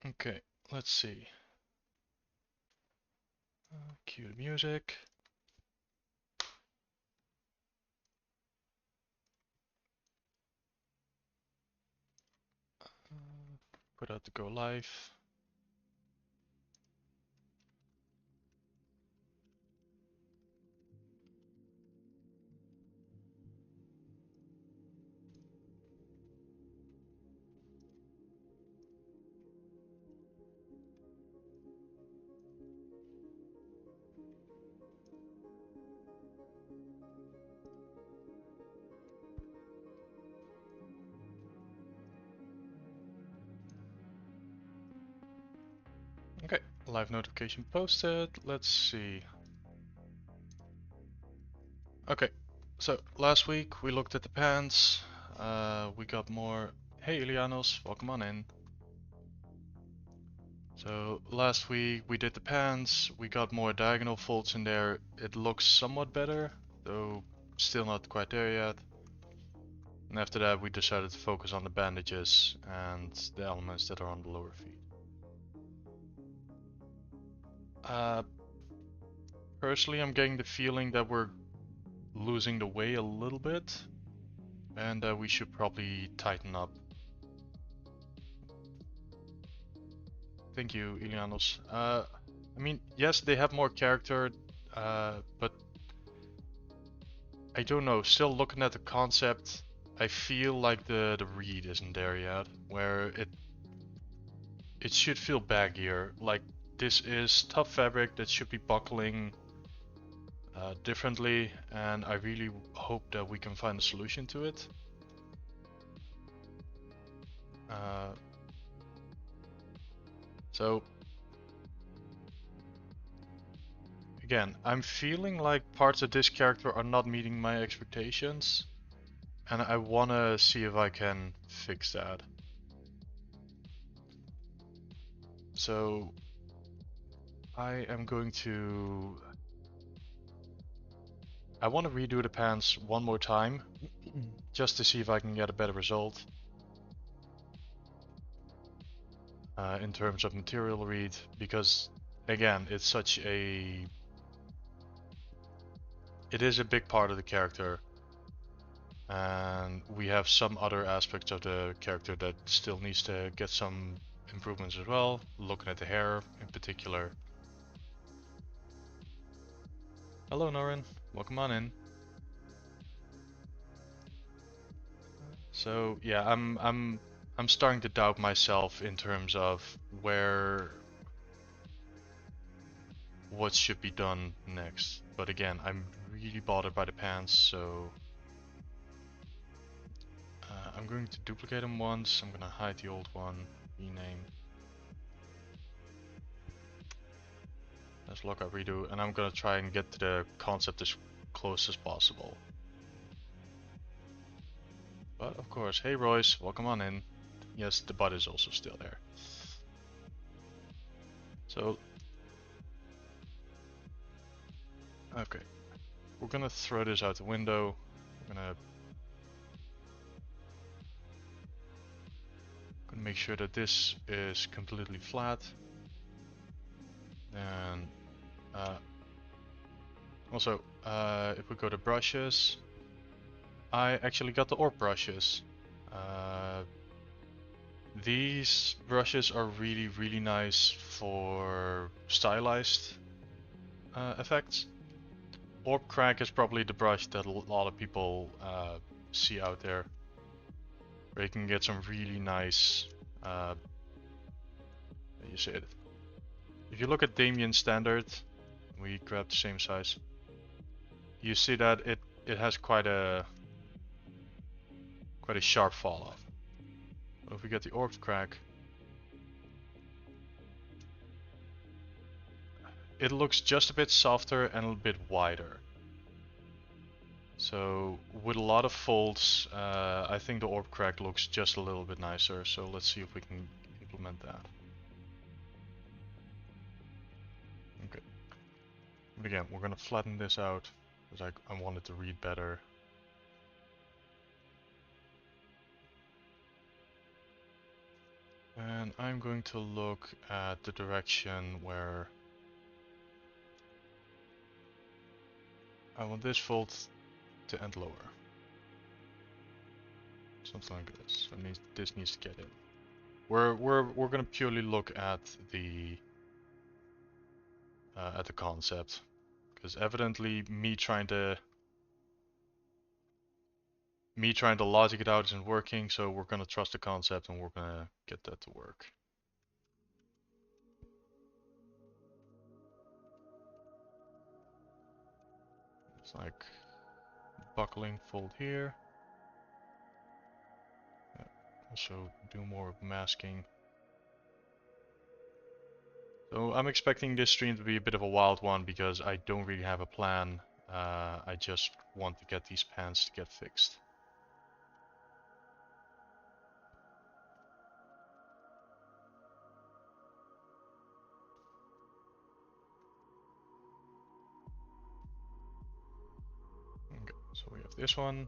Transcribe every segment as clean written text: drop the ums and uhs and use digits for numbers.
Okay, let's see. Cue the music. Put out the go live. Okay, live notification posted. Let's see. Okay, so last week we looked at the pants. We got more. Hey, Ilianos, welcome on in. So last week we did the pants. We got more diagonal folds in there. It looks somewhat better, though still not quite there yet. And after that, we decided to focus on the bandages and the elements that are on the lower feet. Personally, I'm getting the feeling that we're losing the way a little bit, and we should probably tighten up. Thank you, Ilianos. I mean, yes, they have more character, but I don't know. Still looking at the concept, I feel like the read isn't there yet, where it should feel baggier. Like this is tough fabric that should be buckling differently, and I really hope that we can find a solution to it. So again, I'm feeling like parts of this character are not meeting my expectations, and I wanna see if I can fix that. So I am going to... I want to redo the pants one more time, just to see if I can get a better result. In terms of material read, because again, it's such a... It is a big part of the character, and we have some other aspects of the character that still needs to get some improvements as well, looking at the hair in particular. Hello Norin, welcome on in. So yeah, I'm starting to doubt myself in terms of what should be done next. But again, I'm really bothered by the pants, so I'm going to duplicate them once. I'm gonna hide the old one, rename. Let's lockout redo, and I'm gonna try and get to the concept as close as possible. But of course, hey Royce, welcome on in. Yes, the butt is also still there. So, okay, we're gonna throw this out the window. We're gonna make sure that this is completely flat. And also, if we go to brushes, I actually got the orb brushes. These brushes are really nice for stylized effects. Orb crack is probably the brush that a lot of people see out there, where you can get some really nice. You say it. If you look at Damien standard, we grab the same size. You see that it has quite a sharp fall off. If we get the orb crack, it looks just a bit softer and a bit wider. So with a lot of folds, I think the orb crack looks just a little bit nicer. So let's see if we can implement that. Okay. But again, we're gonna flatten this out because I want it to read better. And I'm going to look at the direction where I want this fold to end lower. Something like this. So this needs to get in. We're gonna purely look at the concept, because evidently me trying to logic it out isn't working. So we're gonna trust the concept and we're gonna get that to work. It's like buckling fold here. Yeah. Also do more masking. So I'm expecting this stream to be a bit of a wild one because I don't really have a plan. I just want to get these pants to get fixed. Okay, so we have this one.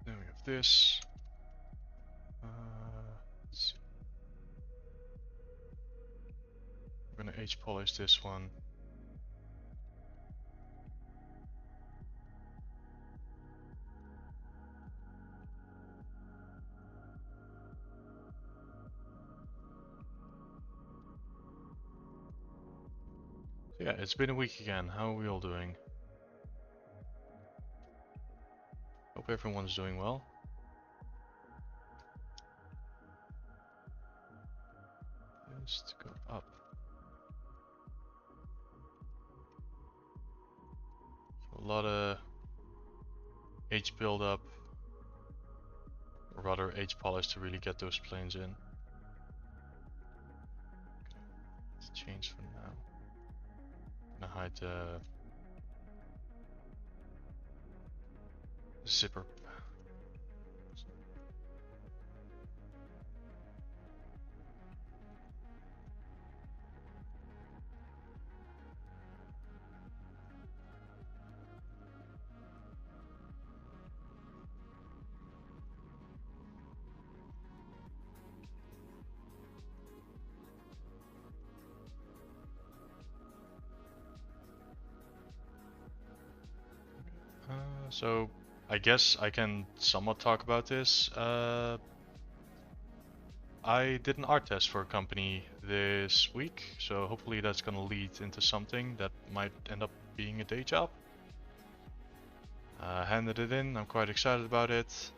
Then we have this. Let's see. We're gonna H polish this one. So yeah, it's been a week again. How are we all doing? Hope everyone's doing well. Just go up. A lot of H build up, or rather H polish to really get those planes in. Okay, let's change for now. I'm gonna hide the zipper. So I guess I can somewhat talk about this. I did an art test for a company this week, so hopefully that's gonna lead into something that might end up being a day job. Handed it in, I'm quite excited about it.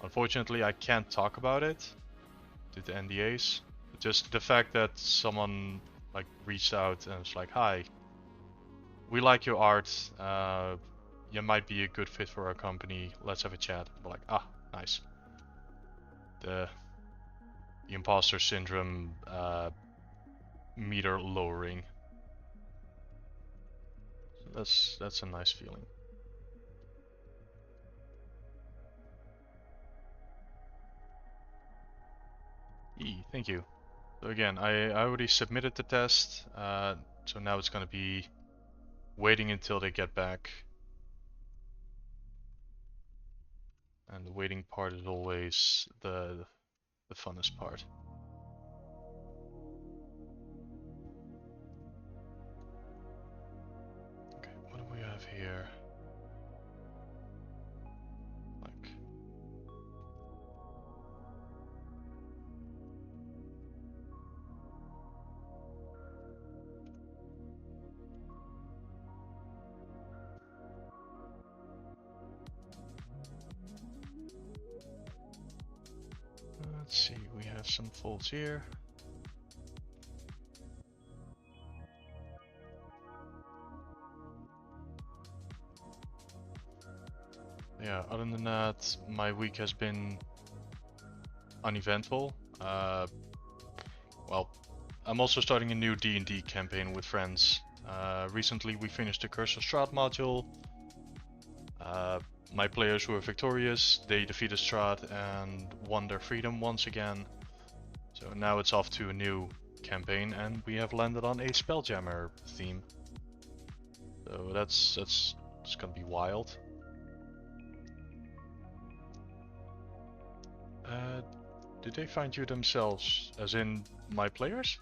Unfortunately, I can't talk about it due to NDAs. Just the fact that someone like reached out and was like, "Hi, we like your art. You might be a good fit for our company. Let's have a chat." I'm like, ah, nice. The imposter syndrome meter lowering. So that's a nice feeling. Thank you. So again, I already submitted the test, so now it's gonna be waiting until they get back. And the waiting part is always the funnest part. Okay, what do we have here? Like, let's see, we have some folds here. Yeah, other than that, my week has been uneventful. Well, I'm also starting a new D&D campaign with friends. Recently we finished the Curse of Strahd module. My players were victorious, they defeated Strahd and won their freedom once again. So now it's off to a new campaign and we have landed on a Spelljammer theme. So that's gonna be wild. Did they find you themselves, as in my players?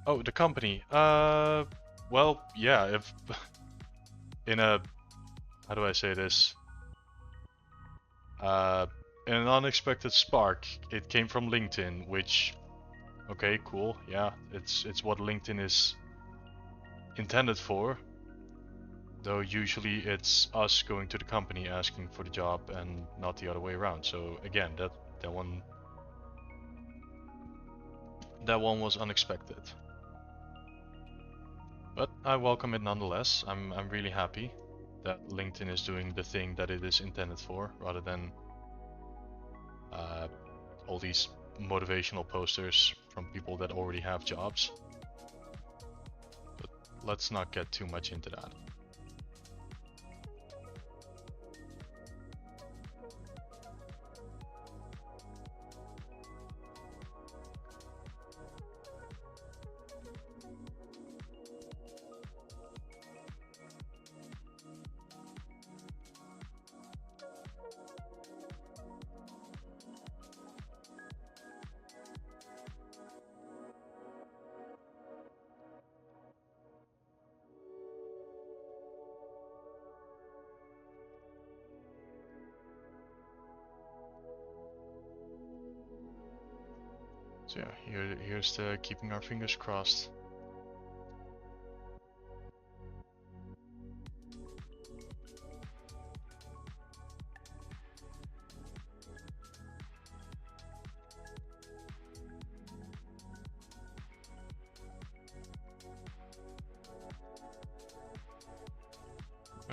Oh, the company. Well, yeah, if in a, how do I say this? In an unexpected spark, it came from LinkedIn, which, okay, cool, yeah, it's what LinkedIn is intended for. Though usually it's us going to the company asking for the job and not the other way around. So again, that one was unexpected. But I welcome it nonetheless. I'm really happy that LinkedIn is doing the thing that it is intended for, rather than all these motivational posters from people that already have jobs. But let's not get too much into that. So yeah, here's the keeping our fingers crossed.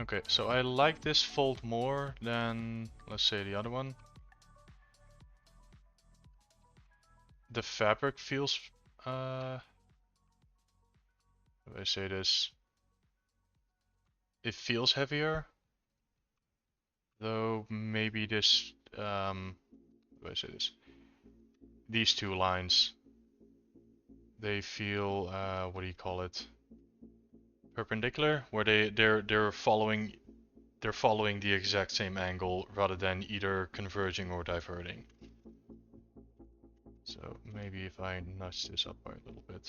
Okay, so I like this fold more than, let's say, the other one. The fabric feels, how do I say this? It feels heavier, though maybe this, how do I say this? These two lines, they feel, what do you call it? Perpendicular, where they're following the exact same angle rather than either converging or diverting. So maybe if I nudge this up by a little bit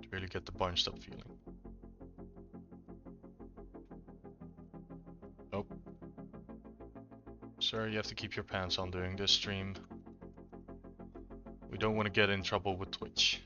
to really get the bunched up feeling. Oh. Sir, you have to keep your pants on during this stream. We don't want to get in trouble with Twitch.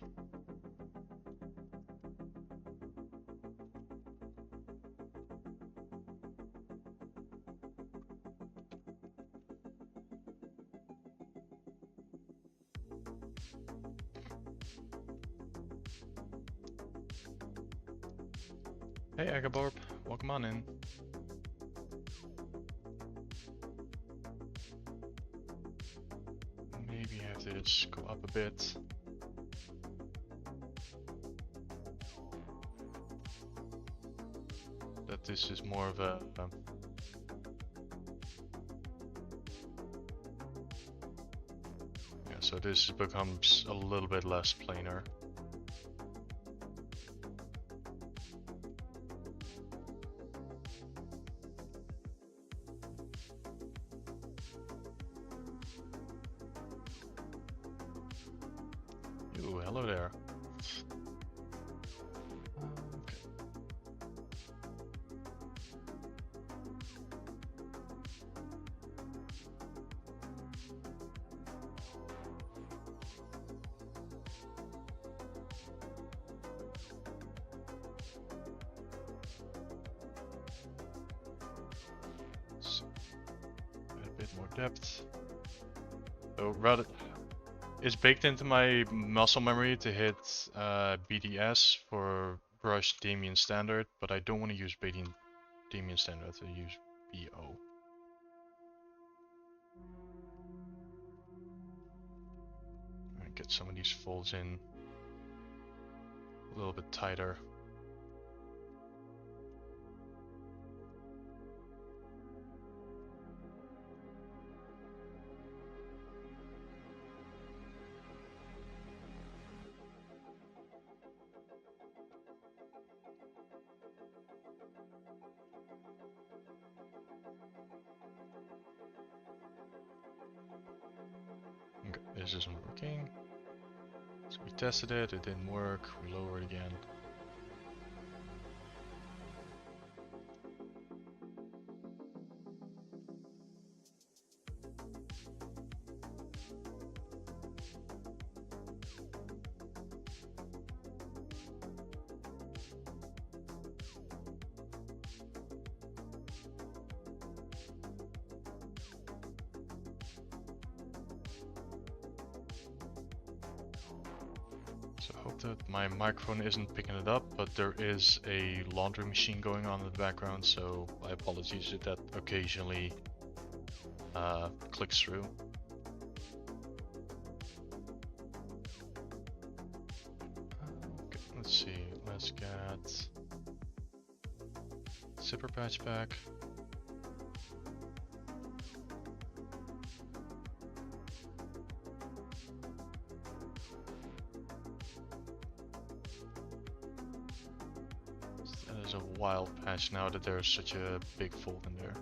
Hey Agaborb, welcome on in. Maybe I have to just go up a bit. That this is more of a... yeah, so this becomes a little bit less planar. Ooh, hello there. Okay. So, a bit more depth. So rather, it's baked into my muscle memory to hit BDS for brush Damien standard, but I don't want to use Damien standard to use BO. And get some of these folds in a little bit tighter. this isn't working. So we tested it, it didn't work, we lower it again. So I hope that my microphone isn't picking it up, but there is a laundry machine going on in the background, so I apologize if that occasionally clicks through. Okay, let's see, let's get zipper patch back. That is a wild patch now that there's such a big fold in there.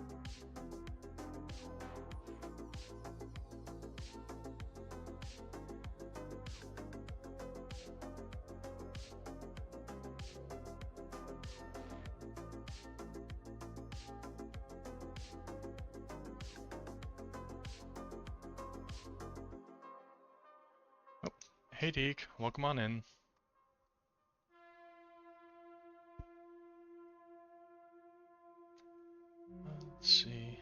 Oh, hey Deke, welcome on in. Let's see.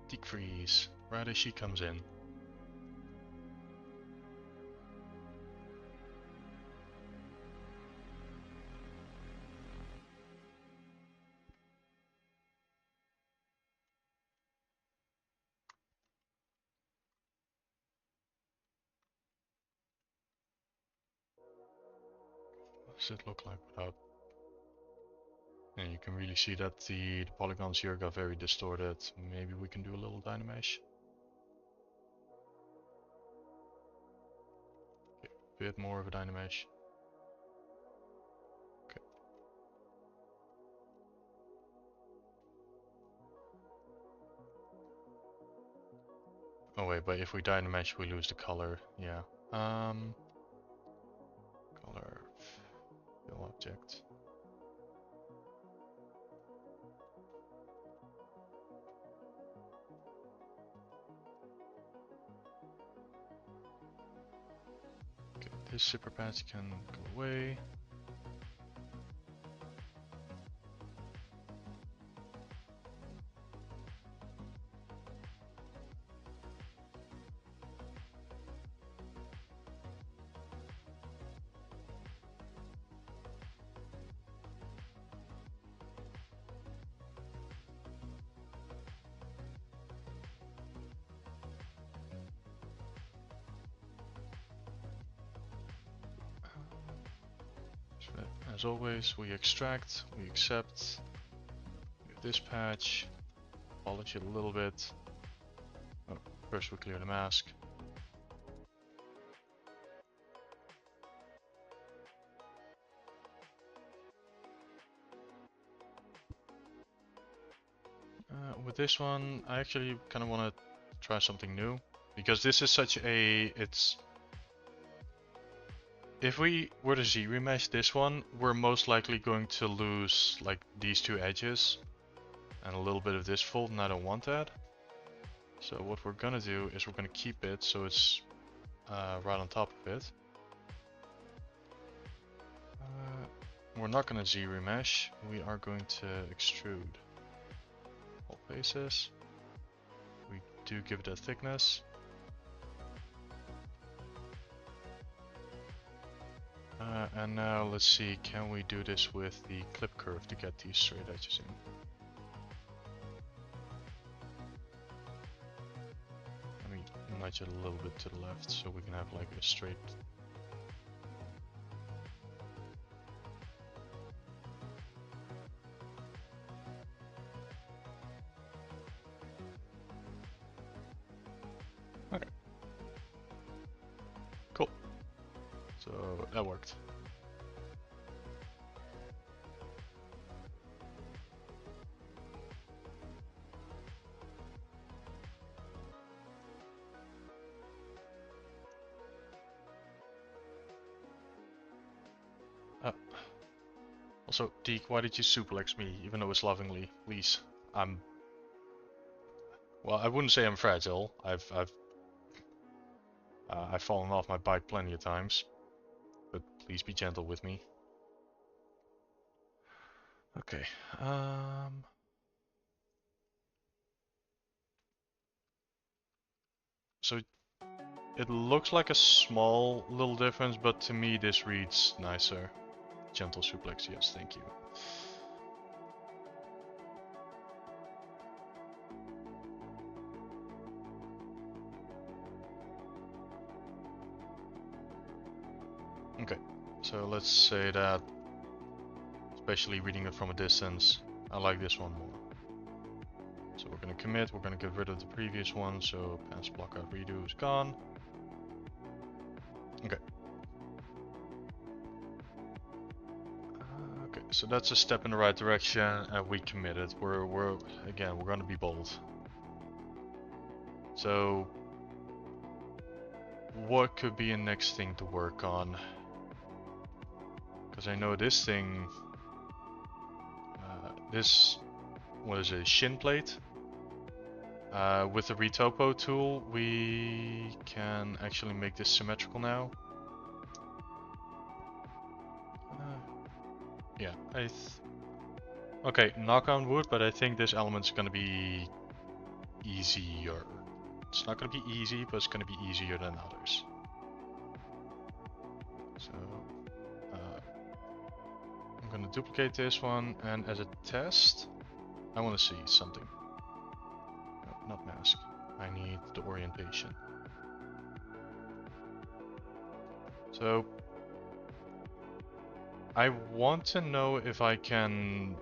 Decrease right as she comes in. What does it look like without? And you can really see that the polygons here got very distorted. Maybe we can do a little Dynamesh. Okay, a bit more of a Dynamesh. Okay. Oh wait, but if we Dynamesh we lose the color. Yeah. Color fill object. Okay, this zipper patch can go away. As always, we extract, we accept, we have this patch, polish it a little bit. Oh, first we clear the mask. With this one, I actually kind of want to try something new, because this is such a, if we were to Z-remesh this one, we're most likely going to lose like these two edges and a little bit of this fold, and I don't want that. So what we're gonna do is we're gonna keep it so it's right on top of it. We're not gonna Z-remesh, we are going to extrude all faces. We do give it a thickness. And now let's see, can we do this with the clip curve to get these straight edges in? Let me nudge it a little bit to the left so we can have like a straight. Okay. Cool. So that worked. Also, Deke, why did you suplex me, even though it's lovingly? Please. Well, I wouldn't say I'm fragile. I've fallen off my bike plenty of times, but please be gentle with me. Okay. So it looks like a small little difference, but to me this reads nicer. Gentle suplex, yes, thank you. Okay, so let's say that, especially reading it from a distance, I like this one more. So we're gonna commit, we're gonna get rid of the previous one, so pass block out redo is gone. Okay. Okay, so that's a step in the right direction, and we committed. We're gonna be bold. So what could be a next thing to work on? Because I know this thing, what is it, shin plate? With the retopo tool, we can actually make this symmetrical now. Yeah, okay, knock on wood, but I think this element's gonna be easier. It's not gonna be easy, but it's gonna be easier than others. So, I'm gonna duplicate this one, and as a test, I want to see something. No, not mask. I need the orientation. So, I want to know if I can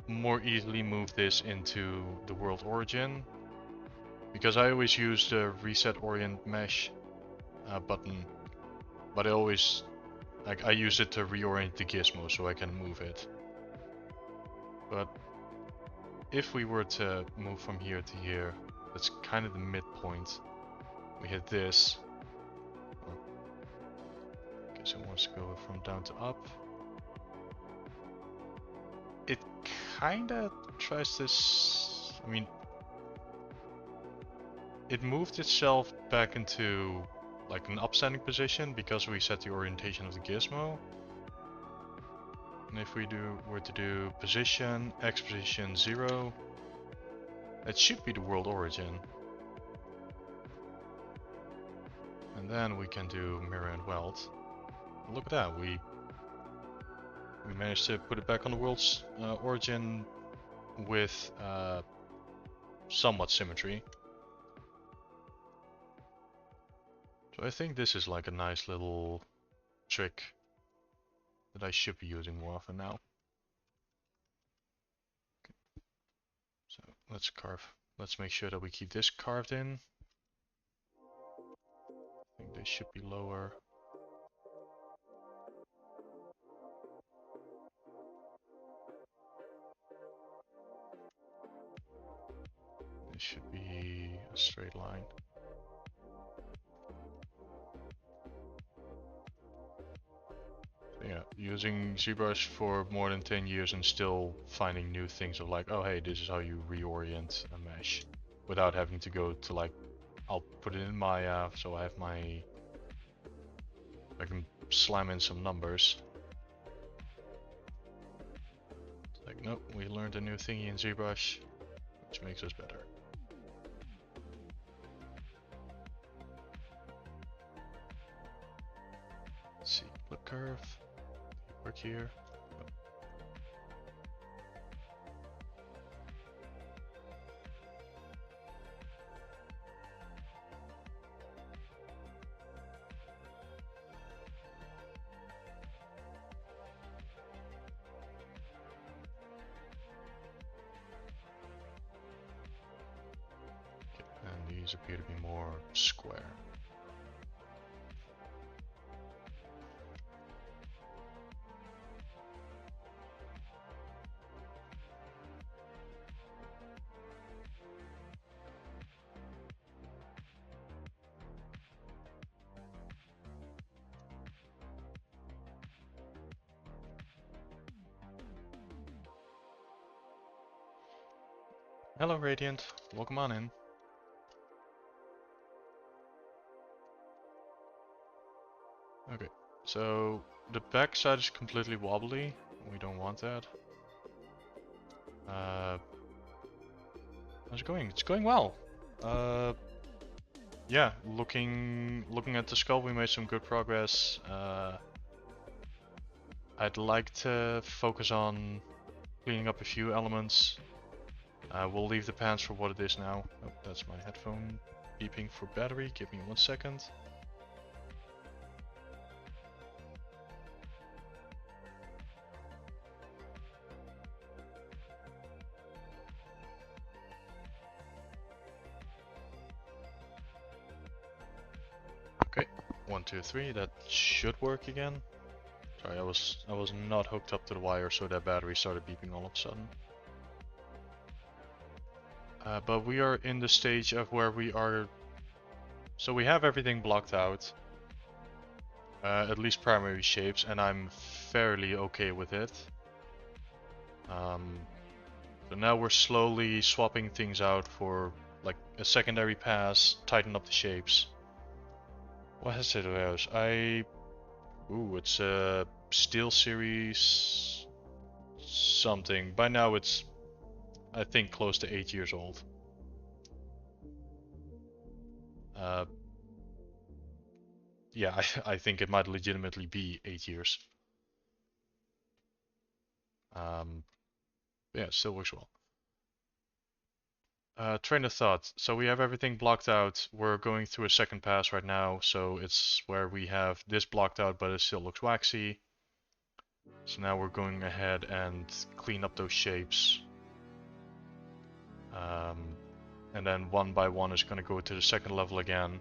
more easily move this into the world origin, because I always use the reset orient mesh button, but I always I use it to reorient the gizmo so I can move it. But if we were to move from here to here, that's kind of the midpoint. We hit this. I guess it wants to go from down to up. It kinda tries this. I mean, it moved itself back into like an upstanding position because we set the orientation of the gizmo. And if we were to do position, X position 0, that should be the world origin. And then we can do mirror and weld. Look at that, we managed to put it back on the world's origin with somewhat symmetry. So I think this is like a nice little trick that I should be using more often now. Okay. So let's carve. Let's make sure that we keep this carved in. I think this should be lower. This should be a straight line. So yeah, using ZBrush for more than 10 years and still finding new things of like, oh hey, this is how you reorient a mesh without having to go to like, I'll put it in Maya so I have my, I can slam in some numbers. It's like, nope, we learned a new thingy in ZBrush, which makes us better. Let's see, flip curve, work here. And these appear to be more square. Hello Radiant, welcome on in. Okay, so the back side is completely wobbly. We don't want that. How's it going? It's going well. Yeah, looking at the skull, we made some good progress. I'd like to focus on cleaning up a few elements. We'll leave the pants for what it is now. Oh, that's my headphone beeping for battery. Give me 1 second. Okay, 1, 2, 3. That should work again. Sorry, I was not hooked up to the wire, so that battery started beeping all of a sudden. But we are in the stage of where we are. So we have everything blocked out. At least primary shapes, and I'm fairly okay with it. So now we're slowly swapping things out for like a secondary pass, tighten up the shapes. What has it was? Ooh, it's a Steel Series something. By now it's, I think, close to 8 years old. Yeah, I think it might legitimately be 8 years. Yeah, it still works well. Train of thought. So we have everything blocked out. We're going through a second pass right now, so it's where we have this blocked out, but it still looks waxy. So now we're going ahead and clean up those shapes. And then one by one is going to go to the second level again.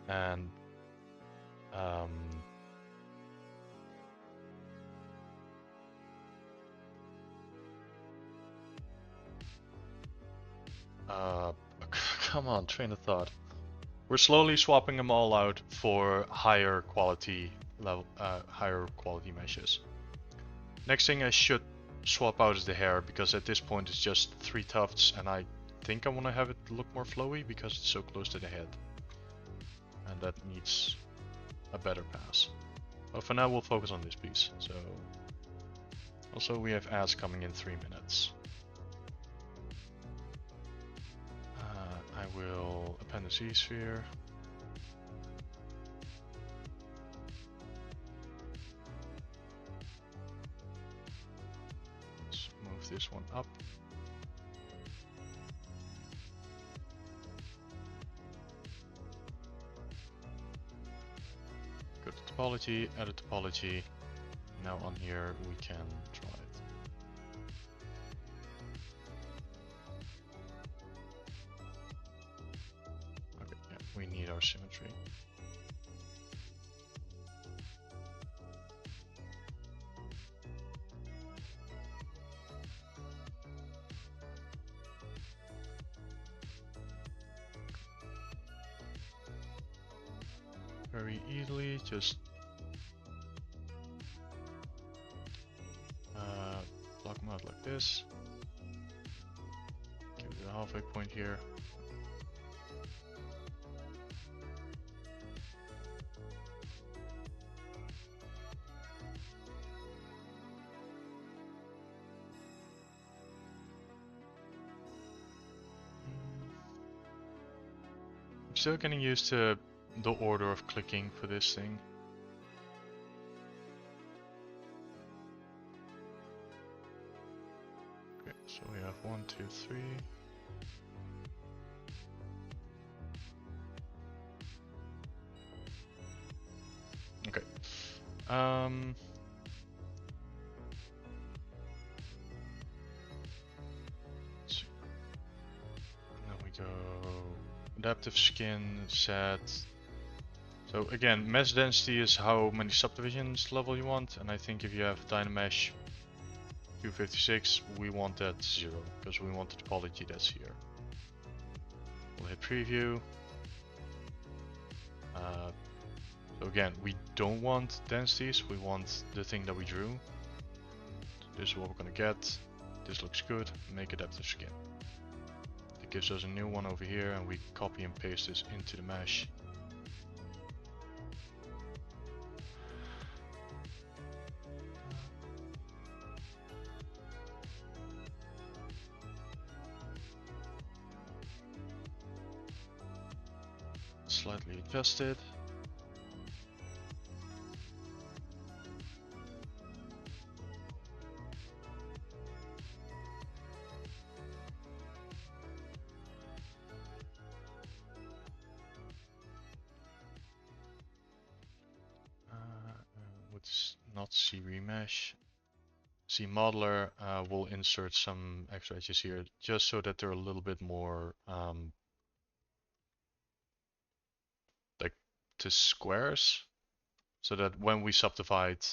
And come on, train of thought. We're slowly swapping them all out for higher quality level, higher quality meshes. Next thing I should swap out is the hair, because at this point it's just 3 tufts, and I think I want to have it look more flowy because it's so close to the head. And that needs a better pass. But for now we'll focus on this piece. So also we have ads coming in 3 minutes. I will append the Z-sphere. Let's move this one up. Go to topology, edit topology. Now on here we can draw it. Okay, yeah, we need our symmetry. Very easily, just block them out like this. Give it a halfway point here. I'm still getting used to the order of clicking for this thing. Okay, so we have 1, 2, 3. Okay. Let's see. And then we go adaptive skin set. So again, mesh density is how many subdivisions level you want, and I think if you have Dynamesh 256, we want that 0, because we want the topology that's here. We'll hit preview. So again, we don't want densities, we want the thing that we drew. So this is what we're gonna get. This looks good. Make adaptive skin. It gives us a new one over here, and we copy and paste this into the mesh. Slightly adjusted. Let's not see remesh. See modeler will insert some extra edges here just so that they're a little bit more like to squares, so that when we subdivide,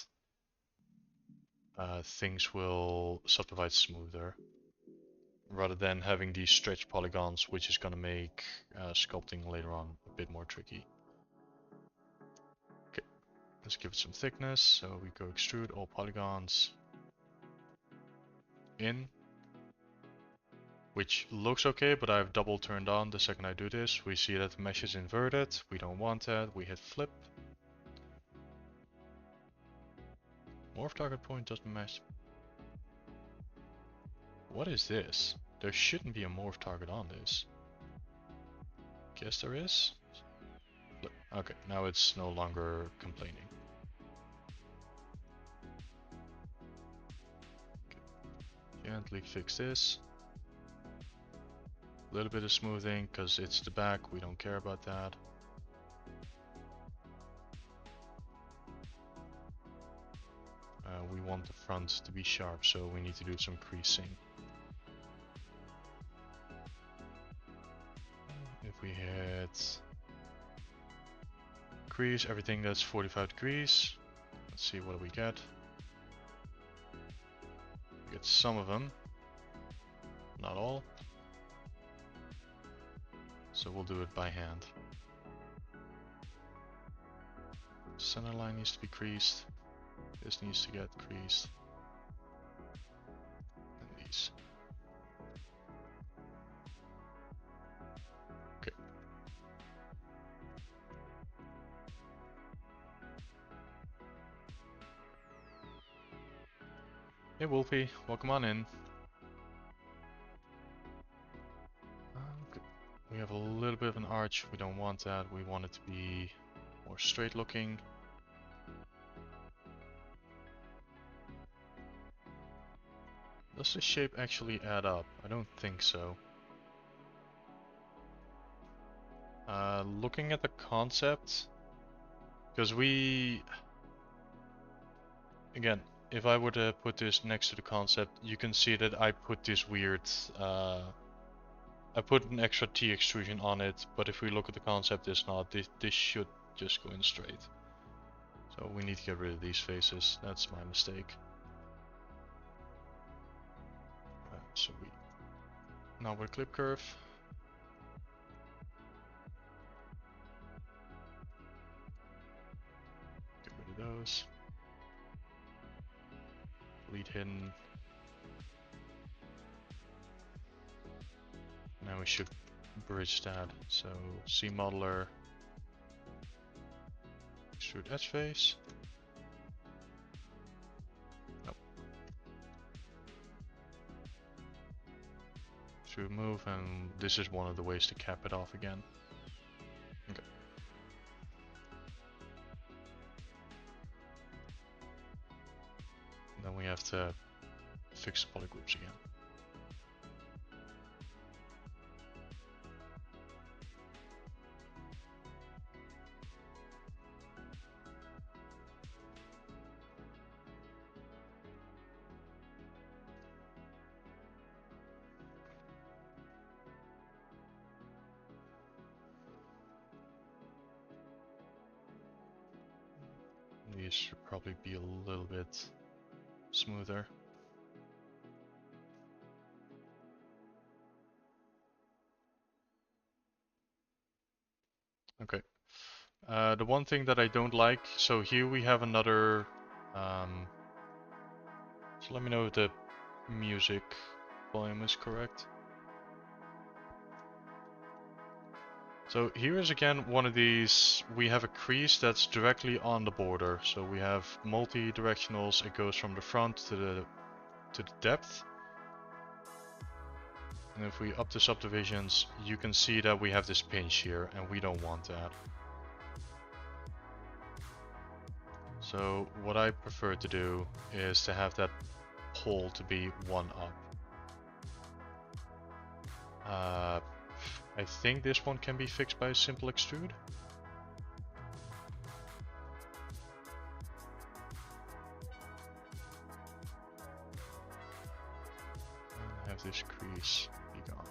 things will subdivide smoother rather than having these stretch polygons, which is going to make sculpting later on a bit more tricky. Okay, let's give it some thickness. So we go extrude all polygons in, which looks okay, but I've double turned on. The second I do this, we see that the mesh is inverted. We don't want that. We hit flip. Morph target point doesn't match. What is this? There shouldn't be a morph target on this. Guess there is? Flip. Okay, now it's no longer complaining. Okay. Gently fix this. A little bit of smoothing because it's the back, we don't care about that. We want the front to be sharp, so we need to do some creasing. If we hit crease, everything that's 45 degrees, let's see what do we get. We get some of them, not all. So we'll do it by hand. Center line needs to be creased. This needs to get creased. And these. Okay. Hey Wolfie, welcome on in. Okay. We have a little bit of an arch. We don't want that. We want it to be more straight looking. Does the shape actually add up? I don't think so. Looking at the concept, because again, if I were to put this next to the concept, you can see that I put this weird, I put an extra T extrusion on it, but if we look at the concept, it's not. This should just go in straight. So we need to get rid of these faces. That's my mistake. So we now with clip curve. Get rid of those. Lead hidden. Now we should bridge that. So C modeler, extrude edge face. Nope. Extrude move, and this is one of the ways to cap it off again. Okay. And then we have to fix the polygroups again. These should probably be a little bit smoother. Okay. The one thing that I don't like, so here we have another, so let me know if the music volume is correct. So here is again one of these, we have a crease that's directly on the border. So we have multi-directionals, it goes from the front to the depth. And if we up the subdivisions, you can see that we have this pinch here, and we don't want that. So what I prefer to do is to have that pull to be one up. I think this one can be fixed by a simple extrude. And have this crease be gone.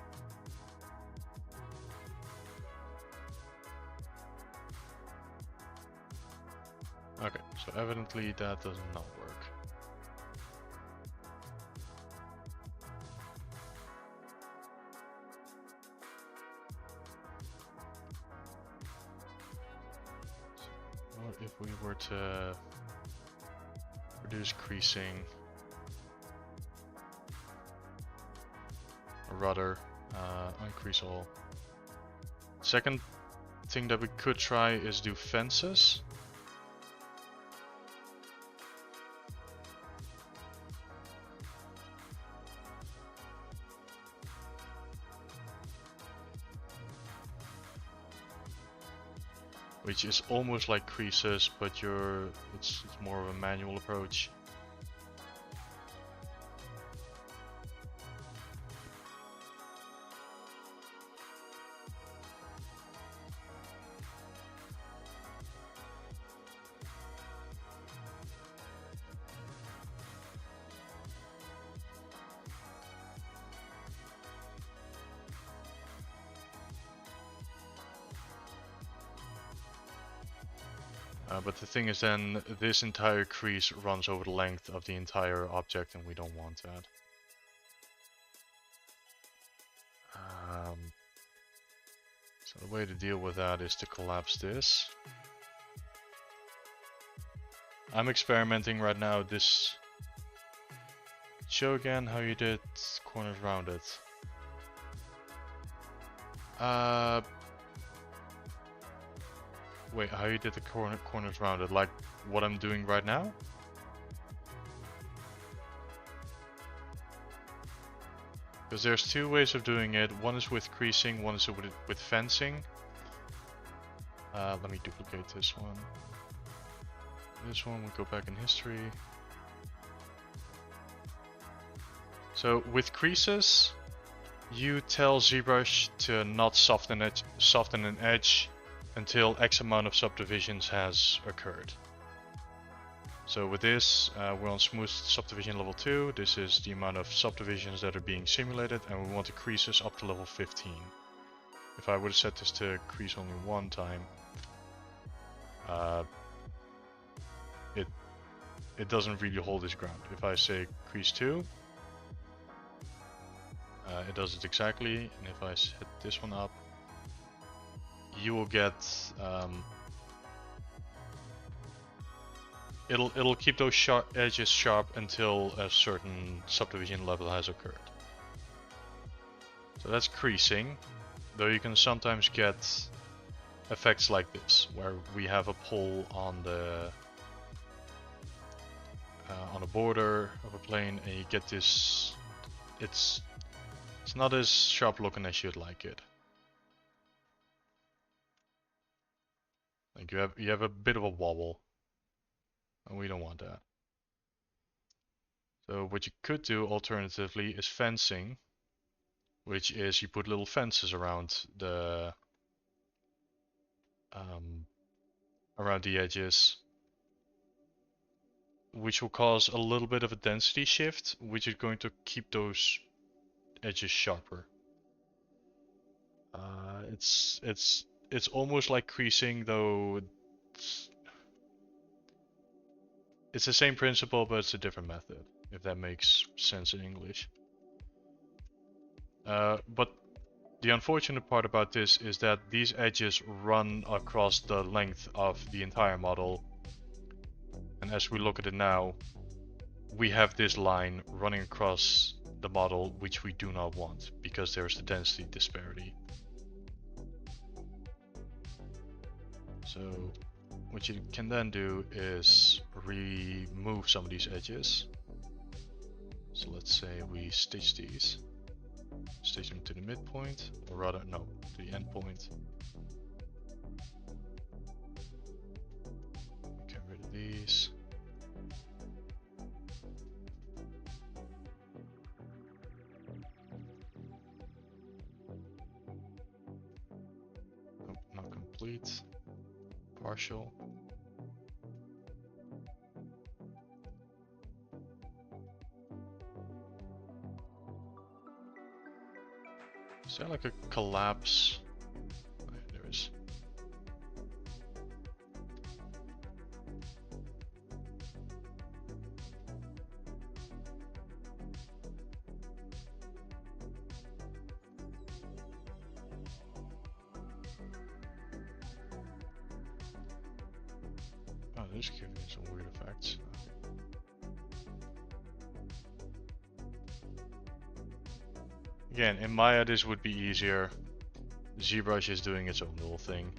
Okay, so evidently that does not work. What if we were to reduce creasing, or rather uncrease all? Second thing that we could try is do fences. Which is almost like creases, but it's more of a manual approach. But the thing is then, this entire crease runs over the length of the entire object, and we don't want that. So the way to deal with that is to collapse this. I'm experimenting right now. Show again how you did corners rounded. Wait, how you did the corners rounded? Like what I'm doing right now? Because there's two ways of doing it. One is with creasing, one is with fencing. Let me duplicate this one. This one will go back in history. So with creases, you tell ZBrush to not soften an edge until X amount of subdivisions has occurred. So with this, we're on smooth subdivision level 2. This is the amount of subdivisions that are being simulated, and we want the creases up to level 15. If I would have set this to crease only one time, it doesn't really hold its ground. If I say crease 2, it does it exactly, and if I set this one up, you will get it'll keep those edges sharp until a certain subdivision level has occurred. So that's creasing, though you can sometimes get effects like this, where we have a pull on the border of a plane, and you get this. It's not as sharp looking as you'd like it. Like you have a bit of a wobble, and we don't want that. So what you could do alternatively is fencing, which is you put little fences around the edges, which will cause a little bit of a density shift, which is going to keep those edges sharper. It's almost like creasing, though it's the same principle, but it's a different method, if that makes sense in English. But the unfortunate part about this is that these edges run across the length of the entire model. And as we look at it now, we have this line running across the model, which we do not want because there's the density disparity. So what you can then do is remove some of these edges. So let's say we stitch these, stitch them to the midpoint, or rather, no, to the end point. Get rid of these. Nope, not complete. Partial. Is there like a collapse? Oh, yeah, there is. Oh, this is giving me some weird effects. Again, in Maya this would be easier. ZBrush is doing its own little thing.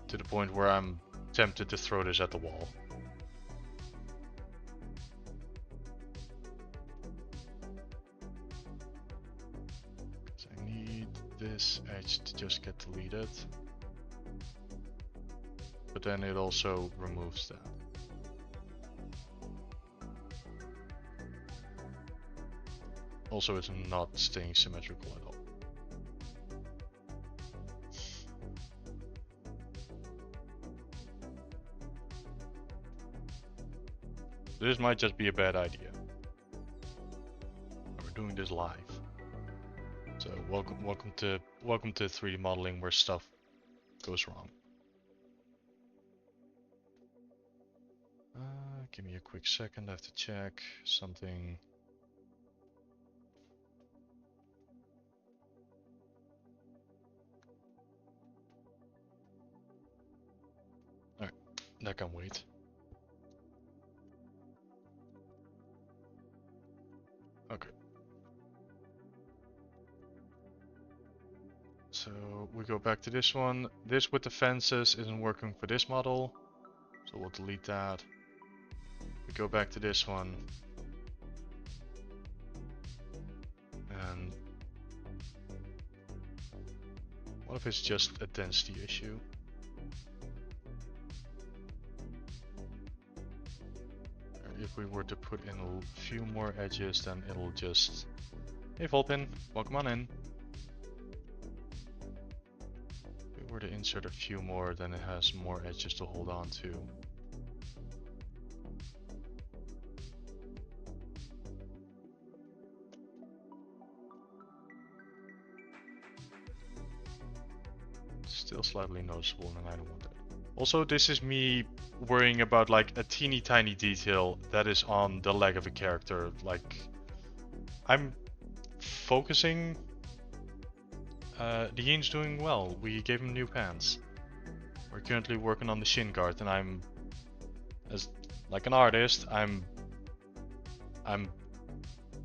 To the point where I'm tempted to throw this at the wall. So I need this edge to just get deleted. But then it also removes that. Also, it's not staying symmetrical at all. This might just be a bad idea. We're doing this live. So welcome to 3D modeling where stuff goes wrong. Give me a quick second, I have to check something. Alright, that can wait. Okay. So we go back to this one. This with the fences isn't working for this model, so we'll delete that. We go back to this one. And what if it's just a density issue? If we were to put in a few more edges, then it'll just... Hey Volpin, welcome on in. If we were to insert a few more, then it has more edges to hold on to. Still slightly noticeable, and I don't want that. Also, this is me worrying about like a teeny tiny detail that is on the leg of a character. Like, I'm focusing. The Yin's doing well. We gave him new pants. We're currently working on the shin guard, and I'm, as like an artist, I'm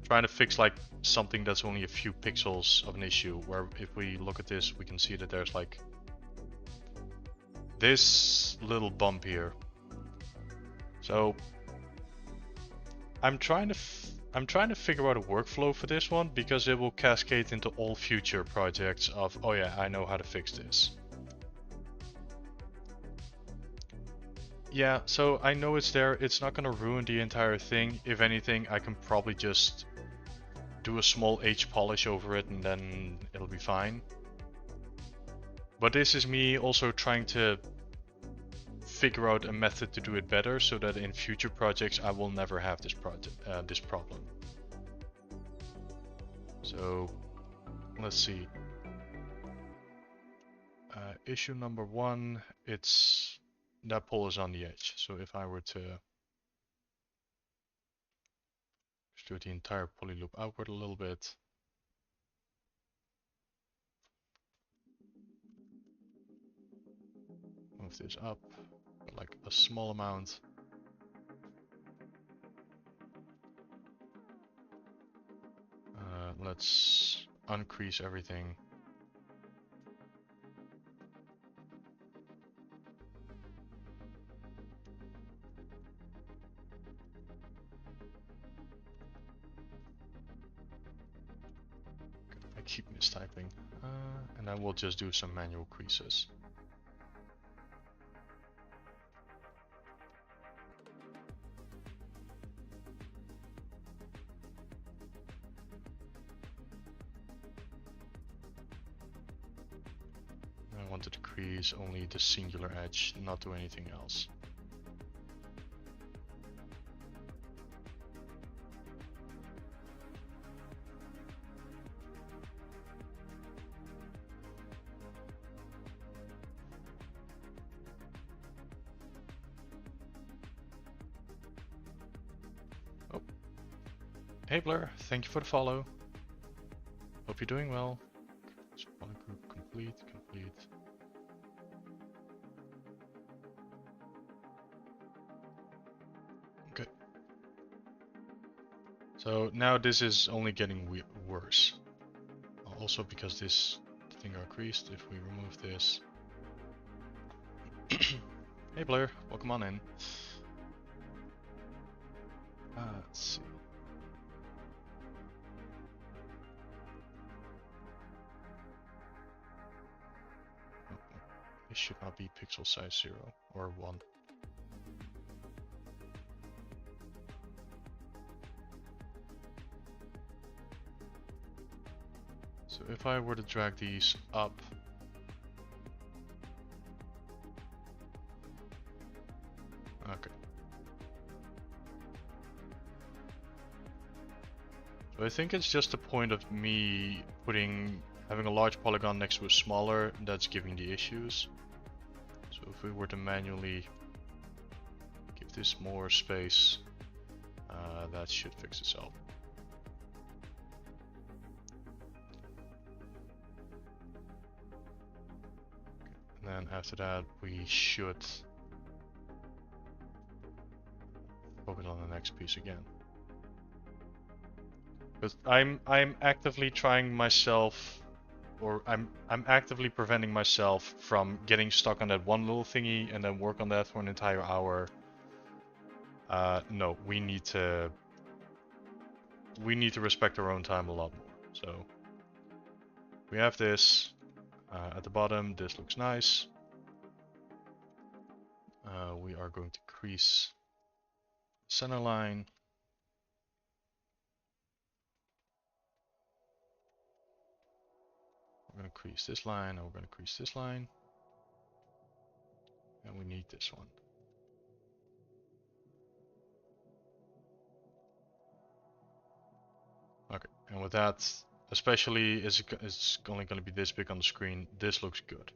trying to fix like something that's only a few pixels of an issue. Where if we look at this, we can see that there's like this little bump here. So I'm trying to figure out a workflow for this one, because it will cascade into all future projects of, oh yeah, I know how to fix this. Yeah, so I know it's there. It's not going to ruin the entire thing. If anything, I can probably just do a small H polish over it and then it'll be fine. But this is me also trying to figure out a method to do it better, so that in future projects I will never have this problem. So let's see. Issue number 1, it's that pole is on the edge. So if I were to do the entire poly loop outward a little bit. Move this up, like a small amount. Let's uncrease everything. I keep mistyping. And then we'll just do some manual creases. I want to decrease only the singular edge, not do anything else. Oh. Hey Blur, thank you for the follow. Hope you're doing well. Spawn group complete. Okay. So now this is only getting worse. Also because this thing are creased. If we remove this. Hey Blair, welcome on in. Let's see. It should not be pixel size 0 or 1. So if I were to drag these up, okay. So I think it's just a point of me having a large polygon next to a smaller that's giving the issues. So if we were to manually give this more space, that should fix itself. And then after that, we should focus on the next piece again. Because I'm actively trying myself, or I'm actively preventing myself from getting stuck on that one little thingy and then work on that for an entire hour. No, we need to respect our own time a lot more. So we have this at the bottom. This looks nice. We are going to crease center line. We're going to crease this line, and we're going to crease this line. And we need this one. Okay, and with that, especially it's only going to be this big on the screen, this looks good.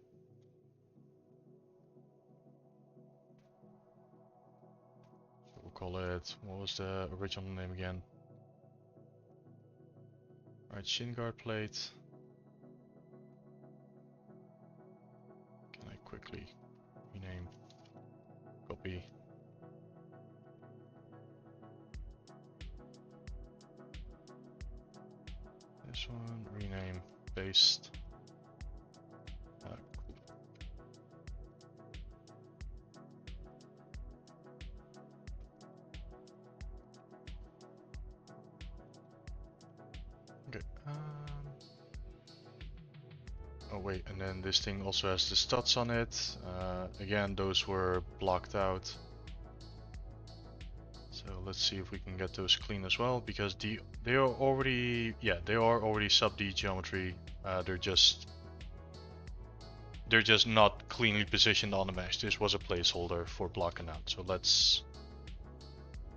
So we'll call it, what was the original name again? Alright, shin guard plate. Can I quickly rename, copy. This one, rename, paste. Cool. Okay. Oh wait, and then this thing also has the studs on it. Again, those were blocked out. So let's see if we can get those clean as well, because they are already sub D geometry. They're just not cleanly positioned on the mesh. This was a placeholder for blocking out. So let's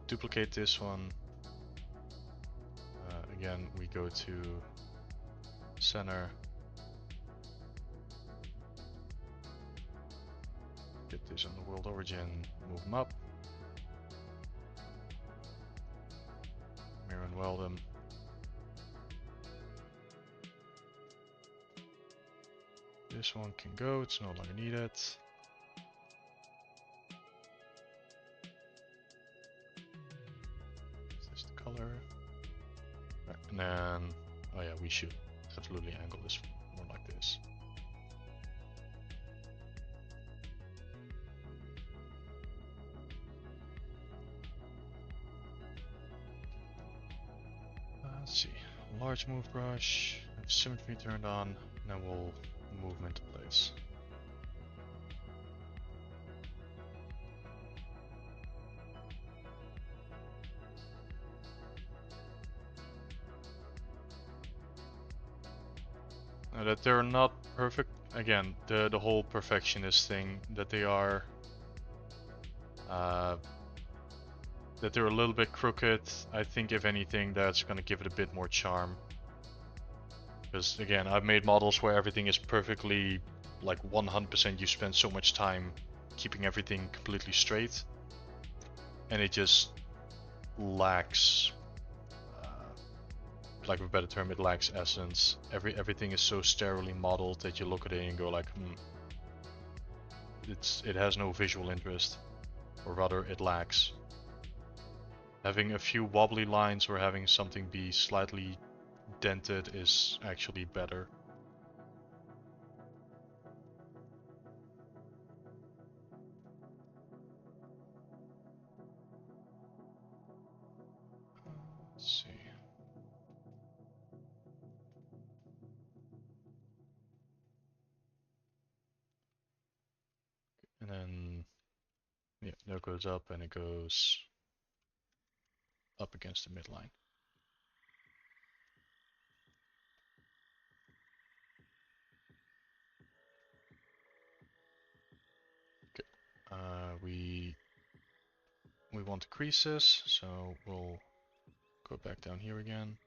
duplicate this one. Again, we go to center. Get this on the world origin, move them up. Mirror and weld them. This one can go, it's no longer needed. Is this the color? Right, and then, oh yeah, we should absolutely angle this more like this. Let's see, large move brush, have symmetry turned on, and then we'll move them into place. Now that they're not perfect, again, the whole perfectionist thing, that they are that they're a little bit crooked. I think if anything, that's gonna give it a bit more charm. Because again, I've made models where everything is perfectly, like 100%, you spend so much time keeping everything completely straight, and it just lacks, lack of a better term, it lacks essence. Everything is so sterilely modeled that you look at it and go like, it has no visual interest, or rather, it lacks. Having a few wobbly lines or having something be slightly dented is actually better. Let's see. And then, yeah, there it goes up and it goes up against the midline. Okay. We want the creases, so we'll go back down here again.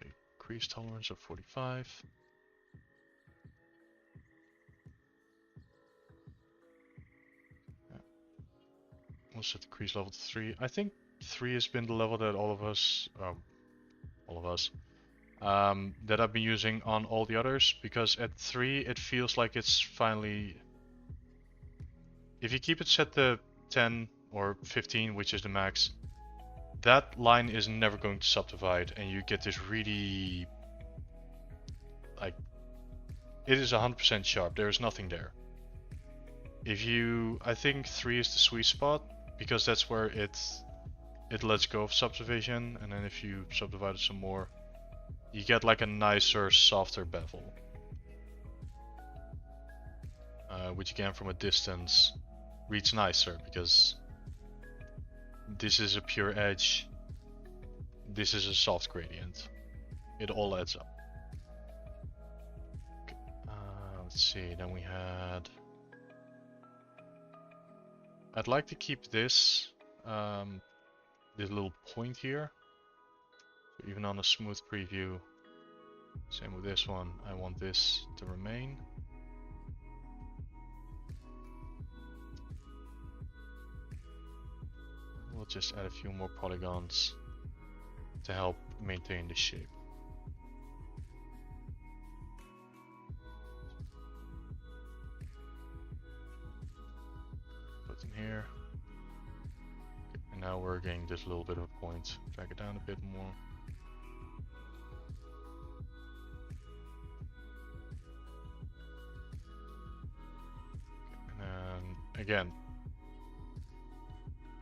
A crease tolerance of 45. We'll set the crease level to 3. I think 3 has been the level that all of us, that I've been using on all the others, because at 3 it feels like it's finally... If you keep it set to 10 or 15, which is the max, that line is never going to subdivide, and you get this really... like... It is 100% sharp, there is nothing there. If you... I think 3 is the sweet spot, because that's where it lets go of subdivision, and then if you subdivide it some more, you get like a nicer, softer bevel. Which again, from a distance, reads nicer, because this is a pure edge, this is a soft gradient. It all adds up. Okay. Let's see, then we had... I'd like to keep this, this little point here. So even on a smooth preview, same with this one, I want this to remain. We'll just add a few more polygons to help maintain the shape. Put them here. Okay, and now we're getting this little bit of a point. Drag it down a bit more. Okay, and then again,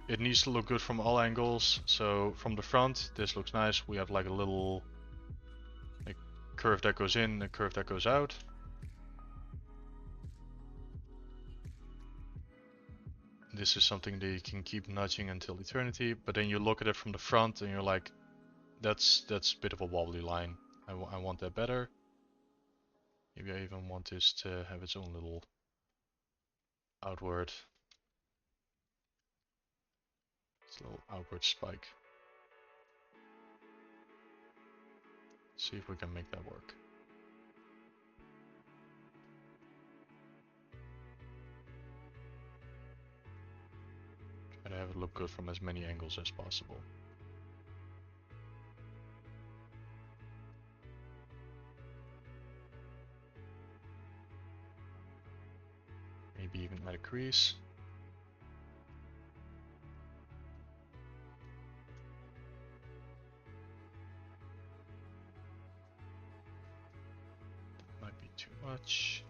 it needs to look good from all angles. So from the front, this looks nice. We have like a little curve that goes in, a curve that goes out. This is something that you can keep nudging until eternity, but then you look at it from the front and you're like, that's a bit of a wobbly line. I want that better. Maybe I even want this to have its own little outward, spike. See if we can make that work. Try to have it look good from as many angles as possible. maybe even add a crease. That might be too much.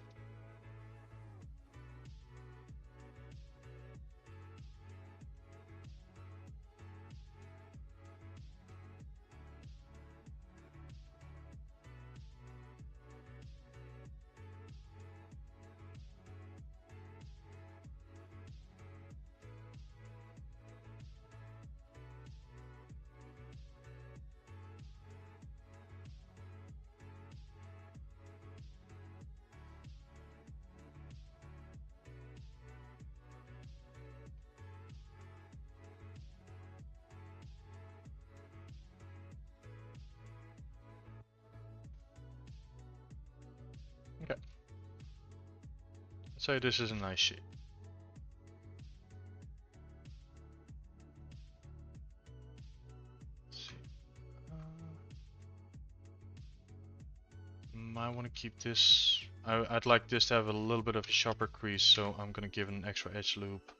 Okay. Let's say this is a nice shape. Let's see. I want to keep this. I'd like this to have a little bit of a sharper crease, so I'm gonna give it an extra edge loop.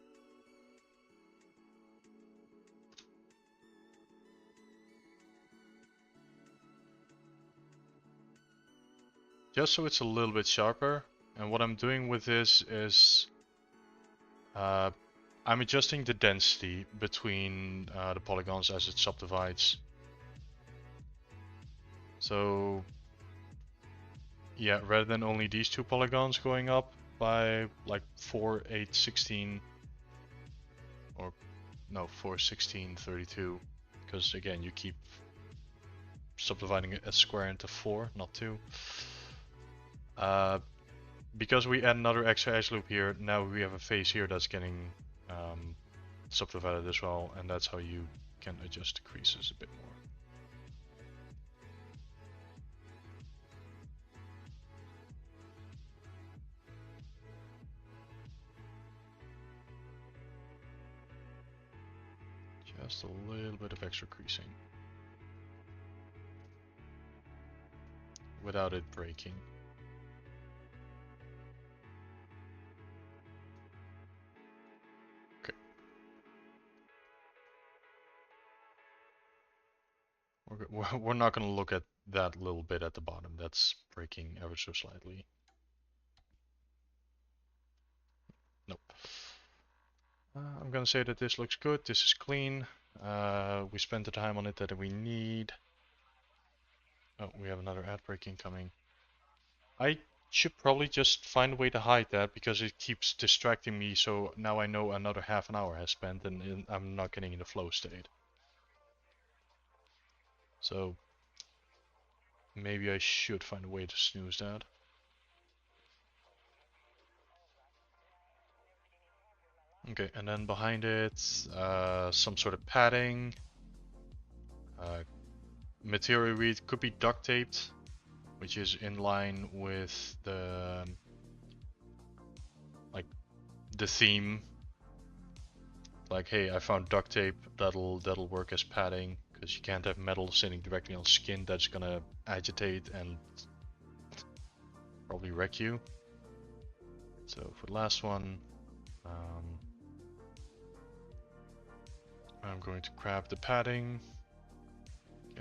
Just so it's a little bit sharper. And what I'm doing with this is I'm adjusting the density between the polygons as it subdivides. So yeah, rather than only these two polygons going up by like 4, 8, 16, or no, 4, 16, 32, because again, you keep subdividing a square into 4, not 2. Because we add another extra edge loop here, now we have a face here that's getting subdivided as well, and that's how you can adjust the creases a bit more. Just a little bit of extra creasing without it breaking. Okay. We're not going to look at that little bit at the bottom. That's breaking ever so slightly. Nope. I'm going to say that this looks good. This is clean. We spent the time on it that we need. Oh, we have another ad breaking coming. I should probably just find a way to hide that because it keeps distracting me, so now I know another half an hour has spent and I'm not getting in the flow state. So maybe I should find a way to snooze that. Okay, and then behind it, some sort of padding. Material read could be duct taped, which is in line with the theme. Like, hey, I found duct tape that'll work as padding because you can't have metal sitting directly on skin that's gonna agitate and probably wreck you. So for the last one, I'm going to grab the padding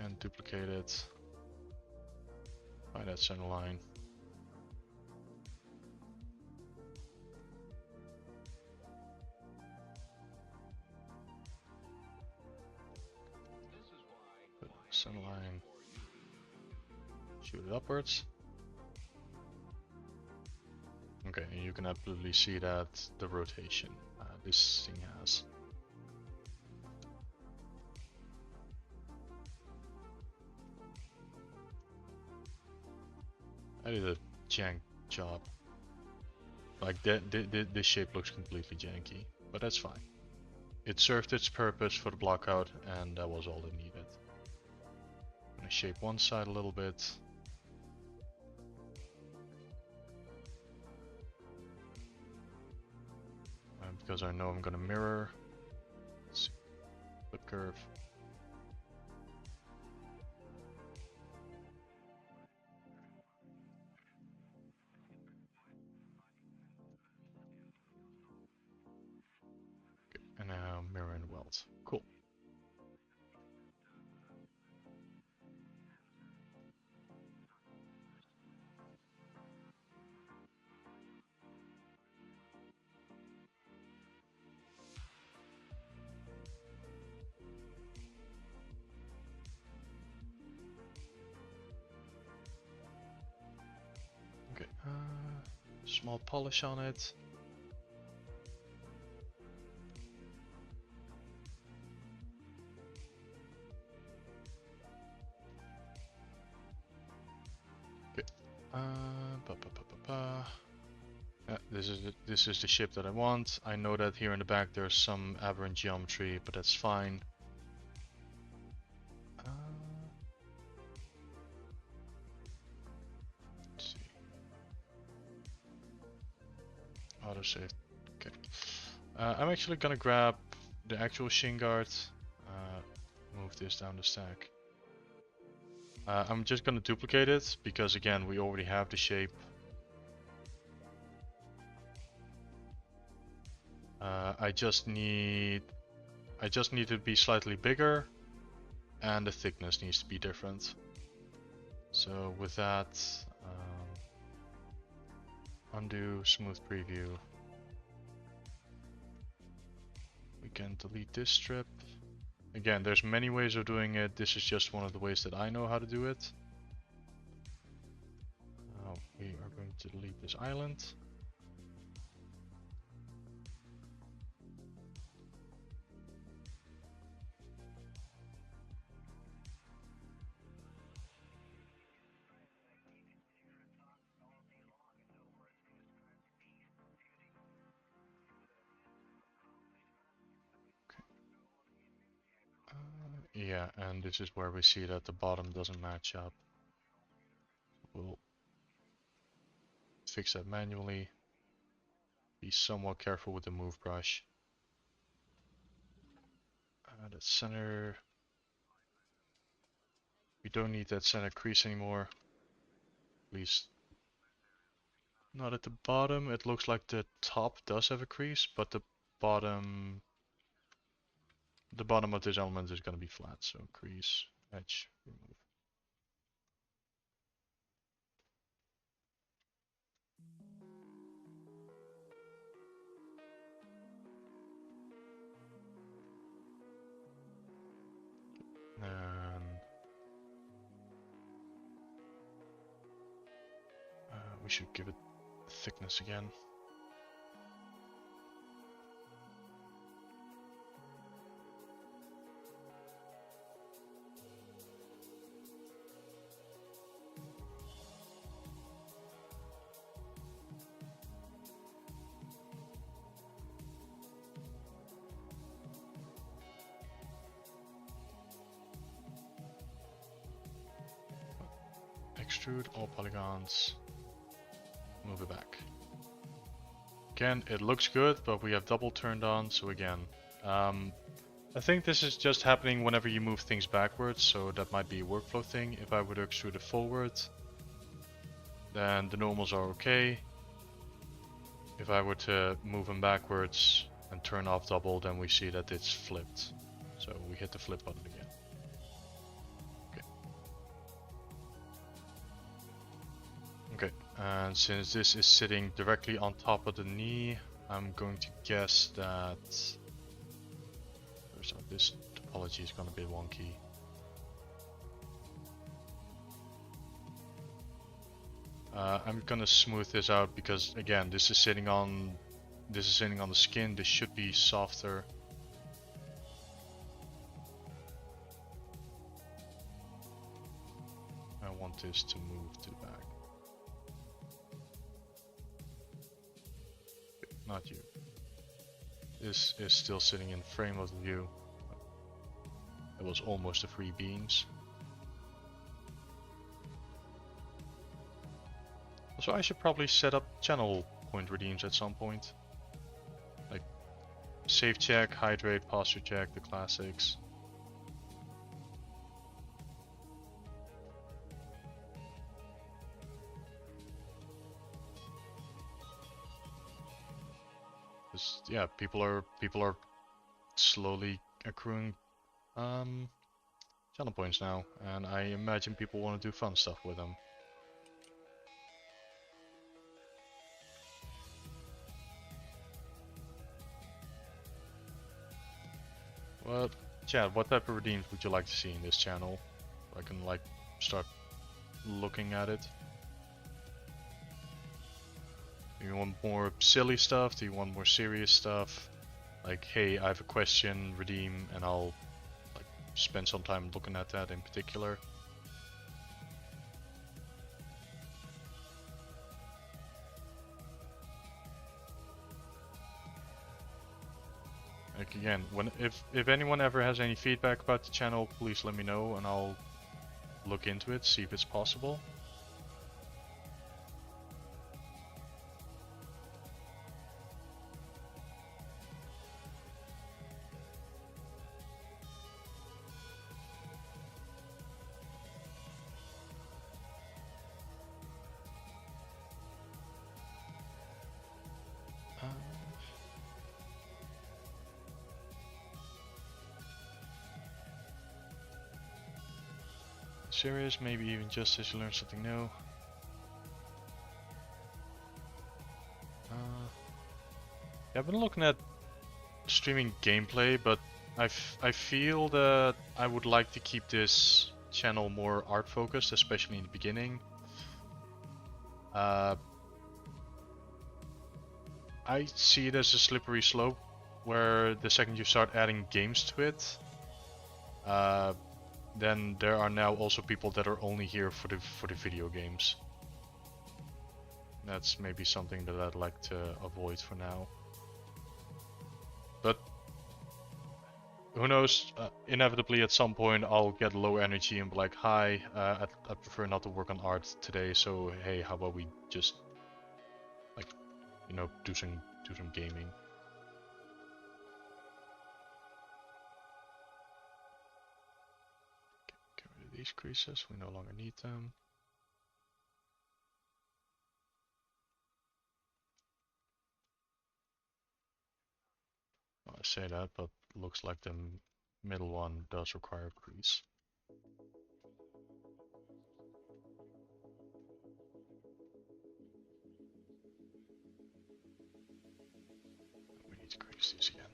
and duplicate it by that center line. Center line, shoot it upwards. Okay, and you can absolutely see that the rotation this thing has. I did a jank job. Like this shape looks completely janky, but that's fine. It served its purpose for the blockout, and that was all it needed. I'm gonna shape one side a little bit. Because I know I'm gonna mirror. Let's see. Flip curve. that. Cool. Okay, small polish on it. Okay. This is the shape that I want. I know that here in the back there's some aberrant geometry, but that's fine. Let's see. Autosave. Okay. I'm actually gonna grab the actual shin guard. Move this down the stack. I'm just gonna duplicate it because again we already have the shape. I just need it to be slightly bigger, and the thickness needs to be different. So with that, undo, smooth preview. We can delete this strip. Again, there's many ways of doing it. This is just one of the ways that I know how to do it. Now we are going to delete this island. Yeah, and this is where we see that the bottom doesn't match up. We'll fix that manually. Be somewhat careful with the move brush. That center. We don't need that center crease anymore. At least not at the bottom. It looks like the top does have a crease, but the bottom of this element is going to be flat. So crease, edge, remove. And we should give it thickness again. Extrude all polygons, move it back. Again, it looks good, but we have double turned on, so again, I think this is just happening whenever you move things backwards, so that might be a workflow thing. If I were to extrude it forward, then the normals are okay. If I were to move them backwards and turn off double, then we see that it's flipped. So we hit the flip button again. Okay, and since this is sitting directly on top of the knee, I'm going to guess that this topology is going to be wonky. I'm gonna smooth this out because again, this is sitting on the skin. This should be softer. I want this to move to the back. Not you. This is still sitting in frame of the view. It was almost a free beams. So I should probably set up channel point redeems at some point. Like save check, hydrate, posture check, the classics. Yeah, people are slowly accruing channel points now, and I imagine people want to do fun stuff with them. Well, Chad, what type of redeems would you like to see in this channel? I can like start looking at it. Do you want more silly stuff? Do you want more serious stuff? Like, hey, I have a question, redeem, and I'll like spend some time looking at that in particular. Like again, if anyone ever has any feedback about the channel, please let me know and I'll look into it, see if it's possible. Serious, maybe even just as you learn something new. Yeah, I've been looking at streaming gameplay, but I feel that I would like to keep this channel more art focused, especially in the beginning. I see it as a slippery slope, where the second you start adding games to it, then there are now also people that are only here for the video games. That's maybe something that I'd like to avoid for now. But who knows, inevitably at some point I'll get low energy and be like, hi, I prefer not to work on art today, so hey, how about we just, like, you know, do some gaming. Get rid of these creases, we no longer need them. Well, I say that, but looks like the middle one does require a crease. We need to crease these again.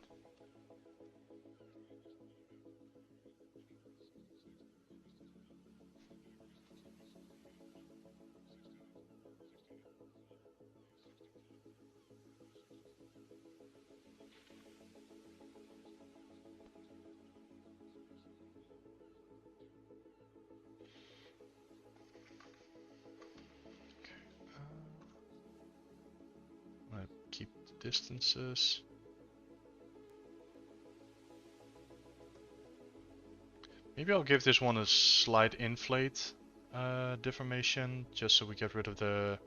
Keep the distances. Maybe I'll give this one a slight inflate deformation, just so we get rid of the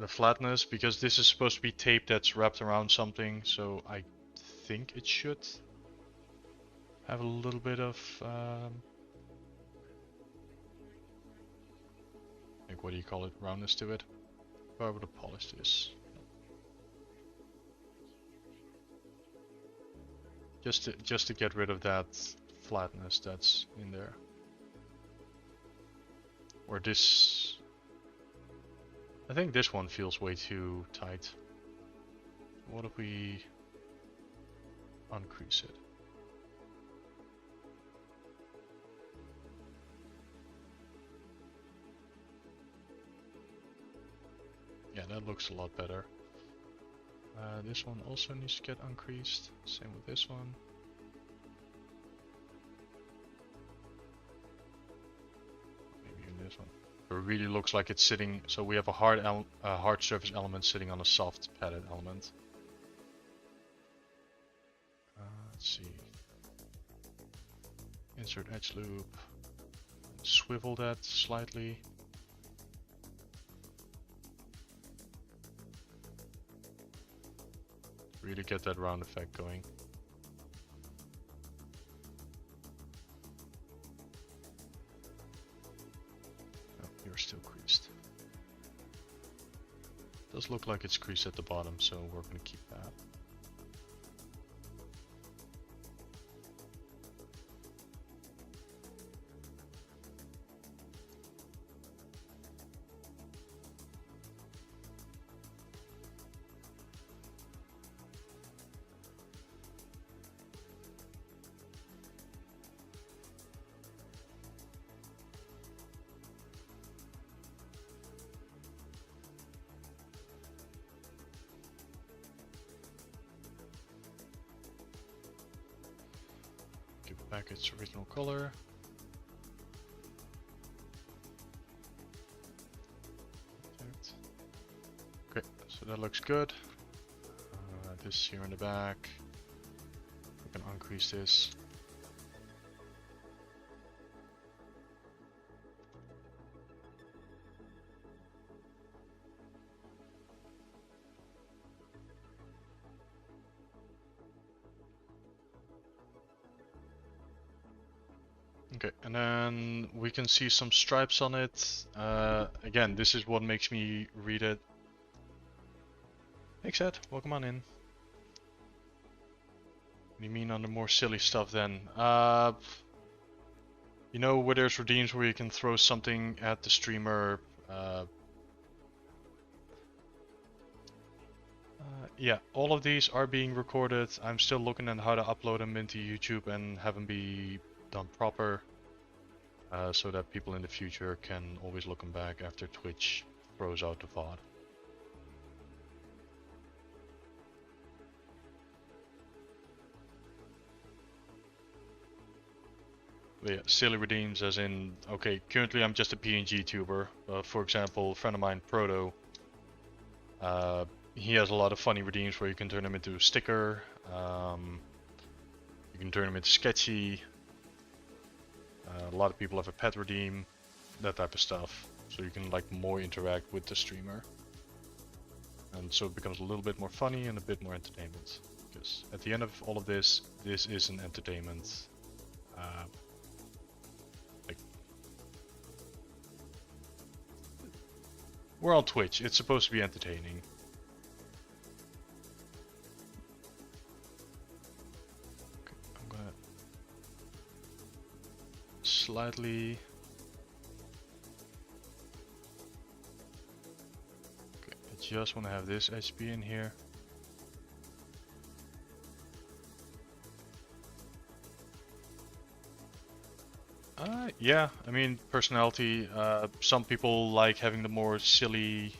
flatness, because this is supposed to be tape that's wrapped around something, so I think it should have a little bit of like, what do you call it, roundness to it. If I were to polish this, just to get rid of that flatness that's in there. Or this, I think this one feels way too tight. What if we uncrease it? Yeah, that looks a lot better. This one also needs to get uncreased. Same with this one. Maybe even this one. It really looks like it's sitting. So we have a hard surface element sitting on a soft padded element. Let's see. Insert edge loop. Swivel that slightly. Really get that round effect going. Oh, you're still creased. Does look like it's creased at the bottom, so we're going to keep that. back its original color. Okay, so that looks good. This here in the back, we can increase this. Okay, and then we can see some stripes on it. Again, this is what makes me read it. Hey Ed, welcome on in. What do you mean on the more silly stuff then? You know where there's redeems where you can throw something at the streamer. Yeah, all of these are being recorded. I'm still looking at how to upload them into YouTube and have them be done proper. So that people in the future can always look them back after Twitch throws out the VOD. But yeah, silly redeems as in, okay, currently I'm just a PNG tuber. For example, a friend of mine, Proto, he has a lot of funny redeems where you can turn them into a sticker, you can turn them into sketchy. A lot of people have a pet redeem, that type of stuff. So you can like more interact with the streamer. And so it becomes a little bit more funny and a bit more entertainment. Because at the end of all of this, this is an entertainment. We're on Twitch, it's supposed to be entertaining. Okay, I'm gonna slightly... Okay, I just want to have this HP in here. Yeah, I mean, personality. Some people like having the more silly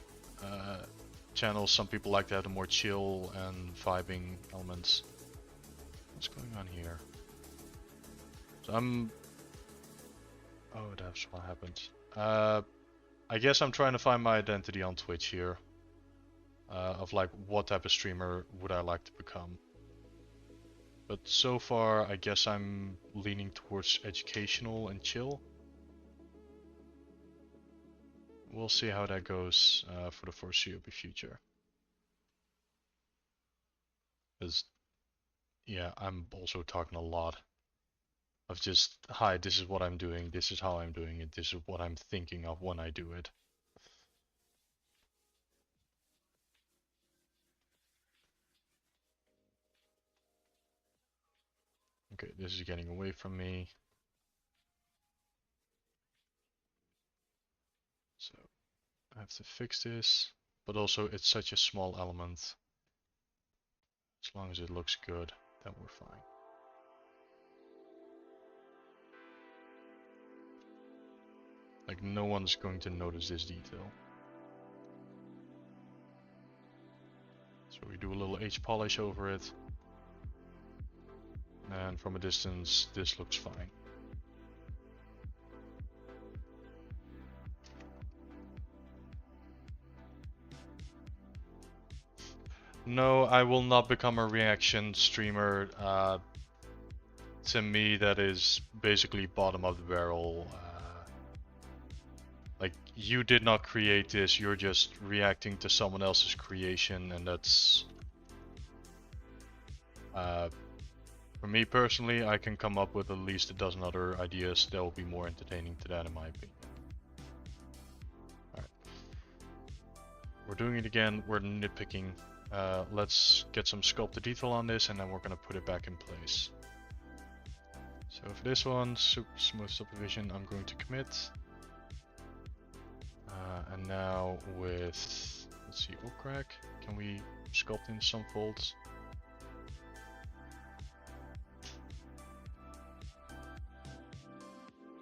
channels, some people like to have the more chill and vibing elements. What's going on here? So oh, that's what happened. I guess I'm trying to find my identity on Twitch here. Of like, what type of streamer would I like to become? But so far, I guess I'm leaning towards educational and chill. We'll see how that goes for the foreseeable future. Because, yeah, I'm also talking a lot of just, hi, this is what I'm doing, this is how I'm doing it, this is what I'm thinking of when I do it. Okay, this is getting away from me. So, I have to fix this, but also it's such a small element. As long as it looks good, then we're fine. Like, no one's going to notice this detail. So we do a little H polish over it. And from a distance, this looks fine. No, I will not become a reaction streamer. To me, that is basically bottom of the barrel. Like, you did not create this, you're just reacting to someone else's creation, and that's... for me personally, I can come up with at least a dozen other ideas that will be more entertaining to that, in my opinion. Alright. We're doing it again, we're nitpicking. Let's get some sculpted detail on this, and then we're gonna put it back in place. So for this one, super smooth supervision, I'm going to commit. And now with, let's see, crack. Can we sculpt in some folds?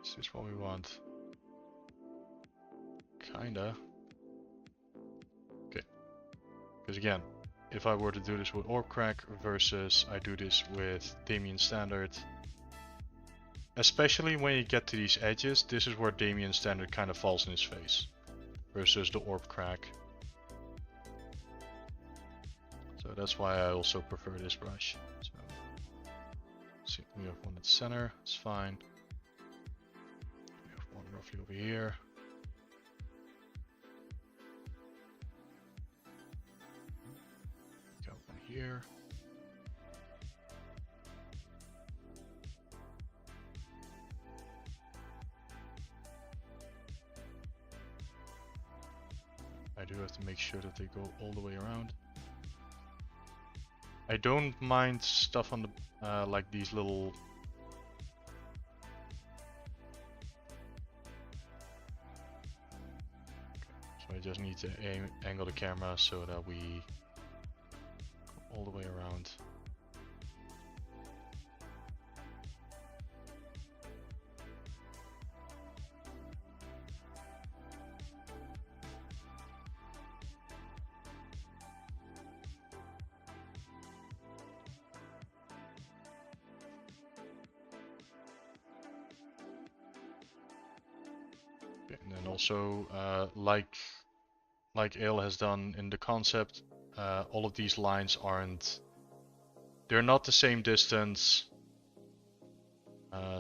Is this what we want? Kinda. Okay. Because again, if I were to do this with Orb Crack versus I do this with Damien Standard, especially when you get to these edges, this is where Damien Standard kind of falls in his face, versus the Orb Crack. So that's why I also prefer this brush. So, see, we have one at the center, it's fine. We have one roughly over here. Got one here. I do have to make sure that they go all the way around. I don't mind stuff on the, like these little... So I just need to angle the camera so that we go all the way around. And then also, like Ale has done in the concept, all of these lines they're not the same distance.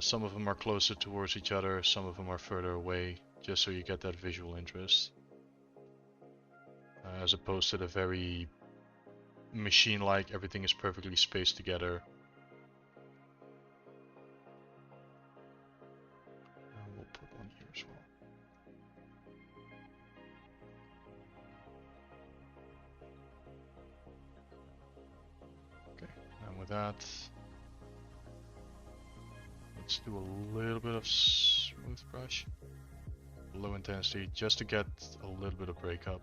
Some of them are closer towards each other, some of them are further away, just so you get that visual interest. As opposed to the very machine-like, everything is perfectly spaced together. We'll put one here as well. Okay, and with that, let's do a little bit of smooth brush, low intensity, just to get a little bit of breakup.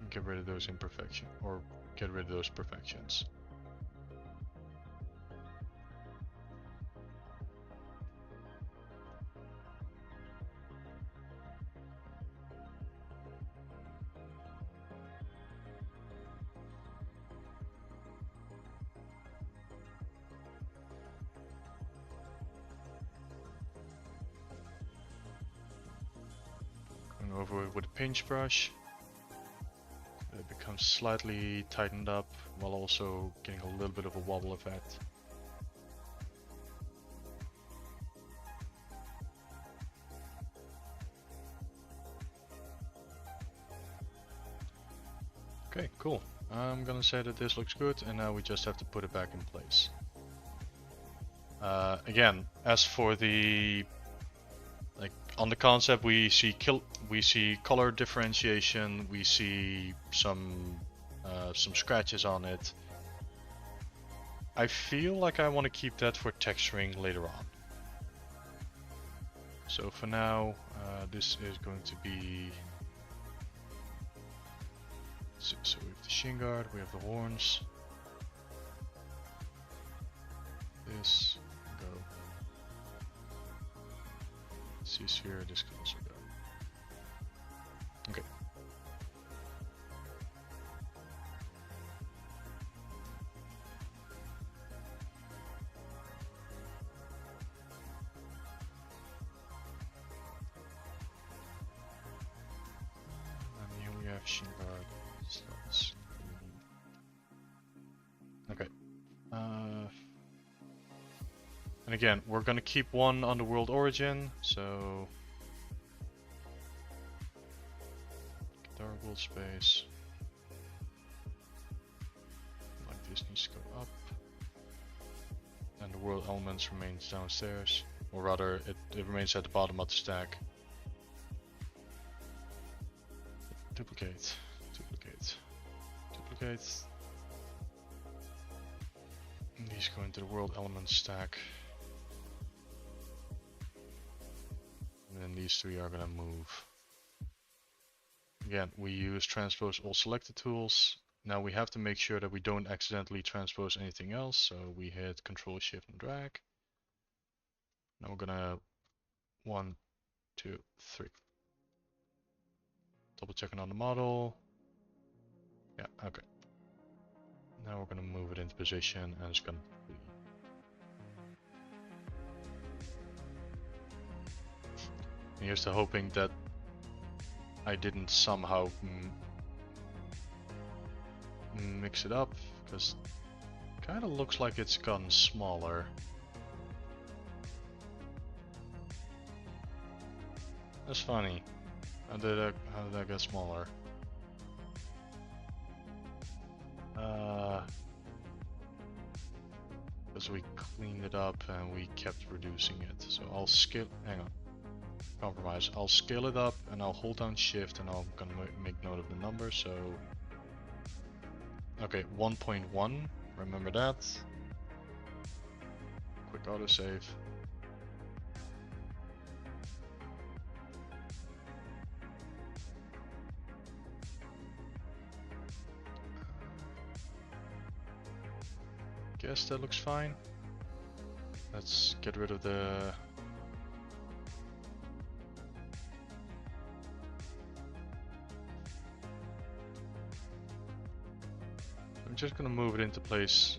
And get rid of those imperfections, or get rid of those perfections. Over it with a pinch brush. It becomes slightly tightened up while also getting a little bit of a wobble effect. Okay, cool. I'm gonna say that this looks good, and now we just have to put it back in place. Again, as for the on the concept, we see color differentiation, we see some scratches on it. I feel like I want to keep that for texturing later on. So for now, this is going to be. So we have the shin guard, we have the horns. This go. This here, this can also go. Okay. And here we have shin guard slots. Okay. And again, we're gonna keep one on the world origin, so get our world space. Like this needs to go up. And the world elements remains downstairs. Or rather, it remains at the bottom of the stack. Duplicate, duplicate, duplicate. And these go into the world elements stack. And then these three are gonna move. Again, we use transpose all selected tools. Now we have to make sure that we don't accidentally transpose anything else, so we hit Control Shift and drag. Now we're gonna 1, 2, 3. Double checking on the model. Yeah, okay. Now we're gonna move it into position and it's gonna be And here's to hoping that I didn't somehow mix it up, because it kind of looks like it's gotten smaller. That's funny. How did that get smaller? Because we cleaned it up and we kept reducing it. So I'll scale. Hang on. Compromise. I'll scale it up and I'll hold down Shift and I'm gonna make note of the number. So okay, 1.1. Remember that. Quick autosave. Guess that looks fine. Let's get rid of the I'm just gonna move it into place.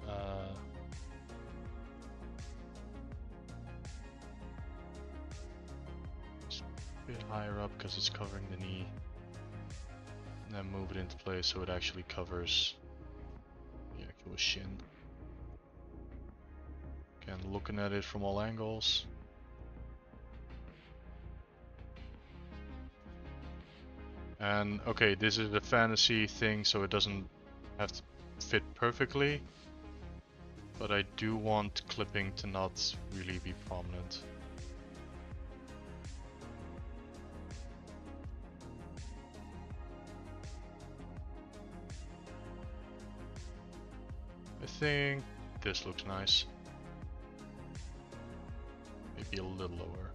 Just a bit higher up because it's covering the knee. And then move it into place so it actually covers the actual shin. Again, looking at it from all angles. And okay, this is a fantasy thing, so it doesn't have to fit perfectly. But I do want clipping to not really be prominent. I think this looks nice. Maybe a little lower.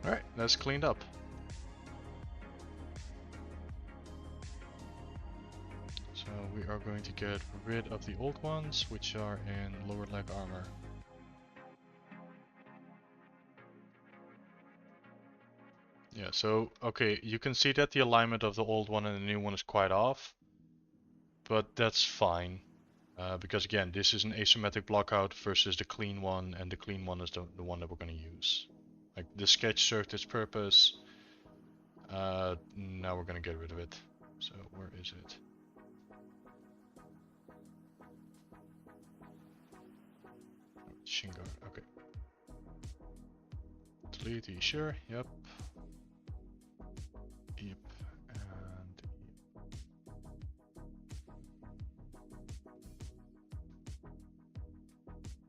Alright, that's cleaned up. So we are going to get rid of the old ones, which are in lower leg armor. Yeah, so, okay, you can see that the alignment of the old one and the new one is quite off. But that's fine. Because again, this is an asymmetric blockout versus the clean one, and the clean one is the one that we're going to use. Like, the sketch served its purpose. Now we're going to get rid of it. So, where is it? Shin guard, okay. Delete, are you sure? Yep. Yep. And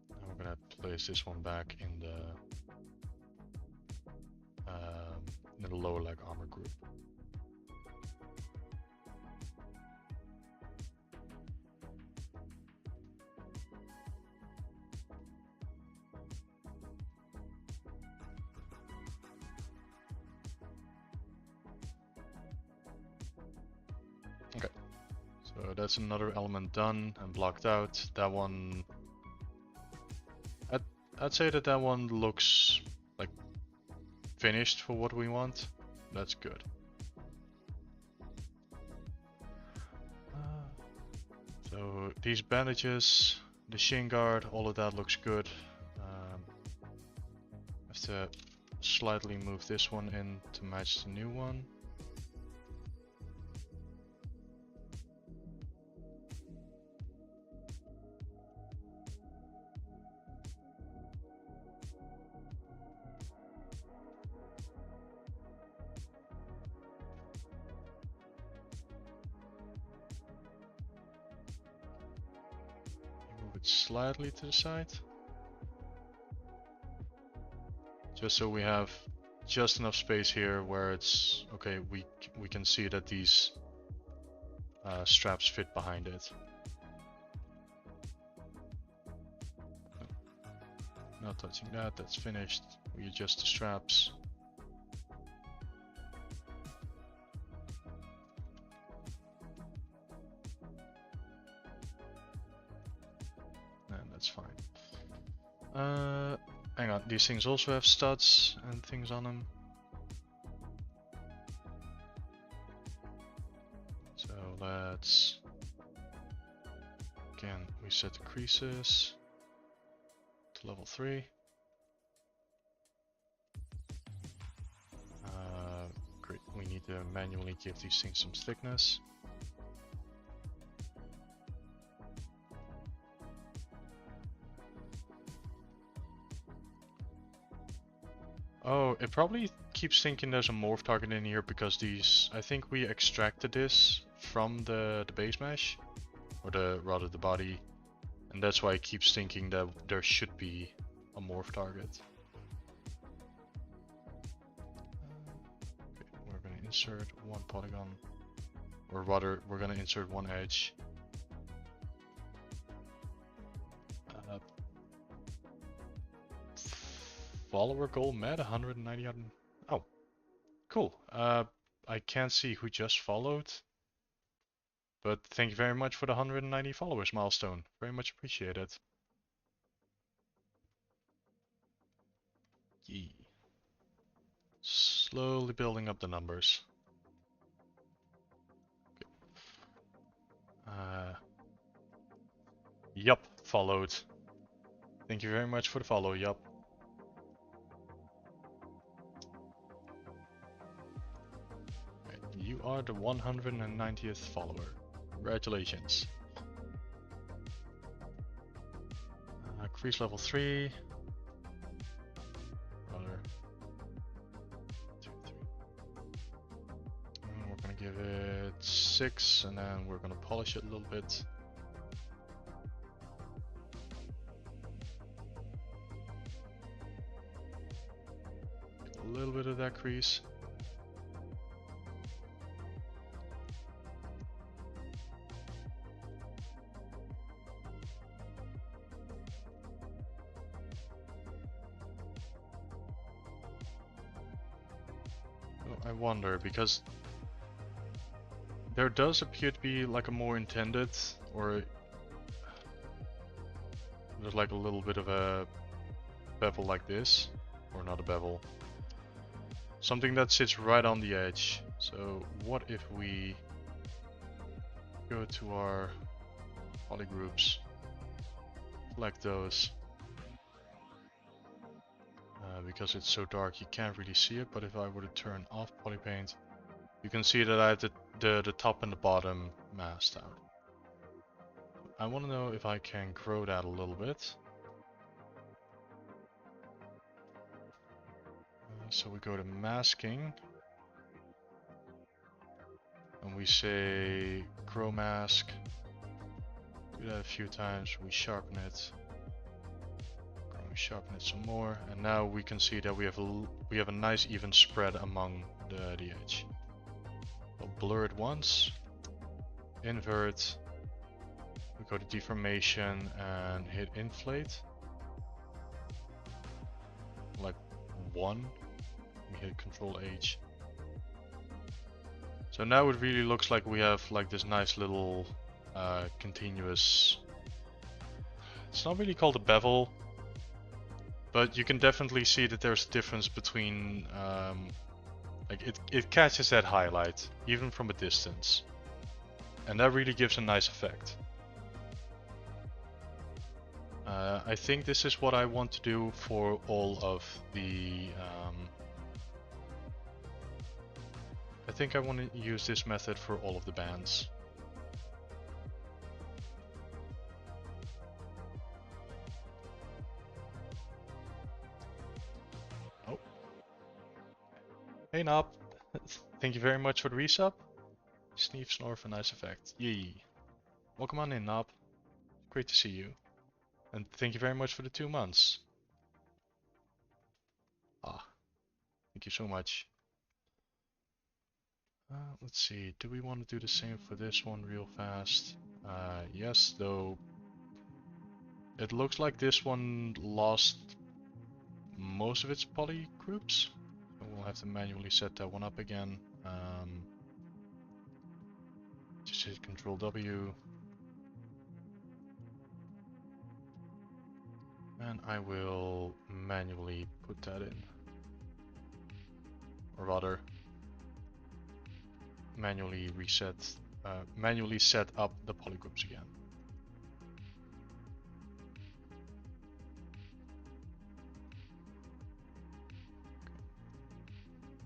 now we're gonna place this one back in the lower leg armor group. Okay, so that's another element done and blocked out. That one, I'd say that one looks like finished for what we want. That's good. So these bandages, the shin guard, all of that looks good. Have to slightly move this one in to match the new one. Move it slightly to the side. Just so we have just enough space here where it's okay. We can see that these straps fit behind it. Not touching that. That's finished. We adjust the straps. And that's fine. hang on, these things also have studs and things on them. So let's, again, we set the creases to level 3. Great, we need to manually give these things some thickness. Oh, it probably keeps thinking there's a morph target in here because these, I think we extracted this from the base mesh, or rather the body, and that's why it keeps thinking that there should be a morph target. Okay, we're going to insert one polygon, or rather we're going to insert one edge. Follower goal met 190. Oh, cool. I can't see who just followed, but thank you very much for the 190 followers milestone. Very much appreciated. Yee. Slowly building up the numbers. Okay. Yup, followed. Thank you very much for the follow, yup. You are the 190th follower. Congratulations. Crease level 3. Rather. 2, 3. And we're gonna give it 6, and then we're gonna polish it a little bit. A little bit of that crease. I wonder, because there does appear to be like a more intended, or there's like a little bit of a bevel like this, or not a bevel. Something that sits right on the edge. So what if we go to our polygroups, select those. Because it's so dark you can't really see it, but if I were to turn off polypaint, you can see that I have the top and the bottom masked out. I want to know if I can grow that a little bit. So we go to masking, and we say grow mask. Do that a few times, we sharpen it. We sharpen it some more, and now we can see that we have a nice even spread among the edge. We'll blur it once, invert, we go to deformation and hit inflate, like 1, we hit Control H. So now it really looks like we have like this nice little continuous, it's not really called a bevel, but you can definitely see that there's a difference between, like it catches that highlight, even from a distance. And that really gives a nice effect. I think this is what I want to do for all of the... I think I want to use this method for all of the bands. Hey Knob, thank you very much for the resub. Sneef, snore for nice effect. Yee. Welcome on in, Knob. Great to see you. And thank you very much for the 2 months. Ah, thank you so much. Let's see, do we want to do the same for this one real fast? Yes, though it looks like this one lost most of its poly groups. We'll have to manually set that one up again. Just hit Control W. And I will manually put that in. Or rather, manually set up the polygroups again.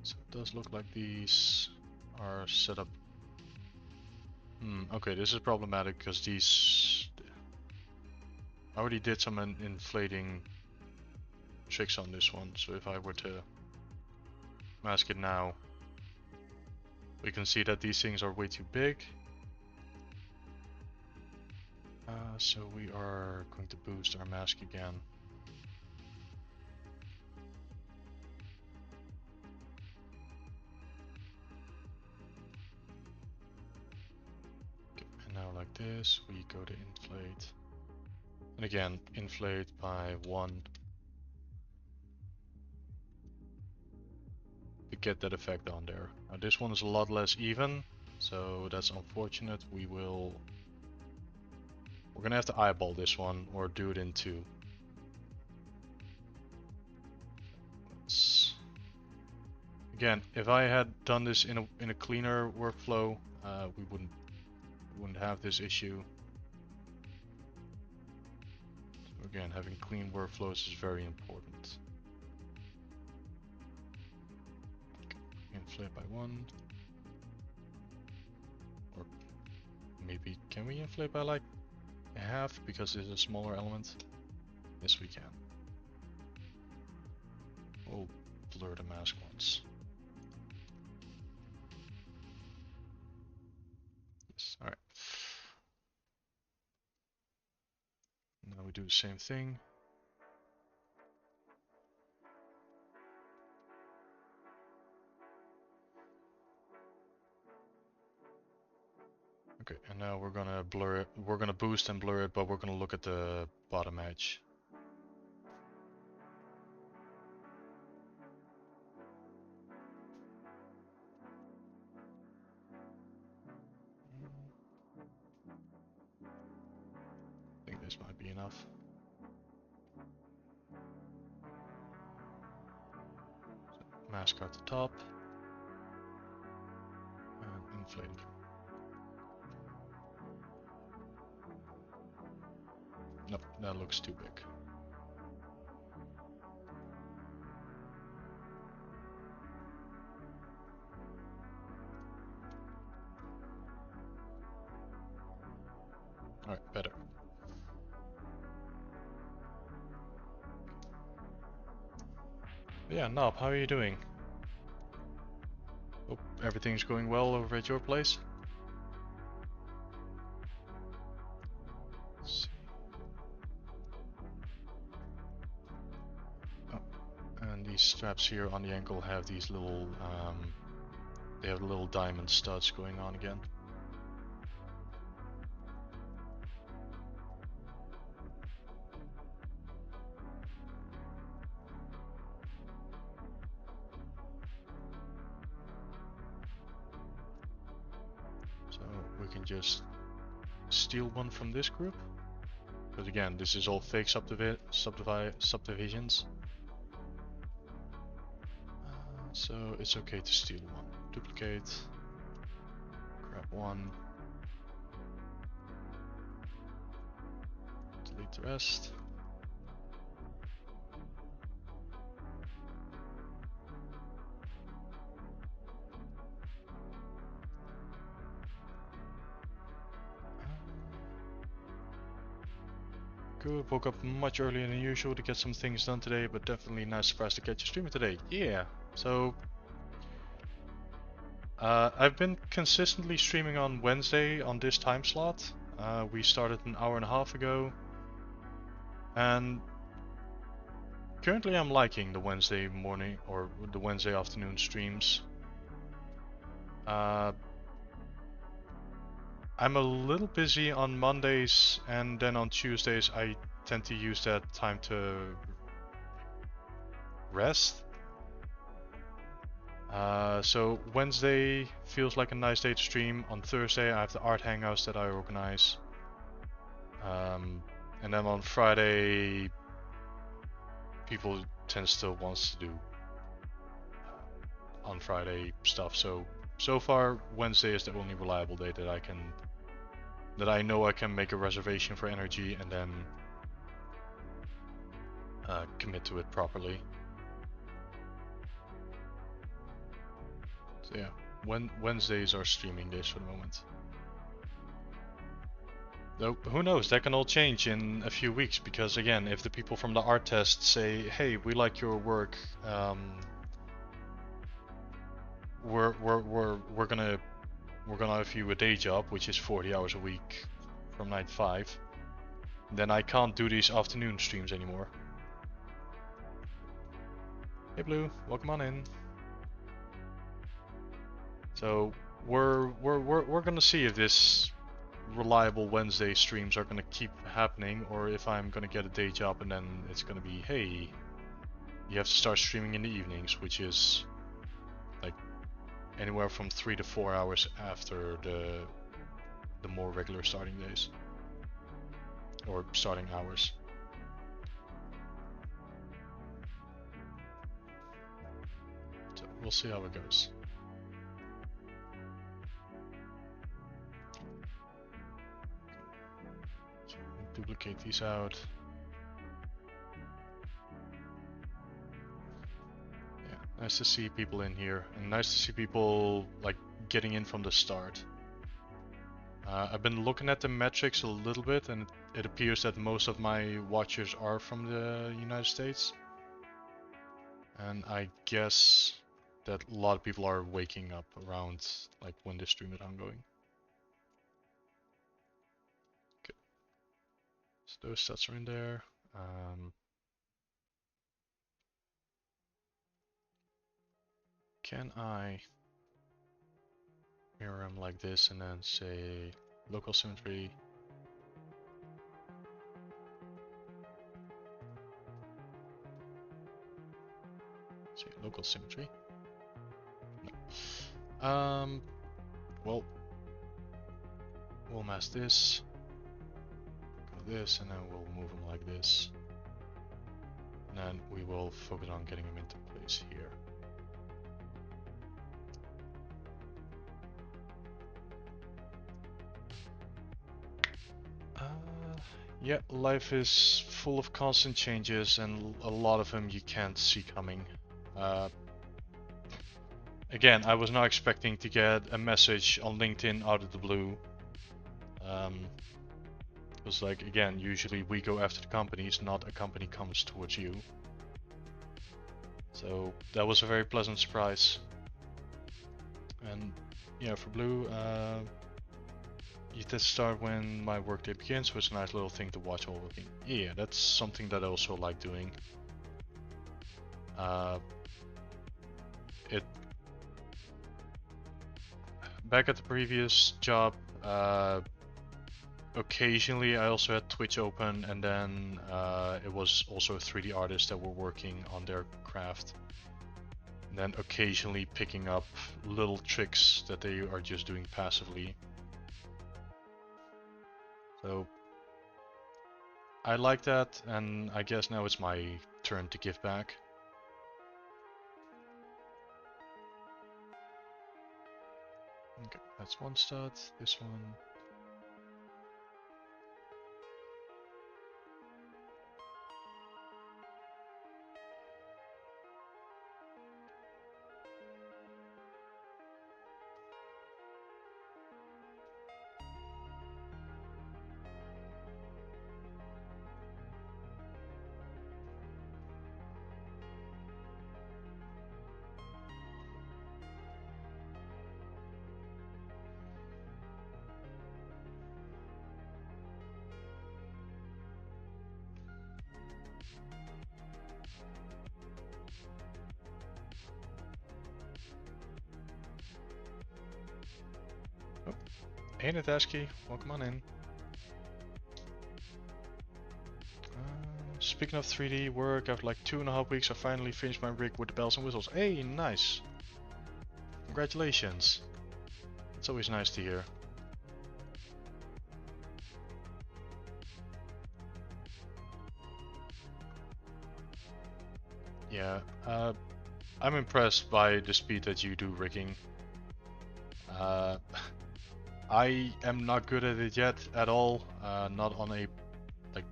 So it does look like these are set up. Okay, this is problematic because these... I already did some inflating tricks on this one, so if I were to mask it now, we can see that these things are way too big. So we are going to boost our mask again. Okay, and now like this, we go to inflate. And again, inflate by 1 to get that effect on there. Now this one is a lot less even, so that's unfortunate. We're gonna have to eyeball this one or do it in 2. Again, if I had done this in a cleaner workflow, we wouldn't have this issue. So again, having clean workflows is very important. Okay, inflate by 1. Or maybe, can we inflate by like a half because it's a smaller element? Yes, we can. We'll blur the mask once. Yes, alright. Now we do the same thing. Okay, and now we're gonna blur it. We're gonna boost and blur it, but we're gonna look at the bottom edge. I think this might be enough. So, mask at the top and inflate it. Nope, that looks too big. Alright, better. Yeah, Nob, how are you doing? Hope everything's going well over at your place. Let's see. Oh, and these straps here on the ankle have these little, they have little diamond studs going on again. So we can just steal one from this group. Because again, this is all fake subdivisions. So it's okay to steal one. Duplicate. Grab one. Delete the rest. Good, woke up much earlier than usual to get some things done today, but definitely nice surprise to catch you streaming today. Yeah, so I've been consistently streaming on Wednesday on this time slot. We started an hour and a half ago, and currently I'm liking the Wednesday morning or the Wednesday afternoon streams. I'm a little busy on Mondays, and then on Tuesdays I tend to use that time to rest. So Wednesday feels like a nice day to stream. On Thursday I have the art hangouts that I organize. And then on Friday people tend still wants to do on Friday stuff. So far Wednesday is the only reliable day that I know I can make a reservation for energy and then commit to it properly. So yeah, Wednesdays are streaming days for the moment. Though, who knows, that can all change in a few weeks, because again, if the people from the art test say, hey, we like your work, we're gonna offer you a day job, which is 40 hours a week from 9 to 5, then I can't do these afternoon streams anymore. Hey Blue, welcome on in. So we're gonna see if this reliable Wednesday streams are gonna keep happening, or if I'm gonna get a day job and then it's gonna be, hey, you have to start streaming in the evenings, which is like anywhere from 3 to 4 hours after the more regular starting days or starting hours. So we'll see how it goes. So duplicate these out. Yeah, nice to see people in here, and nice to see people like getting in from the start. I've been looking at the metrics a little bit, and it appears that most of my watchers are from the United States. And I guess that a lot of people are waking up around like when the stream is ongoing. Okay, so those stats are in there. Can I mirror them like this and then say local symmetry? Say local symmetry. No. Well, we'll mask this, go this, and then we'll move them like this. And then we will focus on getting them into place here. Yeah, life is full of constant changes, and a lot of them you can't see coming. Again, I was not expecting to get a message on LinkedIn out of the blue. Because like, again, usually we go after the companies, not a company comes towards you. So that was a very pleasant surprise. And yeah, for Blue, you did start when my workday begins, so it's a nice little thing to watch while working. Yeah, that's something that I also like doing. Back at the previous job, occasionally I also had Twitch open, and then it was also 3D artists that were working on their craft. And then occasionally picking up little tricks that they are just doing passively. So I like that, and I guess now it's my turn to give back. Okay, that's one stud, this one. Hey Natasky, welcome on in. Speaking of 3D work, after like 2.5 weeks I finally finished my rig with the bells and whistles. Hey, nice! Congratulations! It's always nice to hear. Yeah, I'm impressed by the speed that you do rigging. Uh, I am not good at it yet at all, not on a like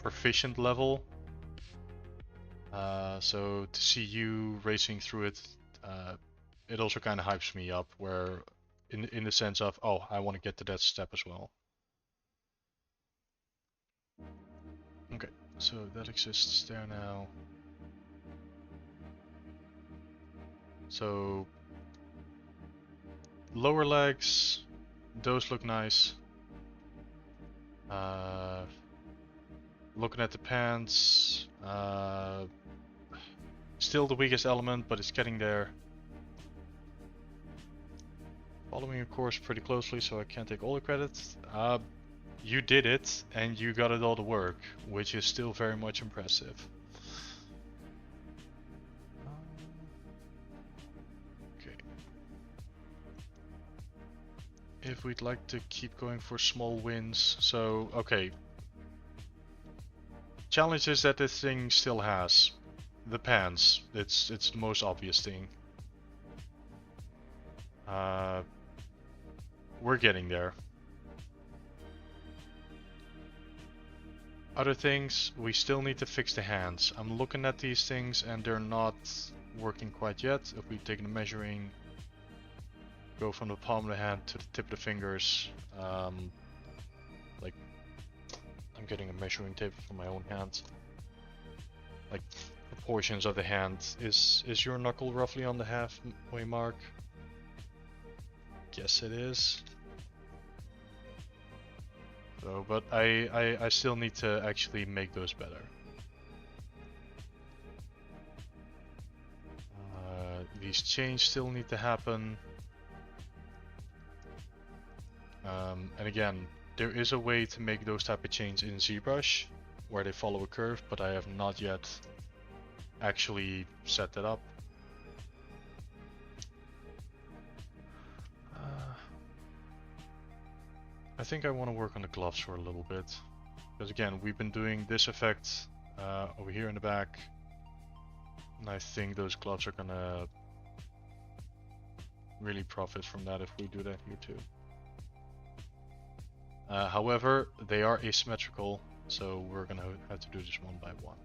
proficient level. So to see you racing through it, it also kind of hypes me up. Where, in the sense of, oh, I want to get to that step as well. Okay, so that exists there now. So lower legs, those look nice. Looking at the pants, still the weakest element, but it's getting there. Following your course pretty closely, so I can't take all the credit. You did it, and you got it all to work, which is still very much impressive. Okay. If we'd like to keep going for small wins, so okay. Challenges that this thing still has. The pants, it's the most obvious thing. We're getting there. Other things, we still need to fix the hands. I'm looking at these things and they're not working quite yet. If we take the measuring, go from the palm of the hand to the tip of the fingers, like I'm getting a measuring tape for my own hand. Like proportions of the hand. Is your knuckle roughly on the halfway mark? Guess it is. So, but I still need to actually make those better. These chains still need to happen. And again, there is a way to make those type of chains in ZBrush, where they follow a curve, but I have not yet actually set that up. I think I want to work on the gloves for a little bit, because again, we've been doing this effect over here in the back, and I think those gloves are gonna really profit from that if we do that here too. However, they are asymmetrical, so we're gonna have to do this one by one.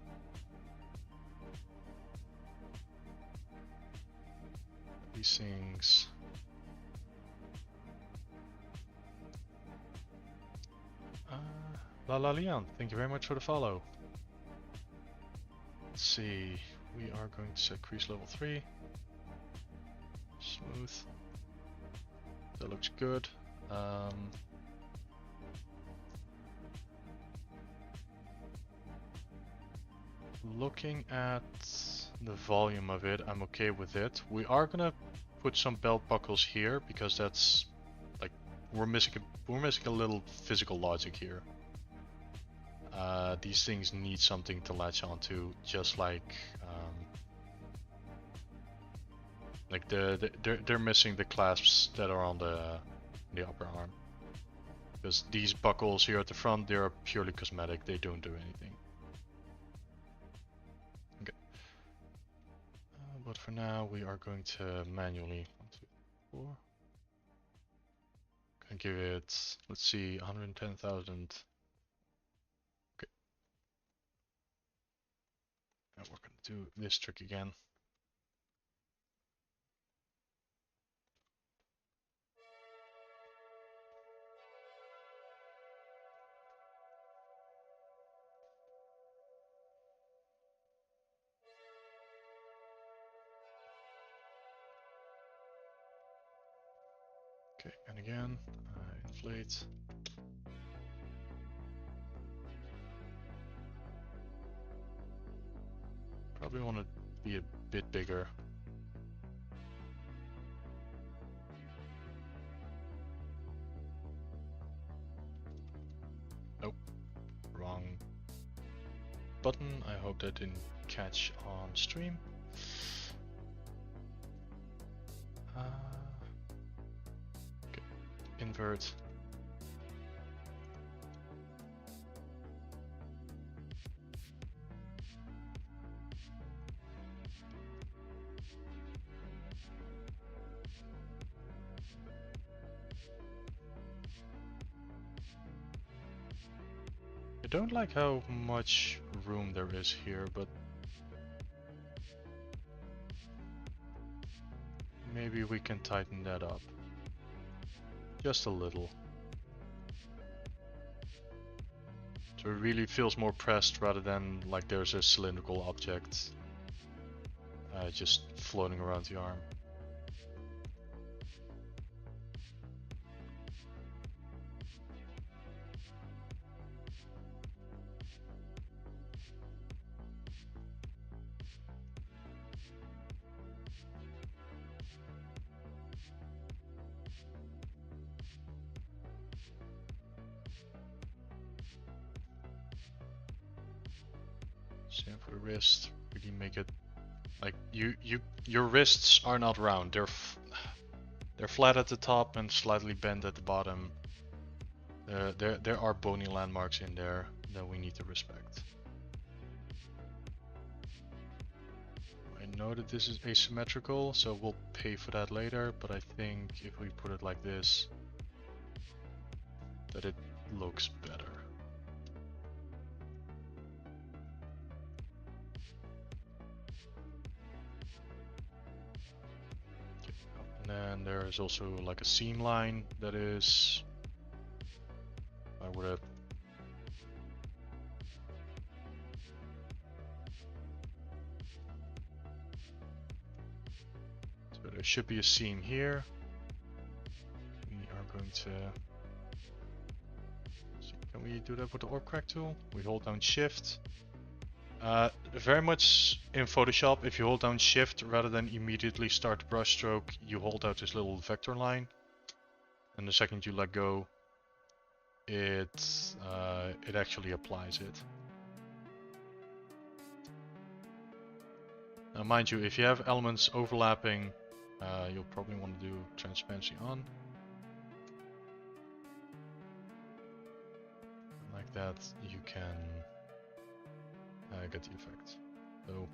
These things. La La Leon, thank you very much for the follow. Let's see, we are going to set crease level 3. Smooth. That looks good. Looking at the volume of it, I'm okay with it. We are gonna put some belt buckles here because that's like we're missing a little physical logic here. These things need something to latch onto, just like they're missing the clasps that are on the upper arm. Because these buckles here at the front, they are purely cosmetic. They don't do anything. Okay. But for now, we are going to manually 1, 2, 4. Gonna give it, let's see, 110,000. Okay. Now we're gonna do this trick again. Okay, and again, inflate. Probably want to be a bit bigger. Nope, wrong button. I hope that didn't catch on stream. Okay, invert. I don't like how much room there is here, but maybe we can tighten that up. Just a little. So it really feels more pressed rather than like there's a cylindrical object just floating around the arm. Same for the wrist. Really make it like your wrists are not round. They're flat at the top and slightly bent at the bottom. There are bony landmarks in there that we need to respect. I know that this is asymmetrical, so we'll pay for that later, but I think if we put it like this, that it looks better. Okay. And then there's also like a seam line that is, I would have there should be a seam here. We are going to see, can we do that with the orb crack tool? We hold down shift. Very much in Photoshop, if you hold down shift rather than immediately start the brush stroke, you hold out this little vector line, and the second you let go, it actually applies it. Now mind you, if you have elements overlapping, you'll probably want to do transparency on. Like that, you can get the effect. So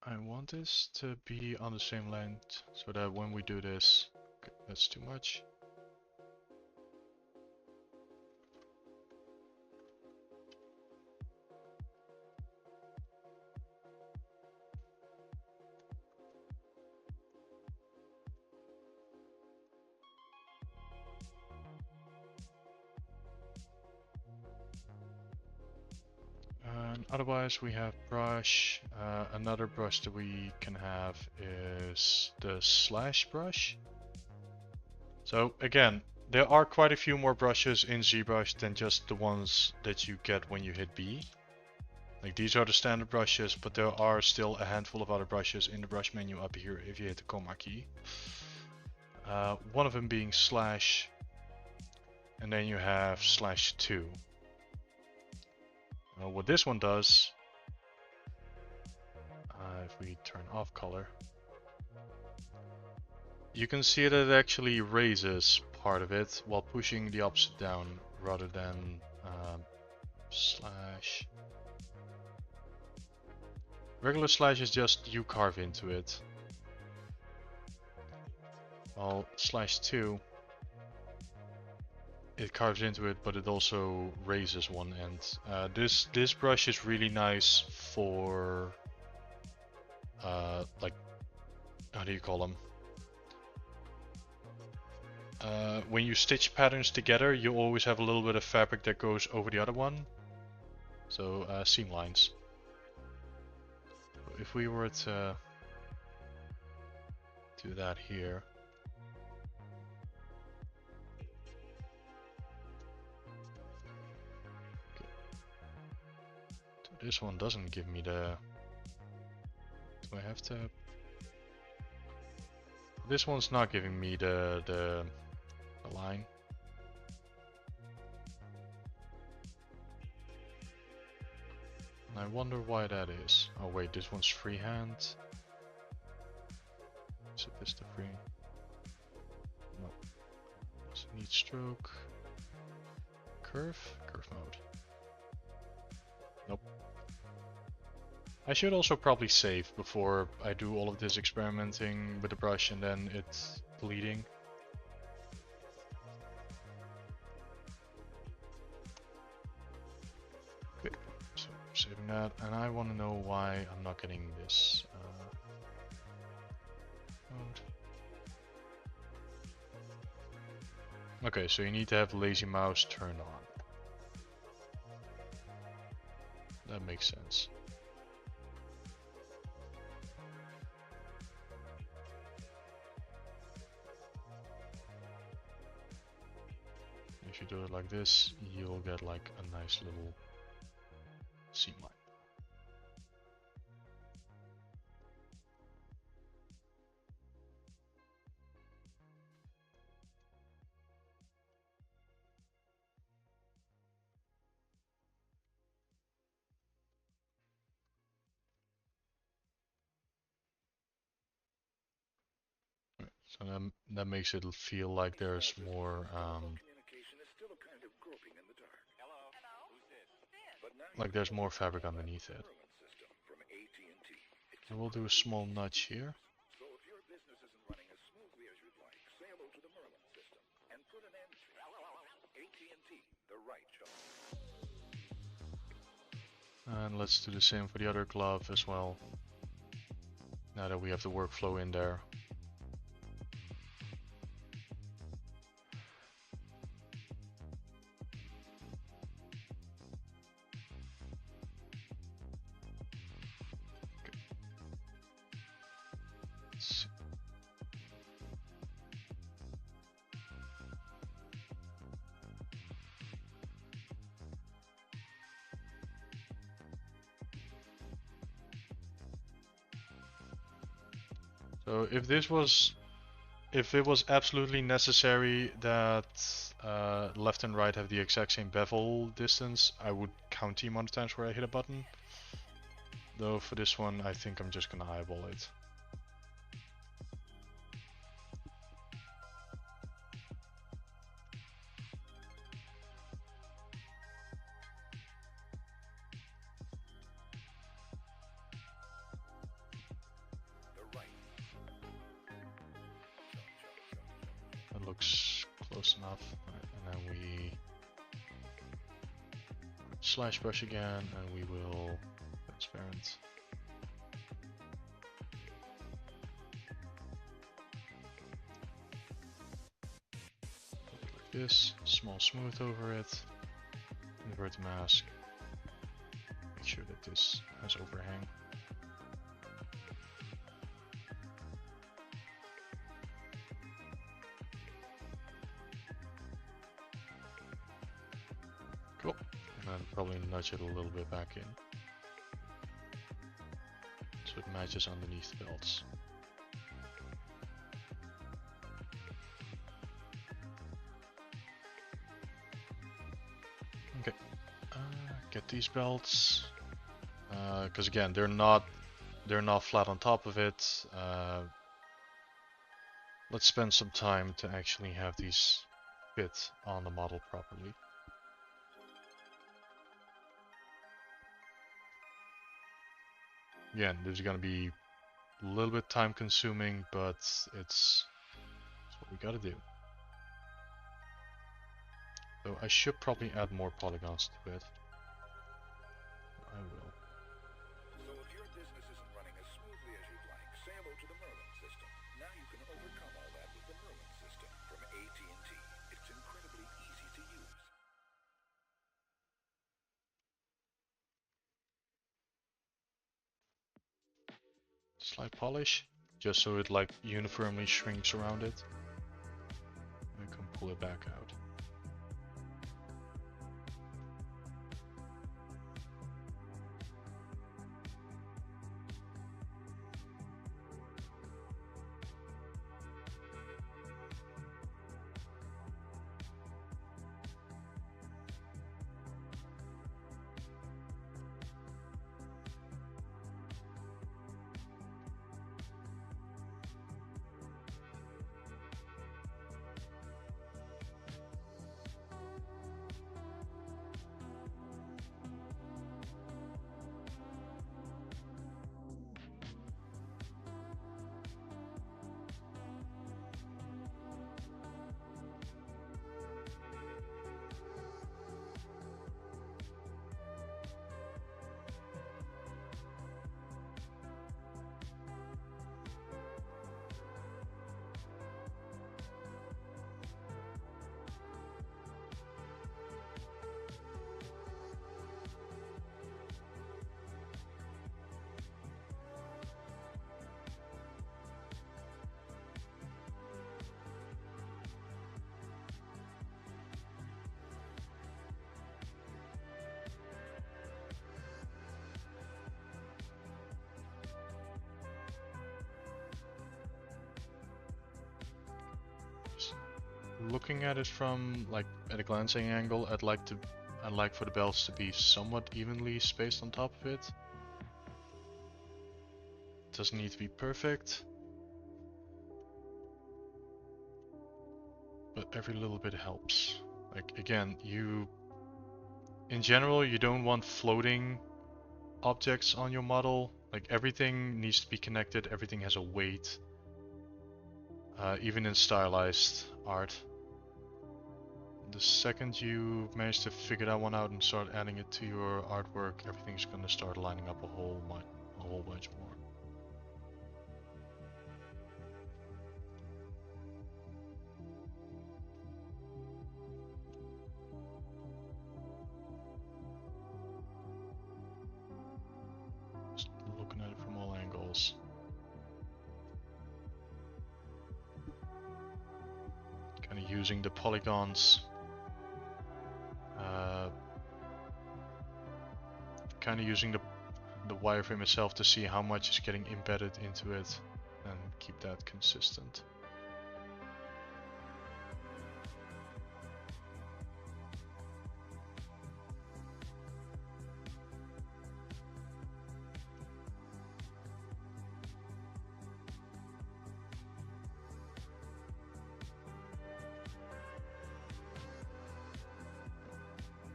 I want this to be on the same length so that when we do this, okay, that's too much. And otherwise we have brush. Another brush that we can have is the slash brush. So again, there are quite a few more brushes in ZBrush than just the ones that you get when you hit B. Like these are the standard brushes, but there are still a handful of other brushes in the brush menu up here if you hit the comma key. One of them being slash, and then you have slash 2. What this one does, if we turn off color, you can see that it actually raises part of it while pushing the opposite down rather than slash. Regular slash is just you carve into it, while slash 2, it carves into it, but it also raises one end. This brush is really nice for like, how do you call them? When you stitch patterns together, you always have a little bit of fabric that goes over the other one. So seam lines. If we were to do that here, this one doesn't give me the... Do I have to... This one's not giving me the line. I wonder why that is. Oh wait, this one's freehand. Is this the free? No. Does it need stroke? Curve? Curve mode. Nope. I should also probably save before I do all of this experimenting with the brush and then it's bleeding. Okay, so saving that, and I want to know why I'm not getting this mode. Okay, so you need to have lazy mouse turned on. That makes sense. If you do it like this, you'll get like a nice little seam line. So that makes it feel like there's more fabric underneath it. And we'll do a small nudge here. And let's do the same for the other glove as well. Now that we have the workflow in there. So if it was absolutely necessary that left and right have the exact same bevel distance, I would count the amount of times where I hit a button. Though for this one, I think I'm just gonna eyeball it. That looks close enough. Right, and then we slash brush again, and we will transparent. Like this, small smooth over it, invert the mask, make sure that this has overhang. Cool. And then probably nudge it a little bit back in, so it matches underneath the belts. Okay, get these belts, because again they're not flat on top of it. Let's spend some time to actually have these fit on the model properly. Again, this is going to be a little bit time consuming, but it's what we gotta do. So I should probably add more polygons to it. I will. So if your business isn't running as smoothly as you'd like, say hello to the Merlin system. Now you can overcome all that with the Merlin system from AT&T. It's incredibly easy to use. Slight polish, just so it like uniformly shrinks around it. And we can pull it back out. looking at it from like at a glancing angle, I'd like for the bells to be somewhat evenly spaced on top of it. Doesn't need to be perfect, but every little bit helps. Like again, in general, you don't want floating objects on your model. Like everything needs to be connected, everything has a weight, even in stylized art. The second you manage to figure that one out and start adding it to your artwork, everything's gonna start lining up a whole bunch more. Just looking at it from all angles. Kind of using the polygons. Kind of using the wireframe itself to see how much is getting embedded into it and keep that consistent.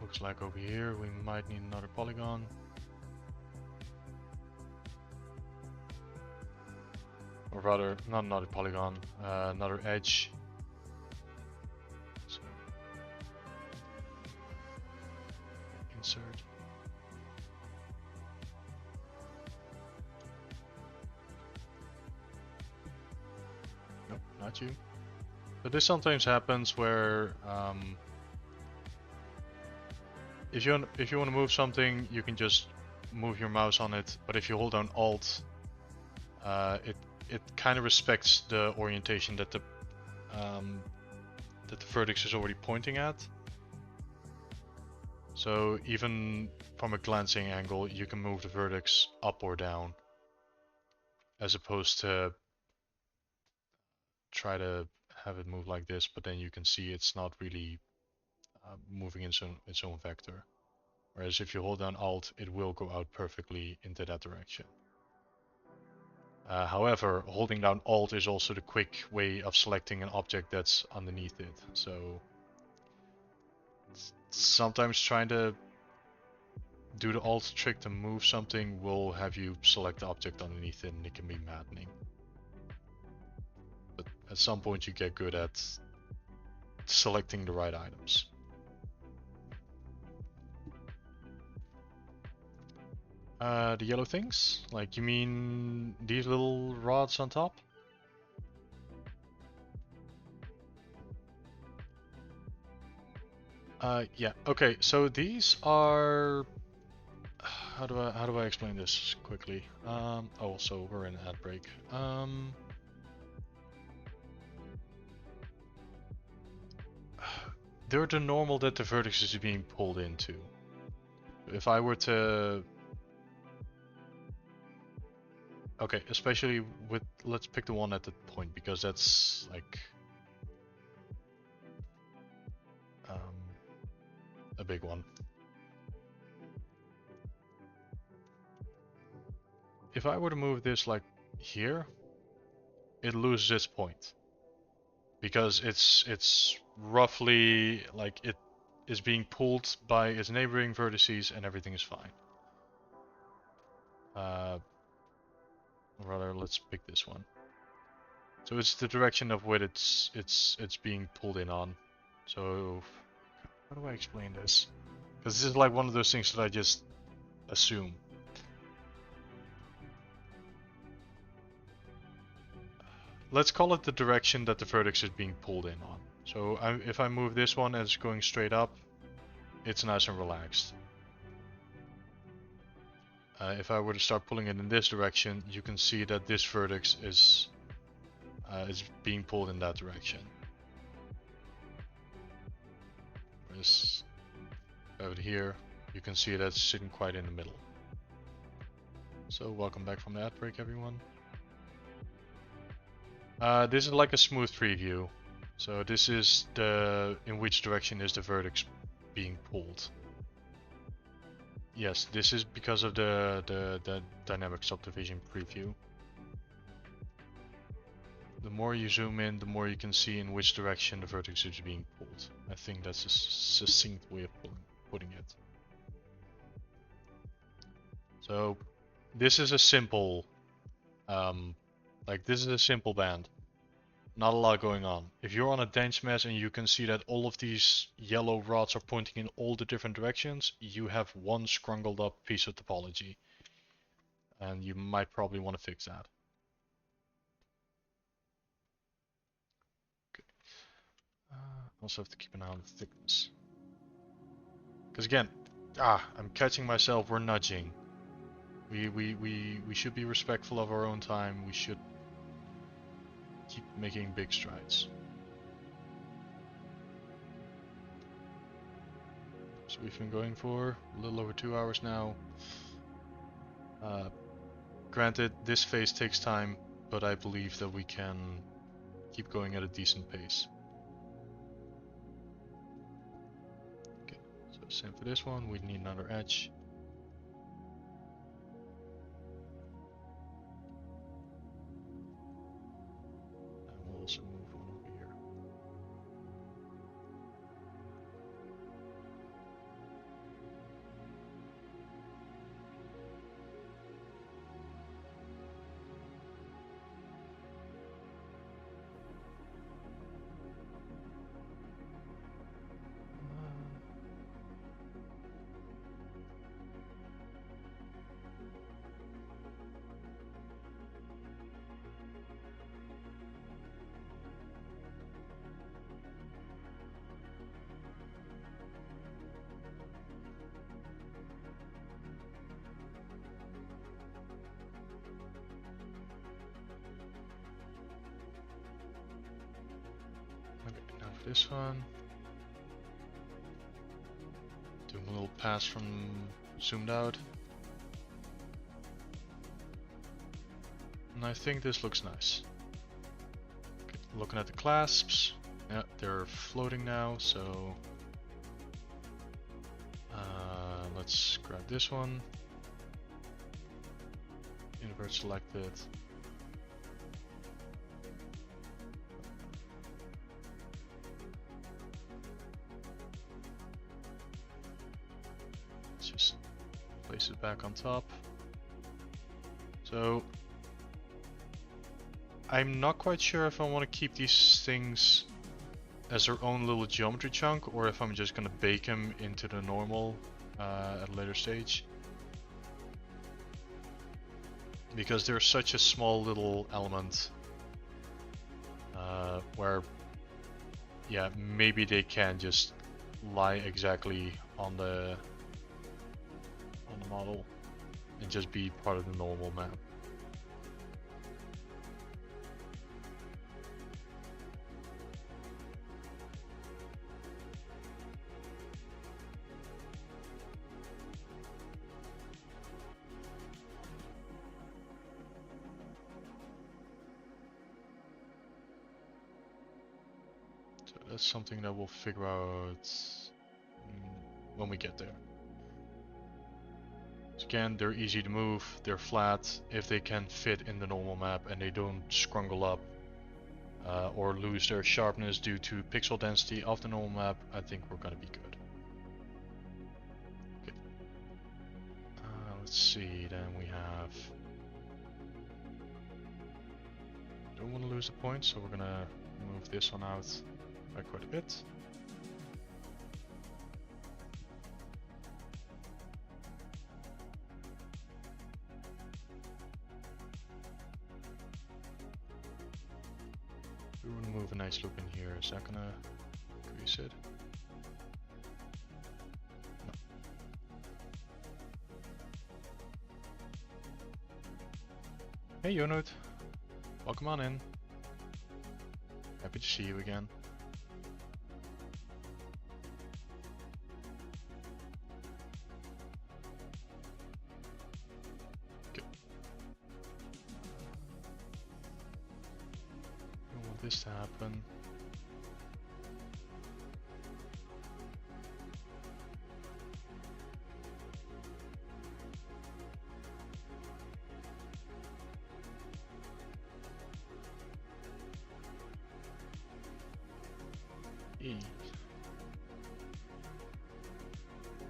Looks like over here we might need another polygon. Or rather, not another polygon, another edge. So, insert. Nope, not you. But this sometimes happens where if you want to move something, you can just move your mouse on it. But if you hold down Alt, it kind of respects the orientation that the vertex is already pointing at. So even from a glancing angle, you can move the vertex up or down, as opposed to try to have it move like this, but then you can see it's not really moving in its own vector. Whereas if you hold down Alt, it will go out perfectly into that direction. However, holding down Alt is also the quick way of selecting an object that's underneath it. So sometimes trying to do the Alt trick to move something will have you select the object underneath it, and it can be maddening. But at some point you get good at selecting the right items. The yellow things? Like, you mean these little rods on top? Yeah. Okay. So these are. How do I explain this quickly? Oh, so we're in an ad break. They're the normal that the vertex is being pulled into. If I were to. Okay, especially with, let's pick the one at the point, because that's like a big one. If I were to move this like here, it loses its point, because it's roughly like it is being pulled by its neighboring vertices and everything is fine. Rather, let's pick this one. So it's the direction of what it's being pulled in on. So how do I explain this? Because this is like one of those things that I just assume. Let's call it the direction that the vertex is being pulled in on. So if I move this one and it's going straight up, it's nice and relaxed. If I were to start pulling it in this direction, you can see that this vertex is being pulled in that direction. Whereas over here, you can see that it's sitting quite in the middle. So welcome back from the ad break, everyone. This is like a smooth preview. So this is in which direction is the vertex being pulled. Yes, this is because of the dynamic subdivision preview. The more you zoom in, the more you can see in which direction the vertex is being pulled. I think that's a succinct way of putting it. So this is a simple, this is a simple band. Not a lot going on. If you're on a dense mesh and you can see that all of these yellow rods are pointing in all the different directions, you have one scrungled up piece of topology. And you might probably want to fix that. Okay. Also have to keep an eye on the thickness. Because again, I'm catching myself, we're nudging. We should be respectful of our own time. We should keep making big strides. So we've been going for a little over 2 hours now. Granted, this phase takes time, but I believe that we can keep going at a decent pace. Okay, so same for this one, we need another edge. And we'll also move one over here. This one. Doing a little pass from zoomed out. And I think this looks nice. Okay, looking at the clasps. Yeah, they're floating now, so let's grab this one. Invert selected. Just place it back on top. So I'm not quite sure if I want to keep these things as their own little geometry chunk or if I'm just going to bake them into the normal at a later stage. Because they're such a small little element where, yeah, maybe they can just lie exactly on the model and just be part of the normal map. So that's something that we'll figure out when we get there. Again, they're easy to move, they're flat, if they can fit in the normal map and they don't scrungle up or lose their sharpness due to pixel density of the normal map, I think we're gonna be good. Okay. Let's see, then we have... Don't want to lose the point, so we're gonna move this one out by quite a bit. We want to move a nice loop in here. Is that gonna increase it? No. Hey Yonut, welcome on in. Happy to see you again. This to happen.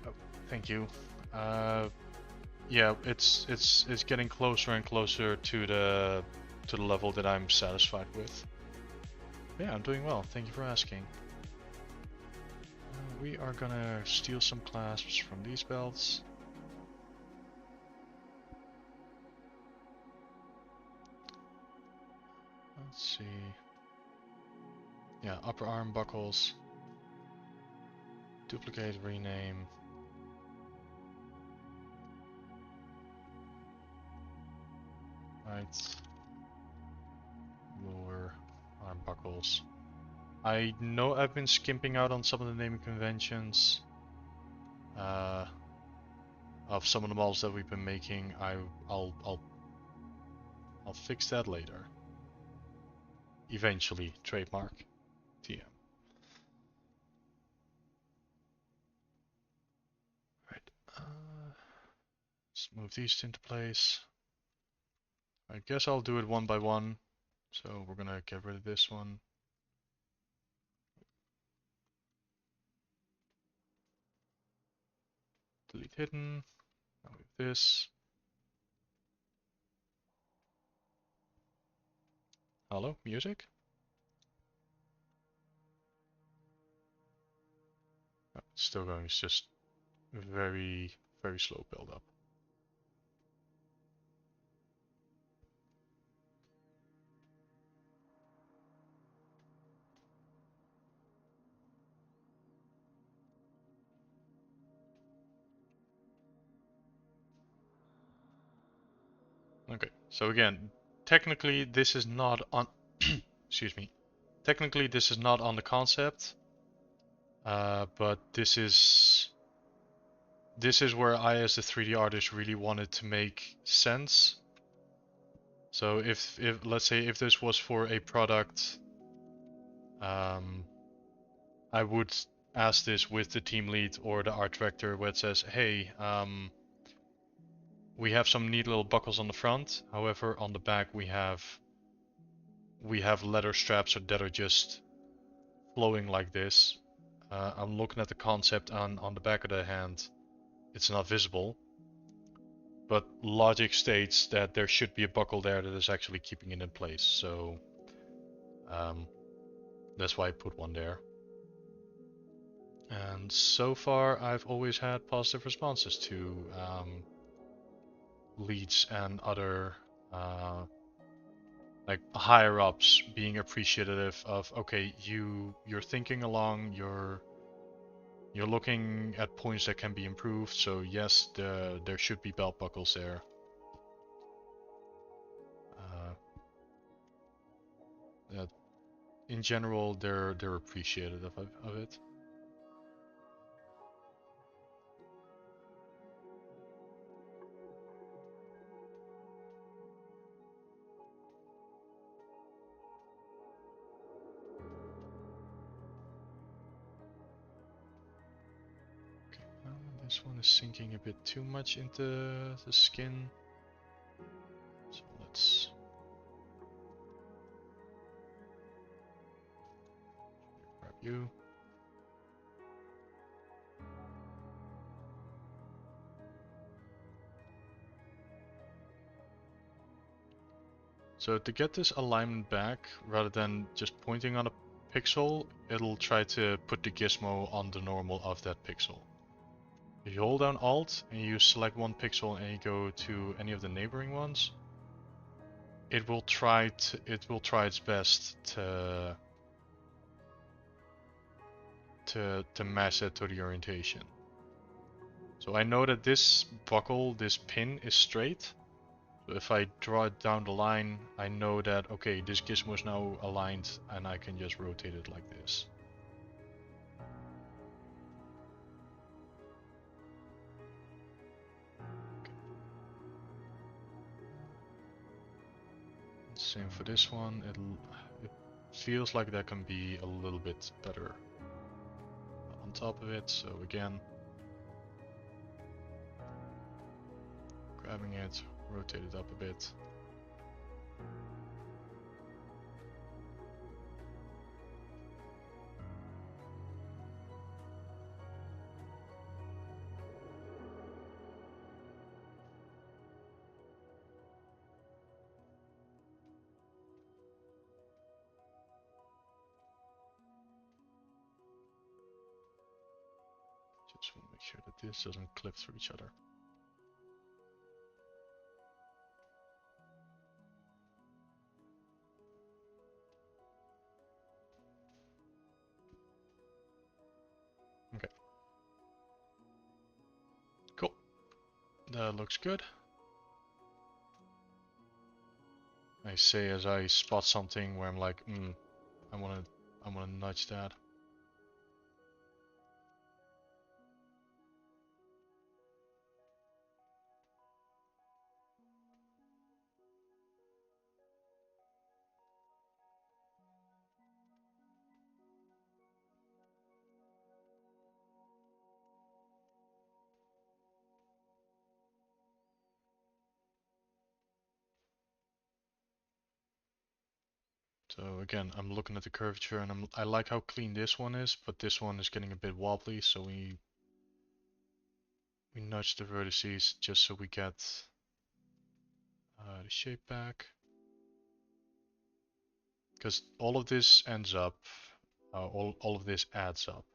Oh, thank you. Yeah, it's getting closer and closer to the level that I'm satisfied with. Yeah, I'm doing well. Thank you for asking. We are gonna steal some clasps from these belts. Let's see. Yeah, upper arm buckles. Duplicate, rename. Right. Lower arm buckles. I know I've been skimping out on some of the naming conventions of some of the models that we've been making. I'll fix that later. Eventually, trademark TM. Right. Let's move these into place. I guess I'll do it one by one. So we're gonna get rid of this one. Delete hidden. Now with this. Hello, music? Oh, it's still going, it's just very, very slow build up. Okay, so again, technically this is not on excuse me. Technically this is not on the concept. But this is where I as the 3D artist really wanted to make sense. So if let's say if this was for a product, I would ask this with the team lead or the art director where it says, hey, we have some neat little buckles on the front. However, on the back we have leather straps that are just flowing like this. I'm looking at the concept on the back of the hand. It's not visible, but logic states that there should be a buckle there that is actually keeping it in place. So that's why I put one there. And so far, I've always had positive responses to leads and other like higher ups being appreciative of, okay, you're thinking along, you're looking at points that can be improved. So yes, there should be belt buckles there. That in general, they're appreciative of it. This one is sinking a bit too much into the skin. So let's grab you. So to get this alignment back, rather than just pointing on a pixel, it'll try to put the gizmo on the normal of that pixel. If you hold down Alt and you select one pixel and you go to any of the neighboring ones, it will try its best to match it to the orientation. So I know that this buckle, this pin is straight. So if I draw it down the line, I know that, okay, this gizmo is now aligned and I can just rotate it like this. Same for this one. It feels like that can be a little bit better on top of it. So again, grabbing it, rotate it up a bit. this doesn't clip through each other. Okay. Cool. That looks good. I say as I spot something where I'm like, I wanna nudge that. So again, I'm looking at the curvature and I like how clean this one is, but this one is getting a bit wobbly, so we nudge the vertices just so we get the shape back. Because all of this ends up, all of this adds up.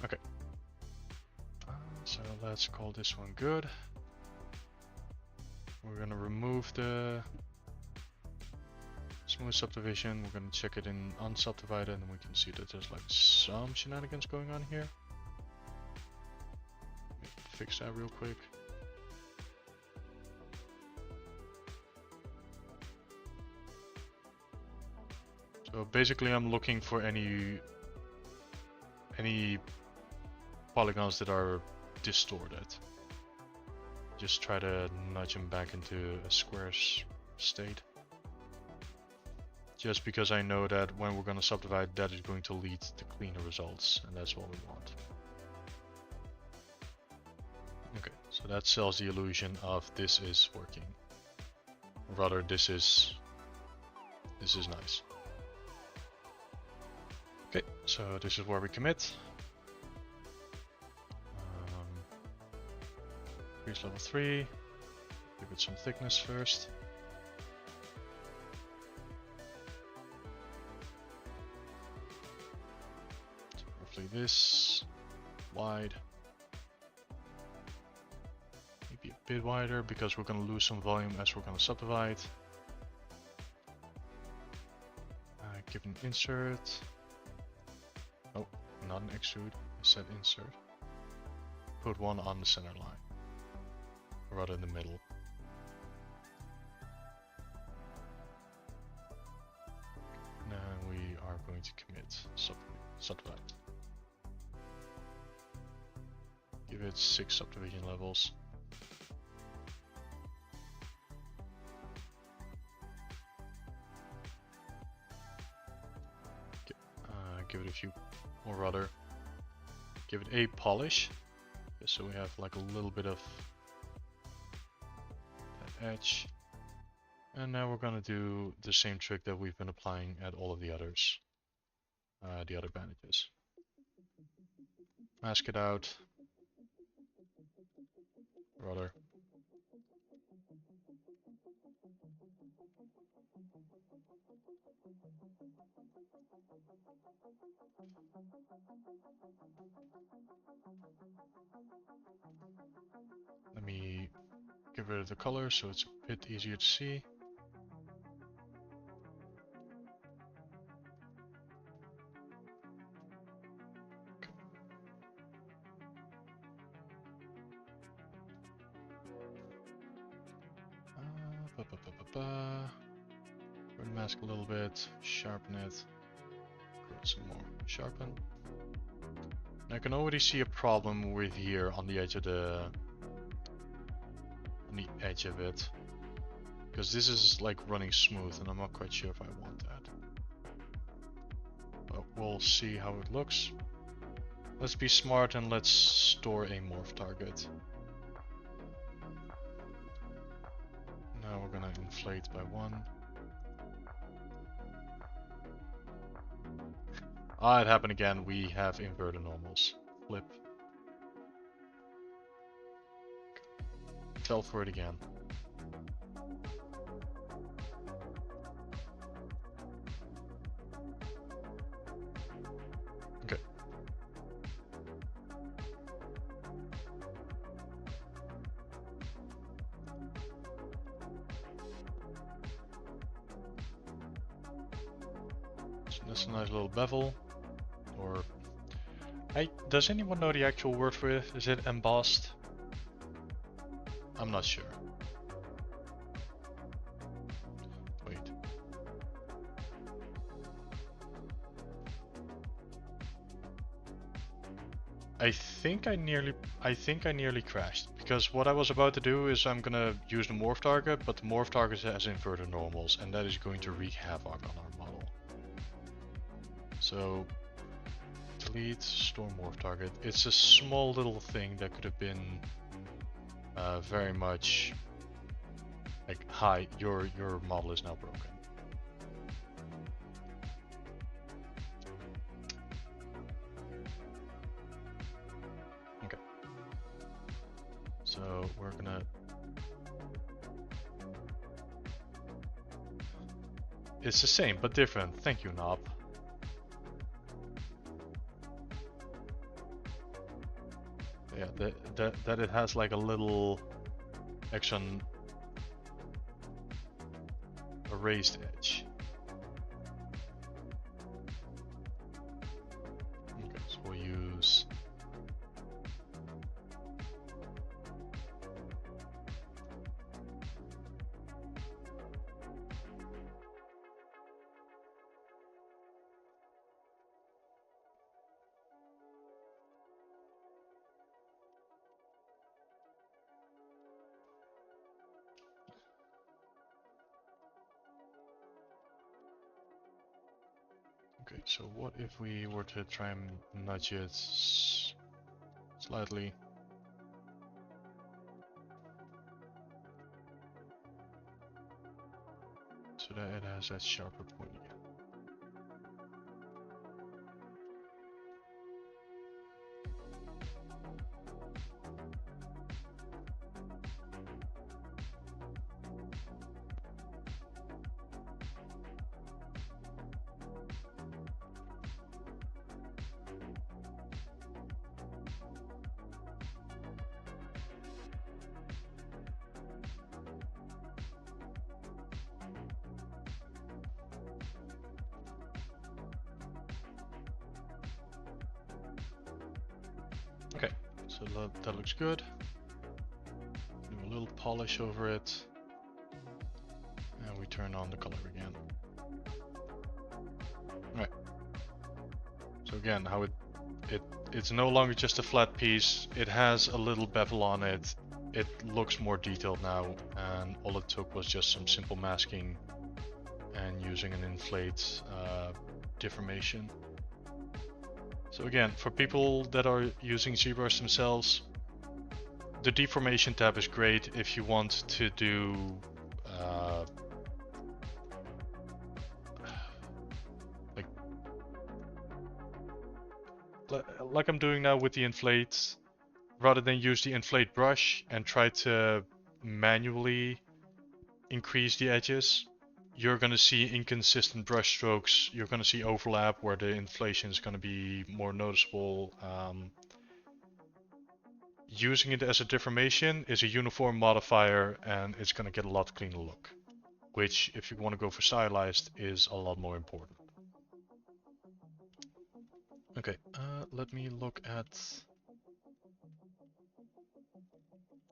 Okay. So let's call this one good. We're gonna remove the smooth subdivision. We're gonna check it in unsubdivided, and we can see that there's like some shenanigans going on here. Let me fix that real quick. So basically, I'm looking for any polygons that are distorted. Just try to nudge them back into a square state. Just because I know that when we're going to subdivide, that is going to lead to cleaner results, and that's what we want. Okay, so that sells the illusion of this is working. Rather, this is nice. Okay, so this is where we commit. Increase level 3. Give it some thickness first. So roughly this wide. Maybe a bit wider because we're going to lose some volume as we're going to subdivide. Give an insert. Oh, not an extrude. I said insert. Put one on the center line. Rather in the middle. Now we are going to commit subdivide. Give it 6 subdivision levels. Give it a few, or rather, give it a polish, just so we have like a little bit of edge. And now we're gonna do the same trick that we've been applying at all of the others, the other bandages. Mask it out, rather. Let me get rid of the color so it's a bit easier to see. Burn mask a little bit, sharpen it, put some more, sharpen. And I can already see a problem with here on the edge of it, because this is like running smooth, and I'm not quite sure if I want that. But we'll see how it looks. Let's be smart and let's store a morph target. Now we're gonna inflate by 1. Ah, it happened again. We have inverted normals. Flip. Fell for it again. Okay. So that's a nice little bevel. Or... does anyone know the actual word for it? Is it embossed? I'm not sure. Wait. I think I nearly crashed, because what I was about to do is I'm gonna use the morph target, but the morph target has inverted normals, and that is going to wreak havoc on our model. So delete store morph target. It's a small little thing that could have been very much like, hi, your model is now broken. Okay. So we're gonna... It's the same, but different. Thank you, Knob. Yeah, that it has like a little extra raised edge. Okay, so we'll use... Okay, so what if we were to try and nudge it slightly? So that it has that sharper point again. Okay, so that looks good. Do a little polish over it, and we turn on the color again. Right. So again, how it's no longer just a flat piece. It has a little bevel on it. It looks more detailed now, and all it took was just some simple masking and using an inflate deformation. So again, for people that are using ZBrush themselves, the deformation tab is great if you want to do like I'm doing now with the inflate, rather than use the inflate brush and try to manually increase the edges. You're going to see inconsistent brush strokes, you're going to see overlap where the inflation is going to be more noticeable. Using it as a deformation is a uniform modifier, and it's going to get a lot cleaner look, which, if you want to go for stylized, is a lot more important. Okay, let me look at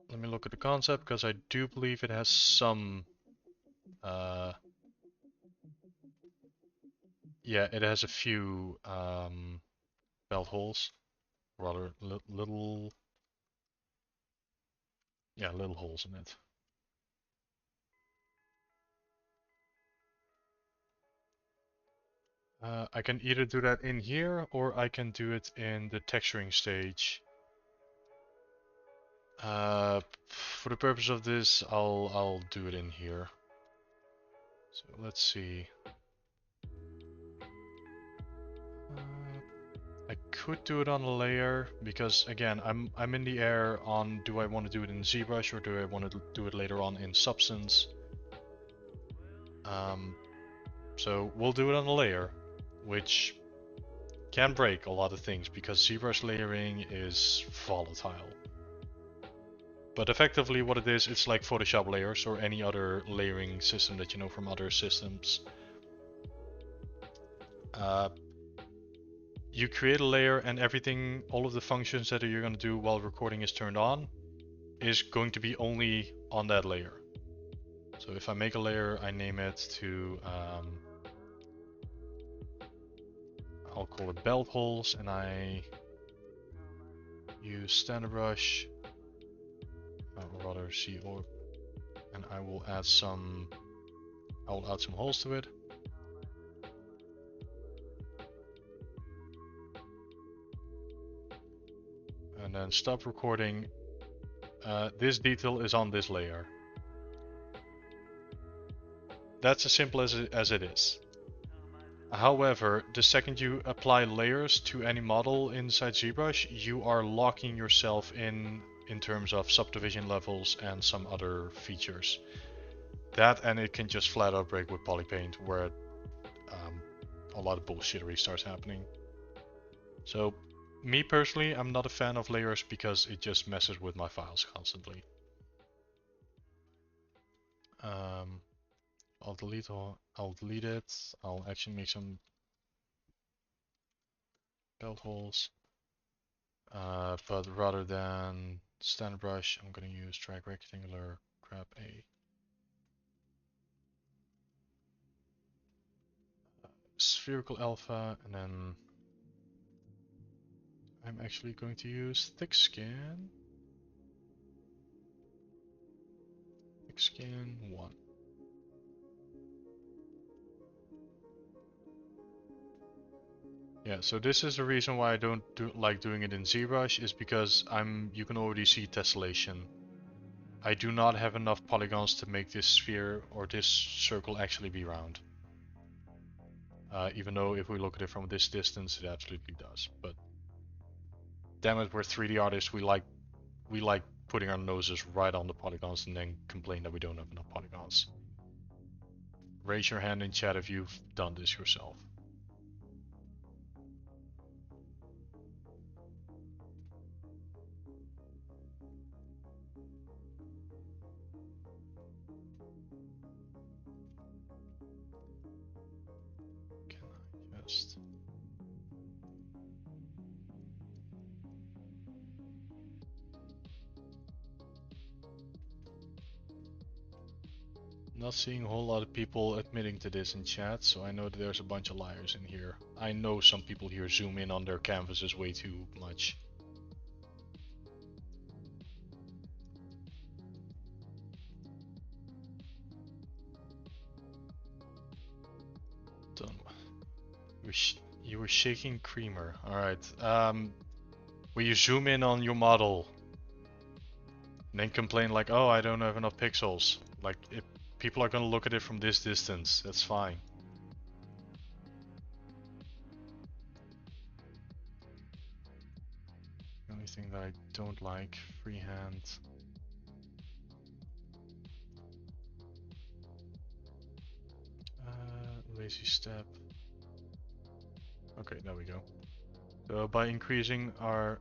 the concept, because I do believe it has some yeah, it has a few belt holes, rather little holes in it. I can either do that in here, or I can do it in the texturing stage. For the purpose of this, I'll do it in here. So let's see. could do it on a layer because again, I'm in the air on do I want to do it in ZBrush or do I want to do it later on in Substance. So we'll do it on a layer, which can break a lot of things because ZBrush layering is volatile. But effectively what it is, it's like Photoshop layers or any other layering system that you know from other systems. You create a layer and everything, all of the functions that you're going to do while recording is turned on, is going to be only on that layer. So if I make a layer, I name it to, I'll call it belt holes, and I use standard brush, or rather C orb, and I will add some holes to it. And then stop recording. This detail is on this layer. That's as simple as it is. However, the second you apply layers to any model inside ZBrush, you are locking yourself in terms of subdivision levels and some other features. That and it can just flat out break with polypaint where a lot of bullshittery starts happening. So me personally, I'm not a fan of layers because it just messes with my files constantly. I'll delete it. I'll actually make some belt holes. But rather than standard brush, I'm gonna use drag rectangular, grab a spherical alpha, and then I'm actually going to use thick scan 1. Yeah, so this is the reason why I don't like doing it in ZBrush, is because you can already see tessellation. I do not have enough polygons to make this sphere or this circle actually be round. Even though if we look at it from this distance, it absolutely does. But damn it, we're 3D artists. We like putting our noses right on the polygons and then complain that we don't have enough polygons. Raise your hand in chat if you've done this yourself. Can I just... Not seeing a whole lot of people admitting to this in chat, so I know that there's a bunch of liars in here. I know some people here zoom in on their canvases way too much. Done. You were shaking creamer. Alright. Will you zoom in on your model and then complain like, oh, I don't have enough pixels. Like, if people are gonna look at it from this distance, that's fine. The only thing that I don't like, freehand. Lazy step. Okay, there we go. So by increasing our,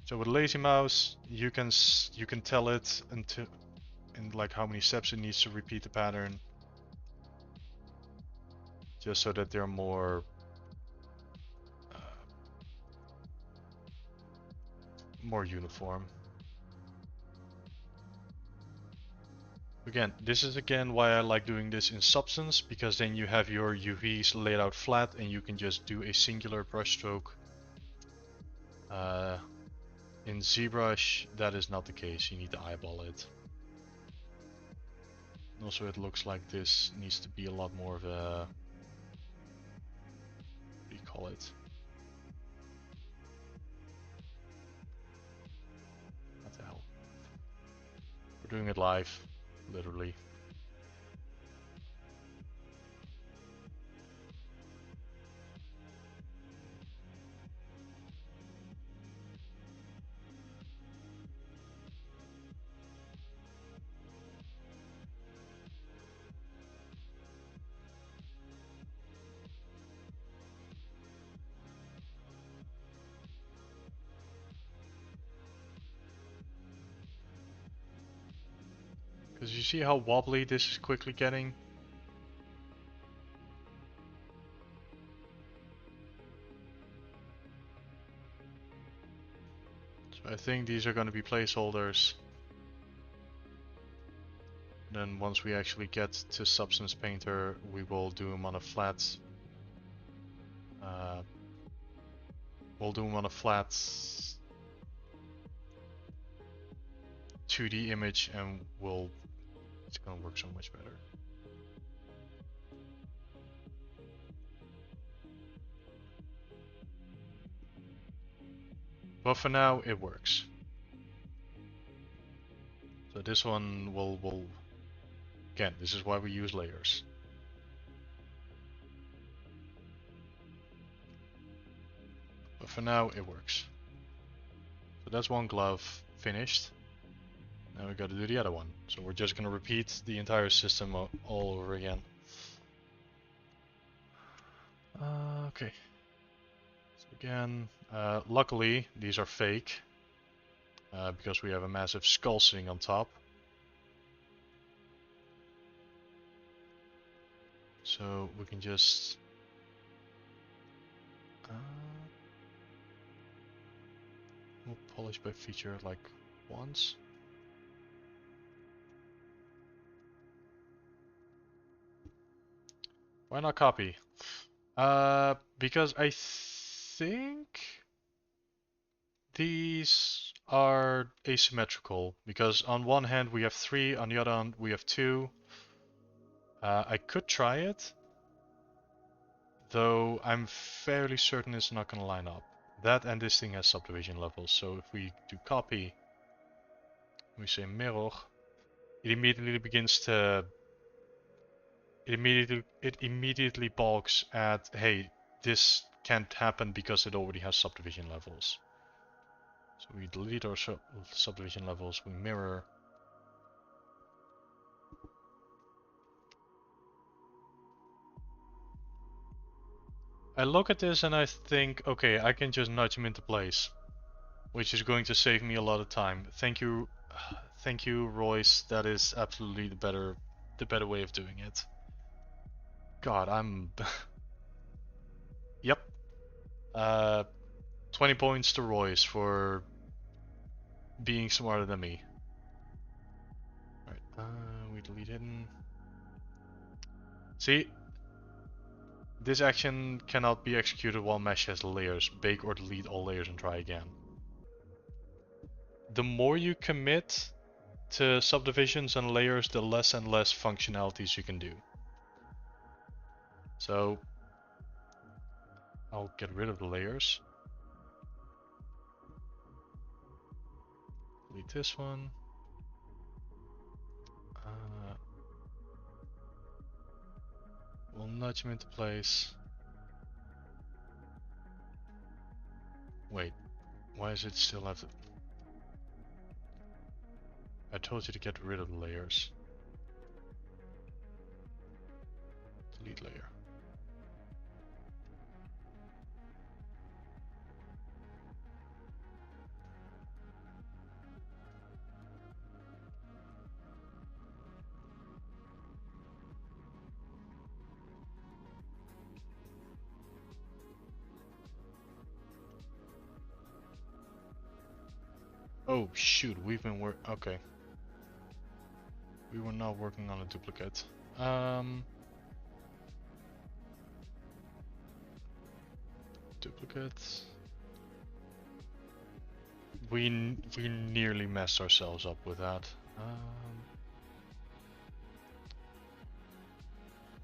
so with lazy mouse, you can tell it into like how many steps it needs to repeat the pattern, just so that they're more more uniform. Again, this is why I like doing this in Substance, because then you have your UVs laid out flat and you can just do a singular brush stroke. In ZBrush, that is not the case. You need to eyeball it. Also, it looks like this needs to be a lot more of a... what do you call it? What the hell? We're doing it live, literally. Because you see how wobbly this is quickly getting? So I think these are going to be placeholders. Then once we actually get to Substance Painter, we will do them on a flat. We'll do them on a flat 2D image, and it's gonna work so much better. But for now, it works. So this one will again, this is why we use layers. But for now, it works. So that's one glove finished. Now we got to do the other one. So we're just gonna repeat the entire system all over again. Okay. So again, luckily these are fake because we have a massive skull sitting on top. So we can just we'll polish by feature like once. Why not copy? Because I think these are asymmetrical. Because on one hand we have 3, on the other hand we have 2. I could try it, though I'm fairly certain it's not going to line up. That and this thing has subdivision levels, so if we do copy, we say mirror, it immediately begins to it immediately balks at, hey, this can't happen because it already has subdivision levels. So we delete our subdivision levels, we mirror. I look at this and I think, okay, I can just nudge them into place, which is going to save me a lot of time. Thank you, Royce. That is absolutely the better way of doing it. God, I'm. Yep. 20 points to Royce for being smarter than me. Alright, we delete hidden. See? This action cannot be executed while mesh has layers. Bake or delete all layers and try again. The more you commit to subdivisions and layers, the less and less functionalities you can do. So I'll get rid of the layers. Delete this one. We'll nudge him into place. Wait, why does it still have to... I told you to get rid of the layers. Delete layer. Oh shoot, we've been okay. We were not working on a duplicate. Duplicates. We nearly messed ourselves up with that.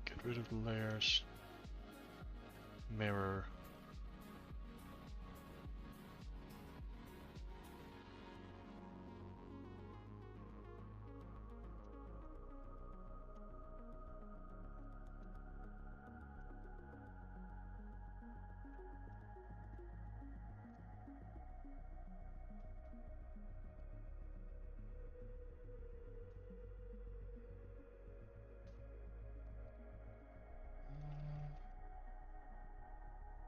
Get rid of the layers. Mirror.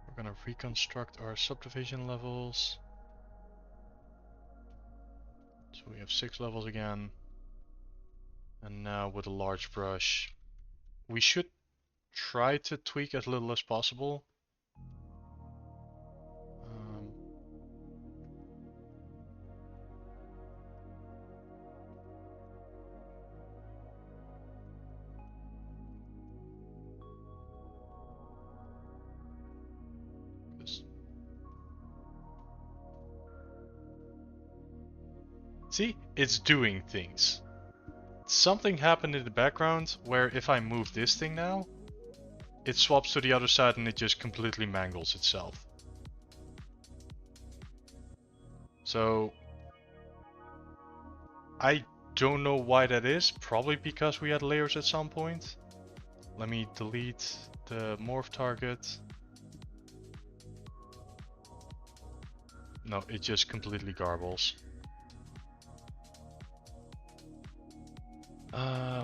We're gonna reconstruct our subdivision levels. So we have 6 levels again. And now with a large brush, we should try to tweak as little as possible. Um, See, it's doing things. Something happened in the background where if I move this thing now, it swaps to the other side and it just completely mangles itself. So I don't know why that is, probably because we had layers at some point. Let me delete the morph target. No, it just completely garbles.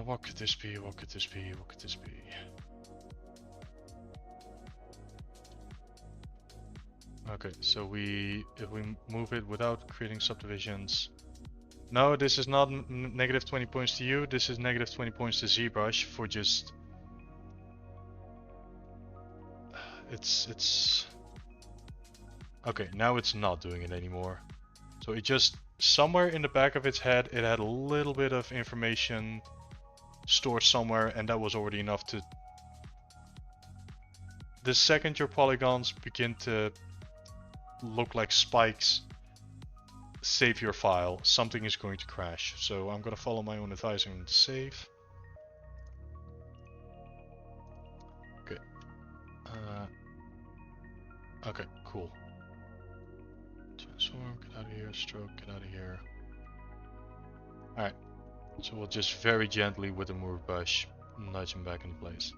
What could this be? What could this be? What could this be? Okay, so if we move it without creating subdivisions. No, this is not negative 20 points to you. This is negative 20 points to ZBrush for just. It's. Okay, now it's not doing it anymore. So it just somewhere in the back of its head, it had a little bit of information stored somewhere, and that was already enough to. The second your polygons begin to look like spikes, save your file. Something is going to crash. So I'm going to follow my own advice and save. Okay. Okay, cool. Transform, get out of here. Stroke, get out of here. Alright. So we'll just very gently with the move brush nudge him back into place.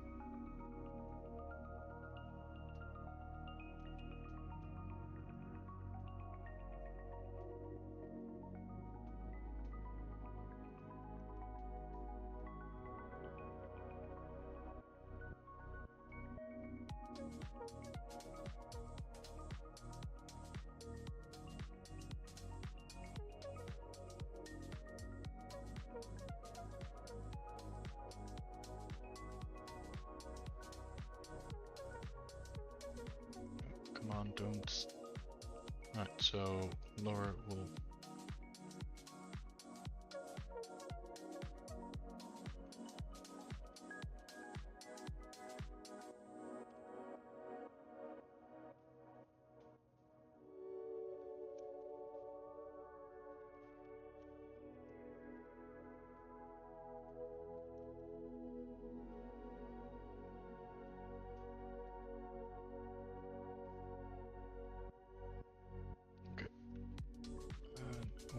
Come on, don't. Alright, so lower will.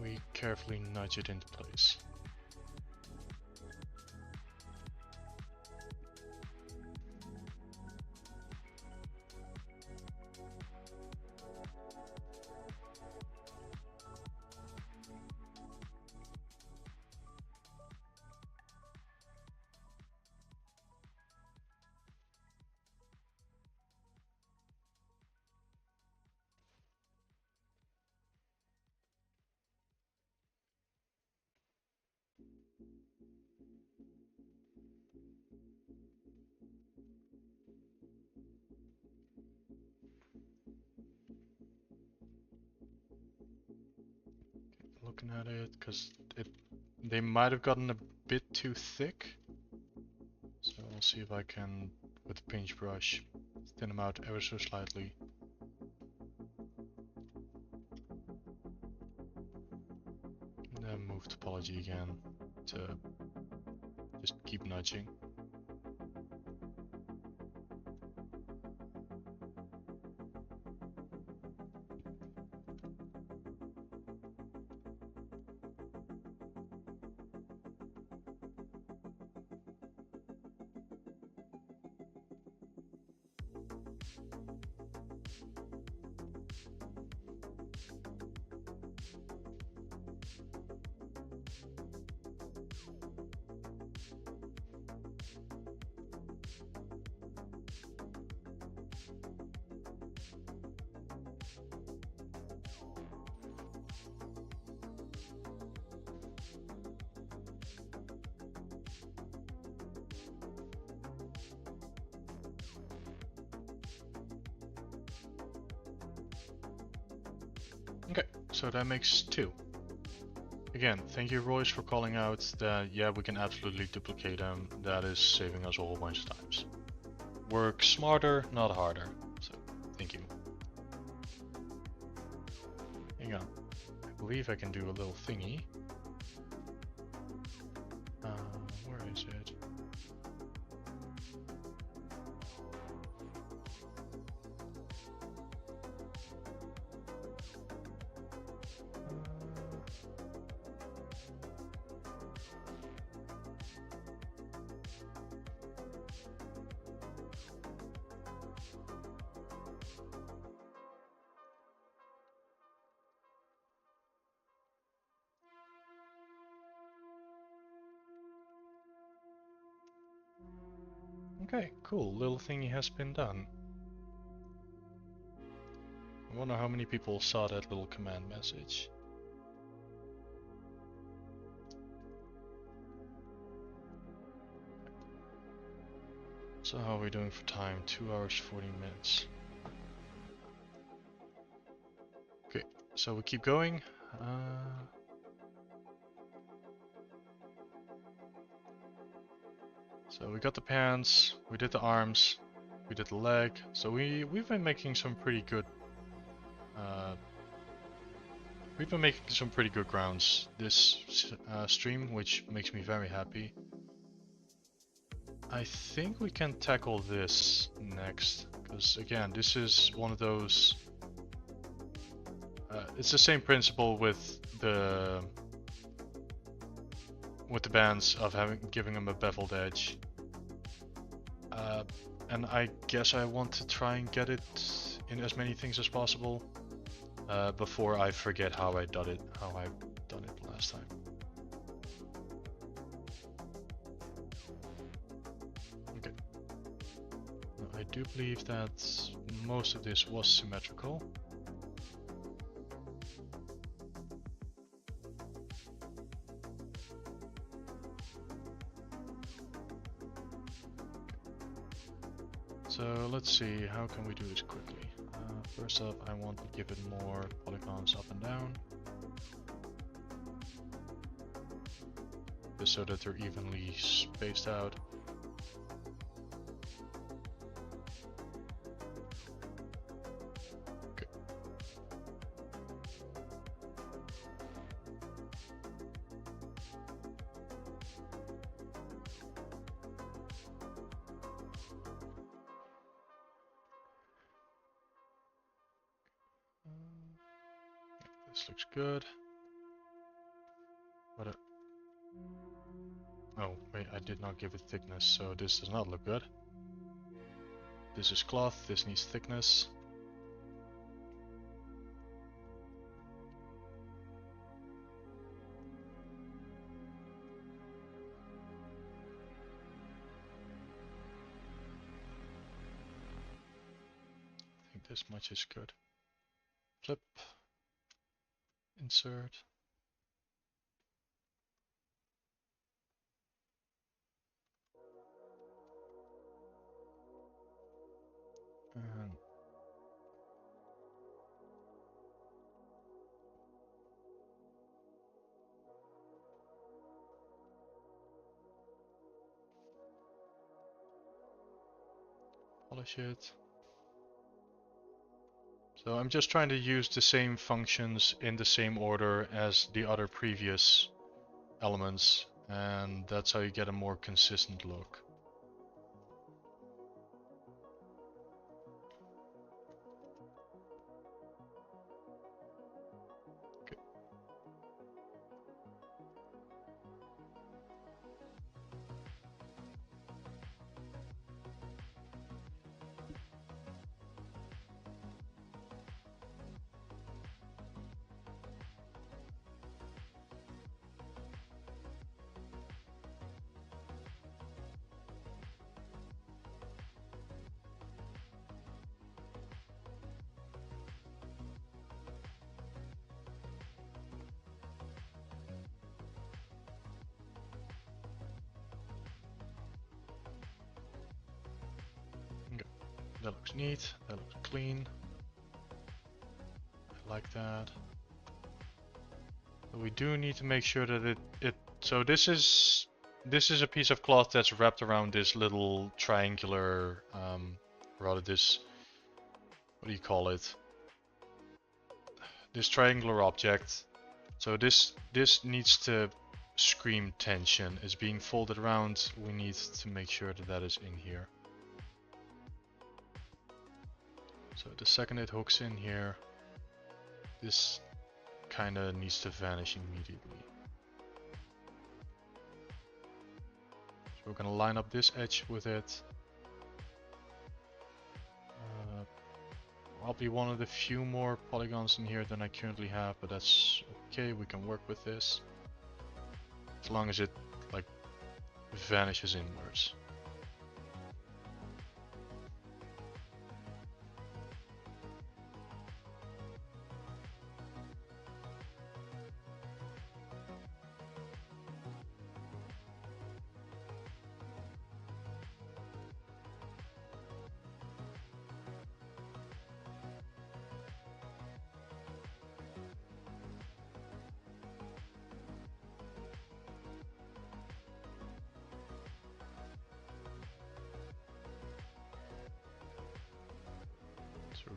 We carefully nudge it into place. Looking at it, because they might have gotten a bit too thick. So I'll see if I can, with the pinch brush, thin them out ever so slightly. And then move topology again to just keep nudging. Okay, so that makes 2. Again, thank you Royce for calling out that yeah, we can absolutely duplicate them. That is saving us a whole bunch of times. Work smarter, not harder. So, thank you. Hang on. I believe I can do a little thingy. Where is it? Okay, cool. Little thingy has been done. I wonder how many people saw that little command message. So how are we doing for time? 2 hours 40 minutes. Okay, so we keep going. So we got the pants, we did the arms, we did the leg. So we've been making some pretty good grounds this stream, which makes me very happy. I think we can tackle this next, because again, this is one of those. It's the same principle with the bands of giving them a beveled edge. And I guess I want to try and get it in as many things as possible before I forget how I've done it last time. Okay. Now, I do believe that most of this was symmetrical. So let's see, how can we do this quickly? First up, I want to give it more polygons up and down. Just so that they're evenly spaced out. Okay. This looks good. Oh, wait, I did not give it thickness, so this does not look good. This is cloth, this needs thickness. I think this much is good. Flip. Insert. And polish it. So I'm just trying to use the same functions in the same order as the other previous elements, and that's how you get a more consistent look. Okay. That looks neat, that looks clean. I like that. We do need to make sure that so this is a piece of cloth that's wrapped around this little triangular, rather this, what do you call it? This triangular object. So this needs to scream tension. It's being folded around. We need to make sure that that is in here. So the second it hooks in here, this kind of needs to vanish immediately. So we're going to line up this edge with it. Probably one of the few more polygons in here than I currently have, but that's okay, we can work with this. As long as it like vanishes inwards.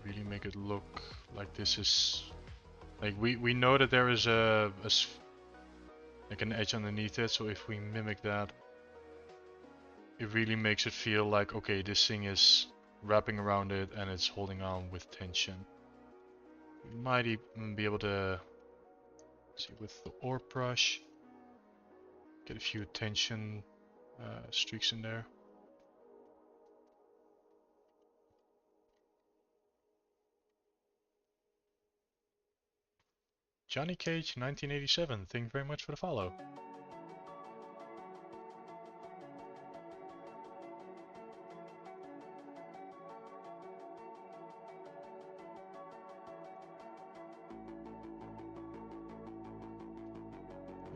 Really make it look like this is like we know that there is like an edge underneath it, so if we mimic that, it really makes it feel like, okay, this thing is wrapping around it and it's holding on with tension. We might even be able to see with the orb brush, get a few tension streaks in there. Johnny Cage 1987, thank you very much for the follow.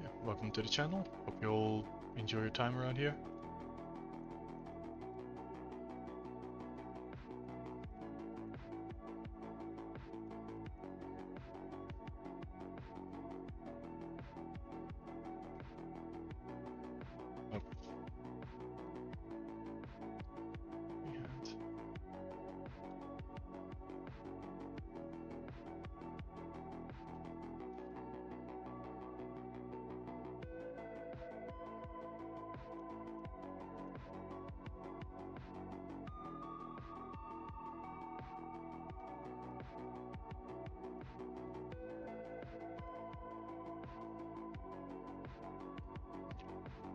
Yeah, welcome to the channel. Hope you'll enjoy your time around here.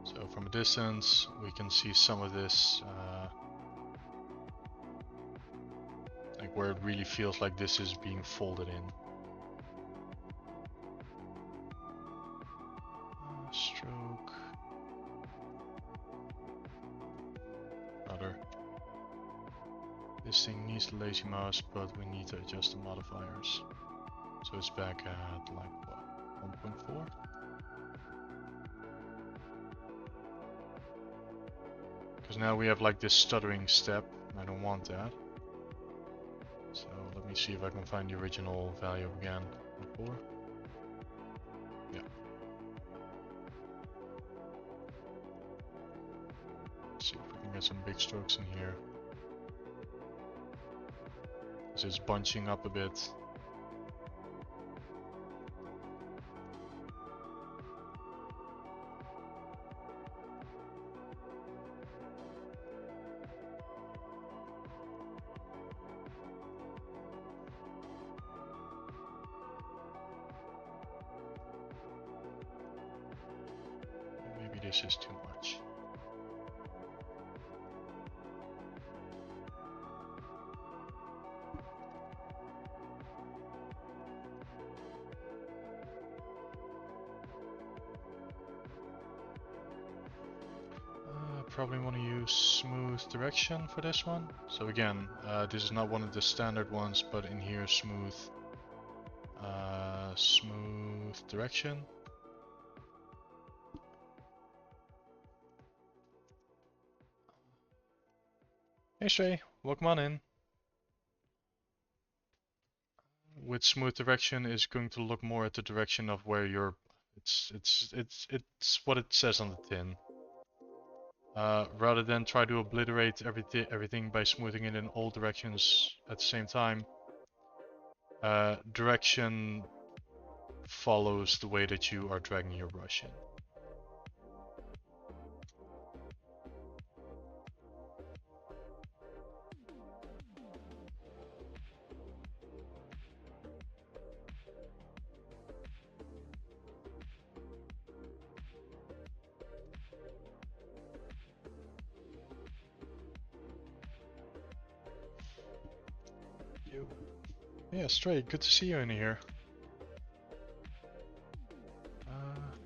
So from a distance, we can see some of this, like where it really feels like this is being folded in. Stroke. Rather. This thing needs the lazy mouse, but we need to adjust the modifiers. So it's back at like what, 1.4? Because now we have like this stuttering step, and I don't want that. So let me see if I can find the original value again before. Yeah. Let's see if we can get some big strokes in here. This is bunching up a bit. This is too much. Probably want to use smooth direction for this one. So again, this is not one of the standard ones, but in here smooth direction. Hey Stray, welcome on in. With smooth direction is going to look more at the direction of where your It's what it says on the tin. Rather than try to obliterate everything by smoothing it in all directions at the same time, direction follows the way that you are dragging your brush in. Yeah, Stray, good to see you in here.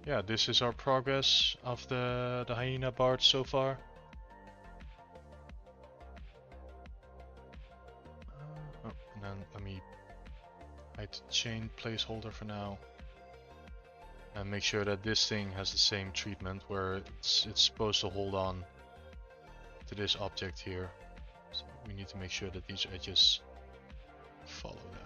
Yeah, this is our progress of the Hyena Bard so far. Oh, and then let me hide the chain placeholder for now. And make sure that this thing has the same treatment where it's supposed to hold on to this object here. So we need to make sure that these edges follow that.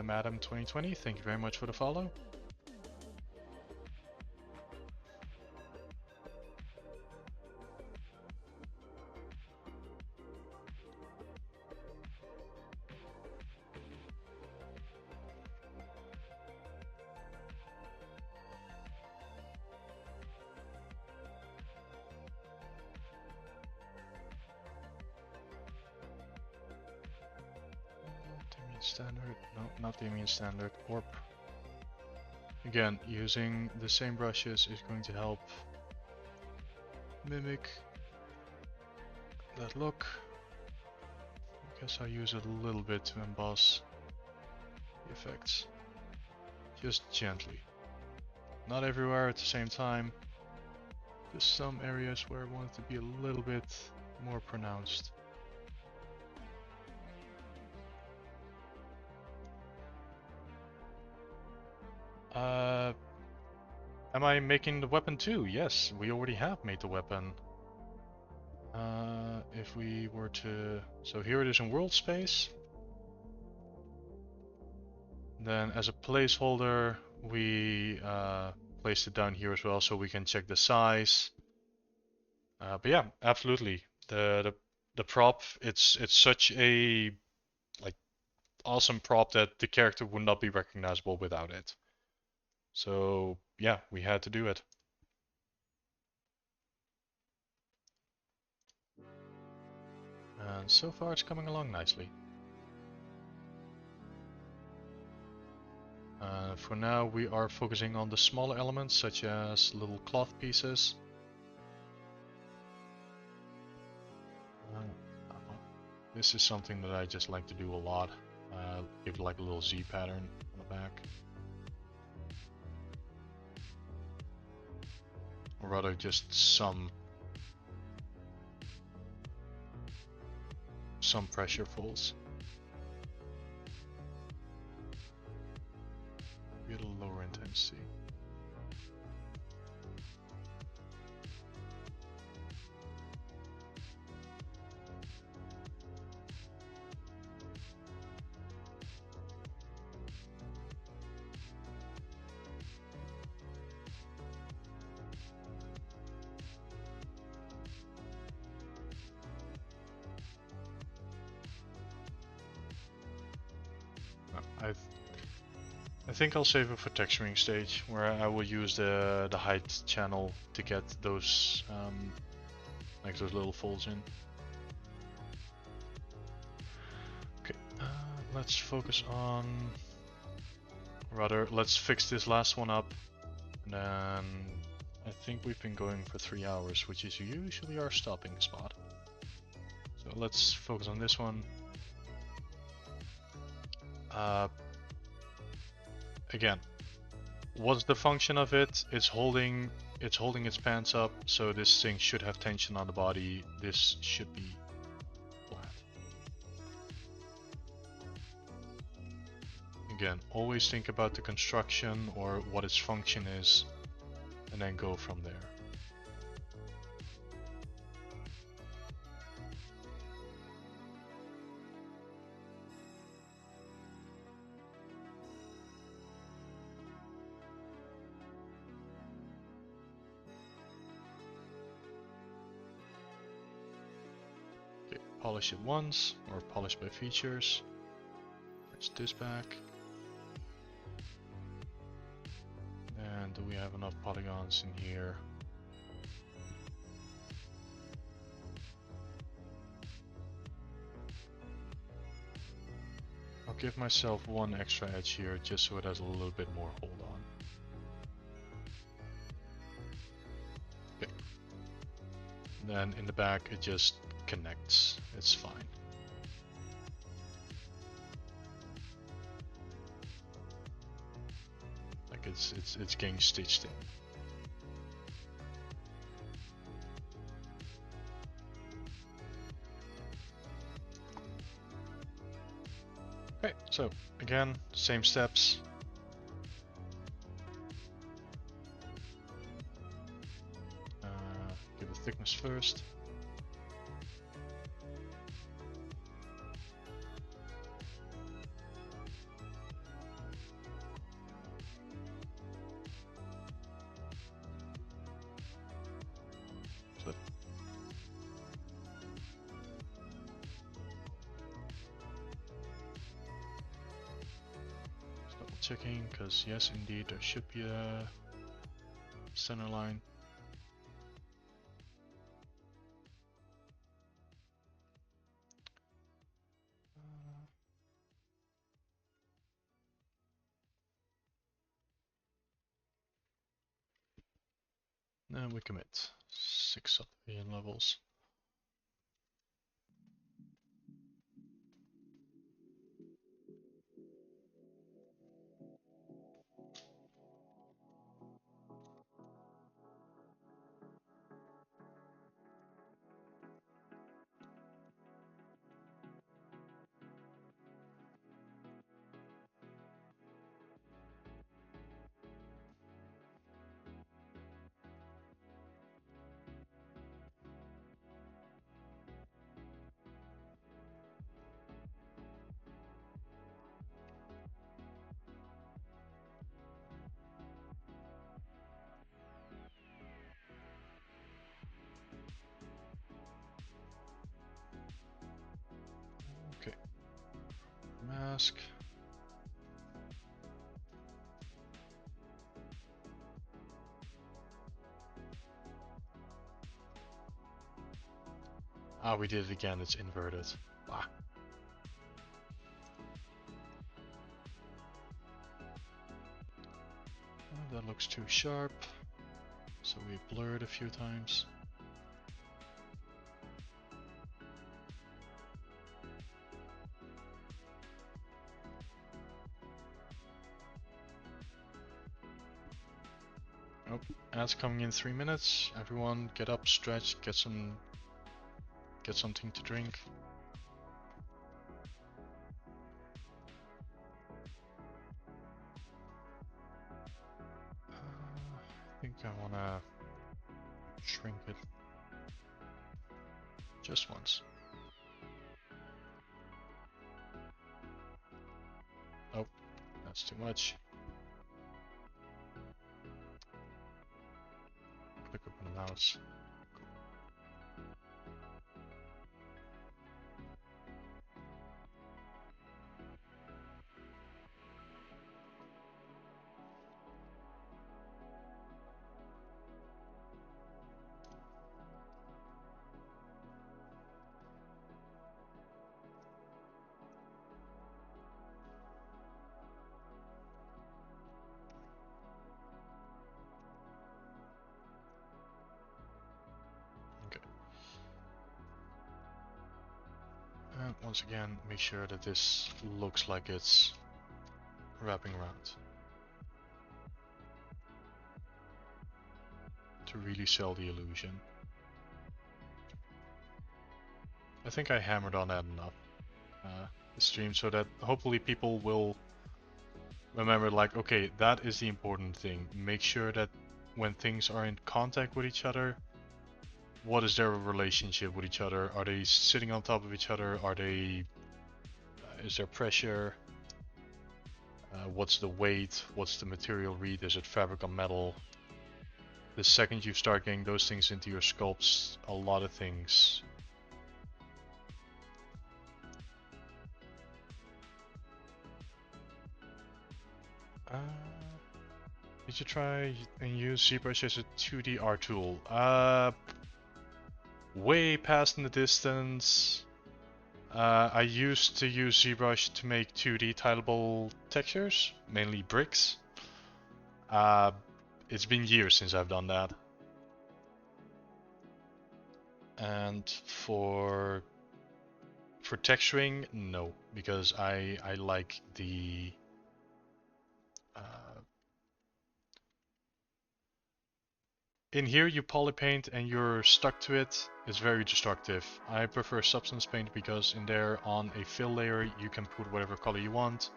Adam 2020, thank you very much for the follow. Standard, no, not the immune standard, Orb. Again, using the same brushes is going to help mimic that look. I guess I'll use it a little bit to emboss the effects. Just gently. Not everywhere at the same time. Just some areas where I want it to be a little bit more pronounced. Am I making the weapon too? Yes, we already have made the weapon. If we were to... So here it is in world space. Then as a placeholder, we placed it down here as well so we can check the size. But yeah, absolutely. The prop, it's such a like awesome prop that the character would not be recognizable without it. So yeah, we had to do it. And so far it's coming along nicely. For now we are focusing on the smaller elements such as little cloth pieces. This is something that I just like to do a lot. Give like a little Z pattern on the back. Or rather just some pressure falls. Be a little lower intensity. I think I'll save it for texturing stage, where I will use the height channel to get those like those little folds in. Okay, let's focus on Rather, let's fix this last one up, and then I think we've been going for 3 hours, which is usually our stopping spot. So let's focus on this one. Again, what's the function of it? It's holding its pants up, so this thing should have tension on the body. This should be flat. Again, always think about the construction or what its function is, and then go from there. Okay, polish it once, or polish by features. Let's this back. And do we have enough polygons in here? I'll give myself one extra edge here just so it has a little bit more hold on. Okay. Then in the back it just connects. It's fine. Like it's getting stitched in. Okay, so again, same steps. Give it thickness first. Flip. Just double checking, because yes, indeed, there should be a center line. Then we commit 6 subdivision levels. Okay, mask. Ah, we did it again, it's inverted. Ah. Oh, that looks too sharp, so we blurred a few times. Oh, ads coming in 3 minutes. Everyone get up, stretch, get something to drink. I think I wanna shrink it just once. Oh, that's too much. Click up on the mouse. once again, make sure that this looks like it's wrapping around. To really sell the illusion. I think I hammered on that enough the stream, so that hopefully people will remember, like, okay, that is the important thing. Make sure that when things are in contact with each other, what is their relationship with each other? Are they sitting on top of each other? Are they is there pressure? What's the weight? What's the material read? Is it fabric or metal? The second you start getting those things into your sculpts, a lot of things did you try and use ZBrush as a 2D art tool? Way past in the distance. I used to use ZBrush to make 2D tileable textures, mainly bricks. It's been years since I've done that. And for texturing, no, because I like the in here you polypaint and you're stuck to it. It's very destructive. I prefer substance paint because in there on a fill layer you can put whatever color you want.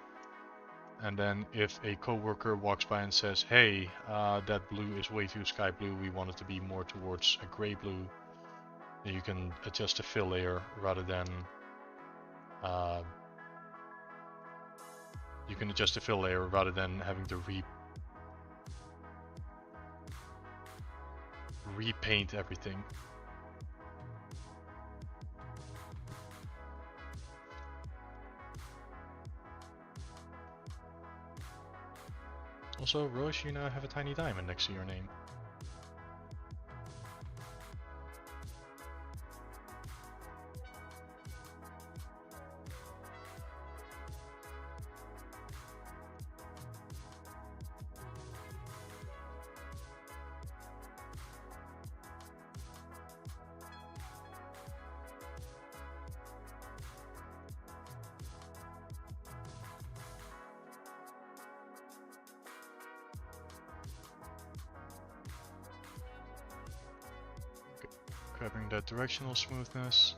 And then if a coworker walks by and says, hey, that blue is way too sky blue, we want it to be more towards a gray blue, then you can adjust the fill layer rather than having to repaint everything. Also, Roche, you now have a tiny diamond next to your name. Grabbing that directional smoothness.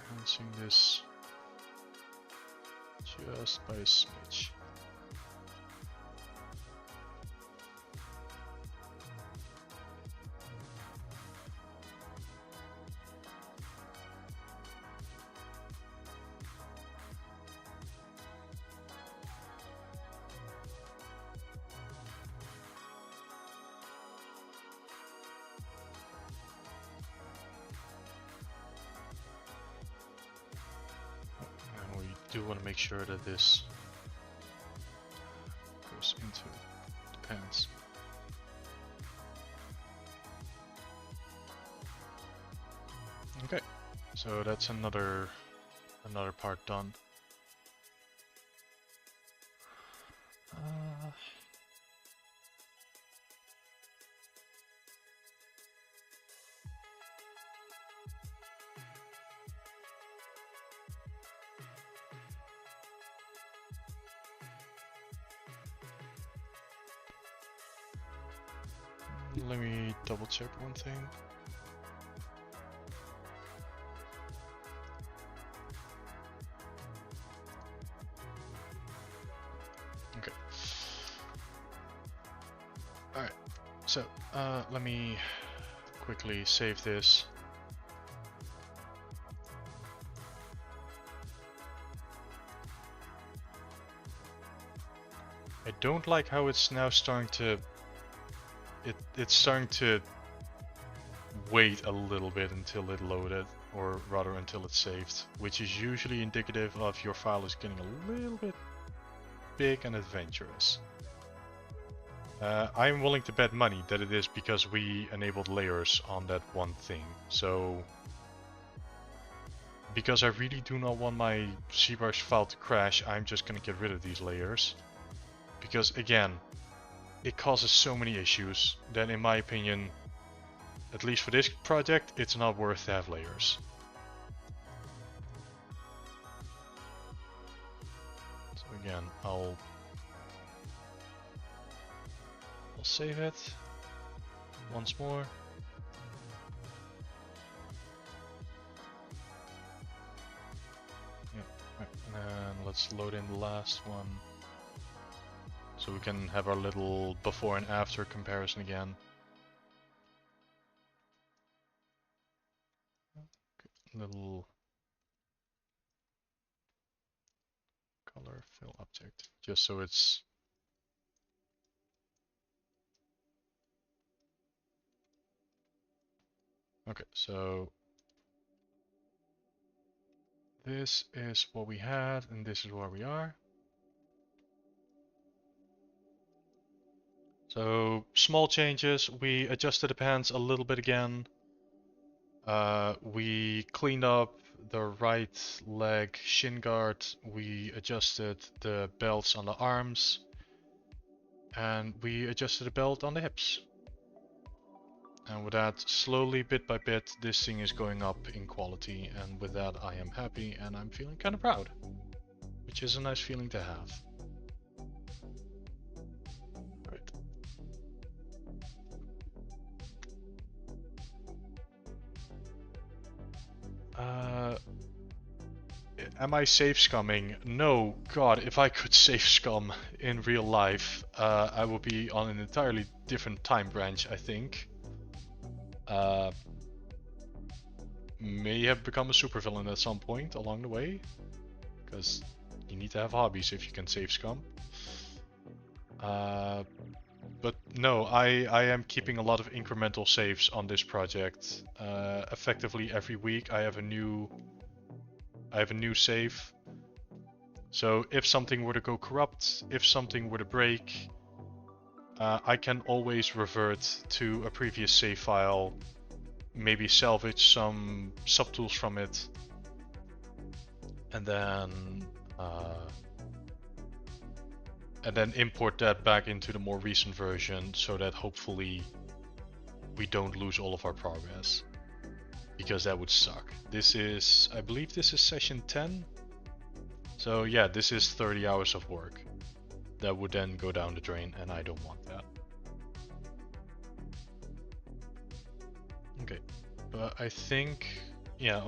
Enhancing this just by a smidge. Do want to make sure that this goes into the pants. Okay, so that's another part done. Let me double check one thing. Okay. Alright, so let me quickly save this. I don't like how it's now starting to it's starting to wait a little bit until it loaded, or rather until it's saved, which is usually indicative of your file is getting a little bit big and adventurous. I'm willing to bet money that it is because we enabled layers on that one thing, so because I really do not want my ZBrush file to crash, I'm just gonna get rid of these layers. Because again, it causes so many issues that in my opinion, at least for this project, it's not worth to have layers. So again, I'll save it once more. Yep, right. And let's load in the last one so we can have our little before and after comparison again. Little color fill object, just so it's okay. So this is what we had, and this is where we are. So small changes. We adjusted the pants a little bit again. We cleaned up the right leg shin guard. We adjusted the belts on the arms, and we adjusted the belt on the hips. And with that, slowly, bit by bit, this thing is going up in quality, and with that I am happy and I'm feeling kind of proud, which is a nice feeling to have. Right. Am I safe scumming? No, God, if I could safe scum in real life, I would be on an entirely different time branch, I think. May have become a supervillain at some point along the way, because you need to have hobbies if you can save scum. But no, I am keeping a lot of incremental saves on this project. Effectively every week I have a new save. So if something were to go corrupt, if something were to break, I can always revert to a previous save file, maybe salvage some subtools from it, and then import that back into the more recent version so that hopefully we don't lose all of our progress, because that would suck. This is, I believe this is session 10. So yeah, this is 30 hours of work that would then go down the drain, and I don't want that. Okay, but I think, yeah,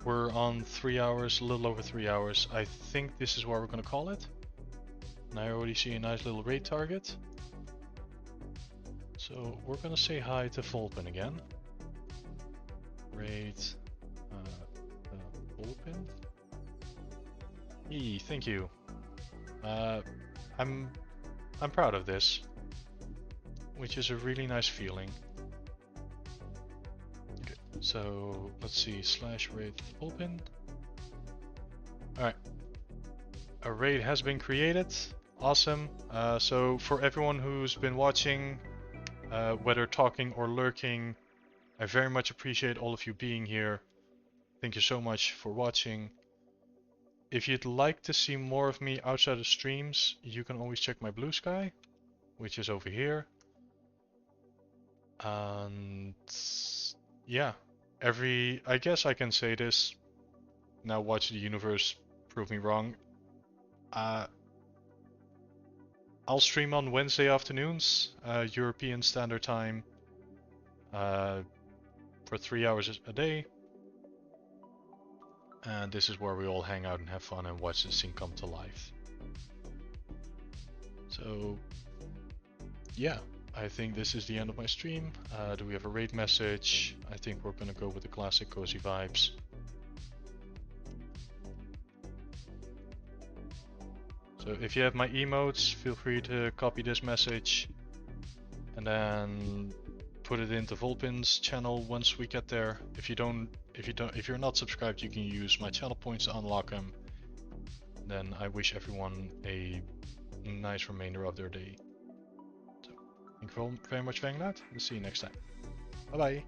we're on 3 hours, a little over 3 hours. I think this is what we're gonna call it. And I already see a nice little raid target. So we're gonna say hi to Volpin again. Raid Volpin. Yee, thank you. I'm proud of this, which is a really nice feeling. Okay, so let's see, /raid open. Alright. A raid has been created. Awesome. So for everyone who's been watching, whether talking or lurking, I very much appreciate all of you being here. Thank you so much for watching. If you'd like to see more of me outside of streams, you can always check my Blue Sky, which is over here. And yeah, I guess I can say this, now watch the universe prove me wrong. I'll stream on Wednesday afternoons, European Standard Time, for 3 hours a day. And this is where we all hang out and have fun and watch this thing come to life. So yeah, I think this is the end of my stream. Do we have a raid message? I think we're gonna go with the classic cozy vibes. So if you have my emotes, feel free to copy this message and then put it into Volpin's channel once we get there. If you're not subscribed, you can use my channel points to unlock them. Then I wish everyone a nice remainder of their day. So, thank you very much for hanging out. We'll see you next time. Bye bye.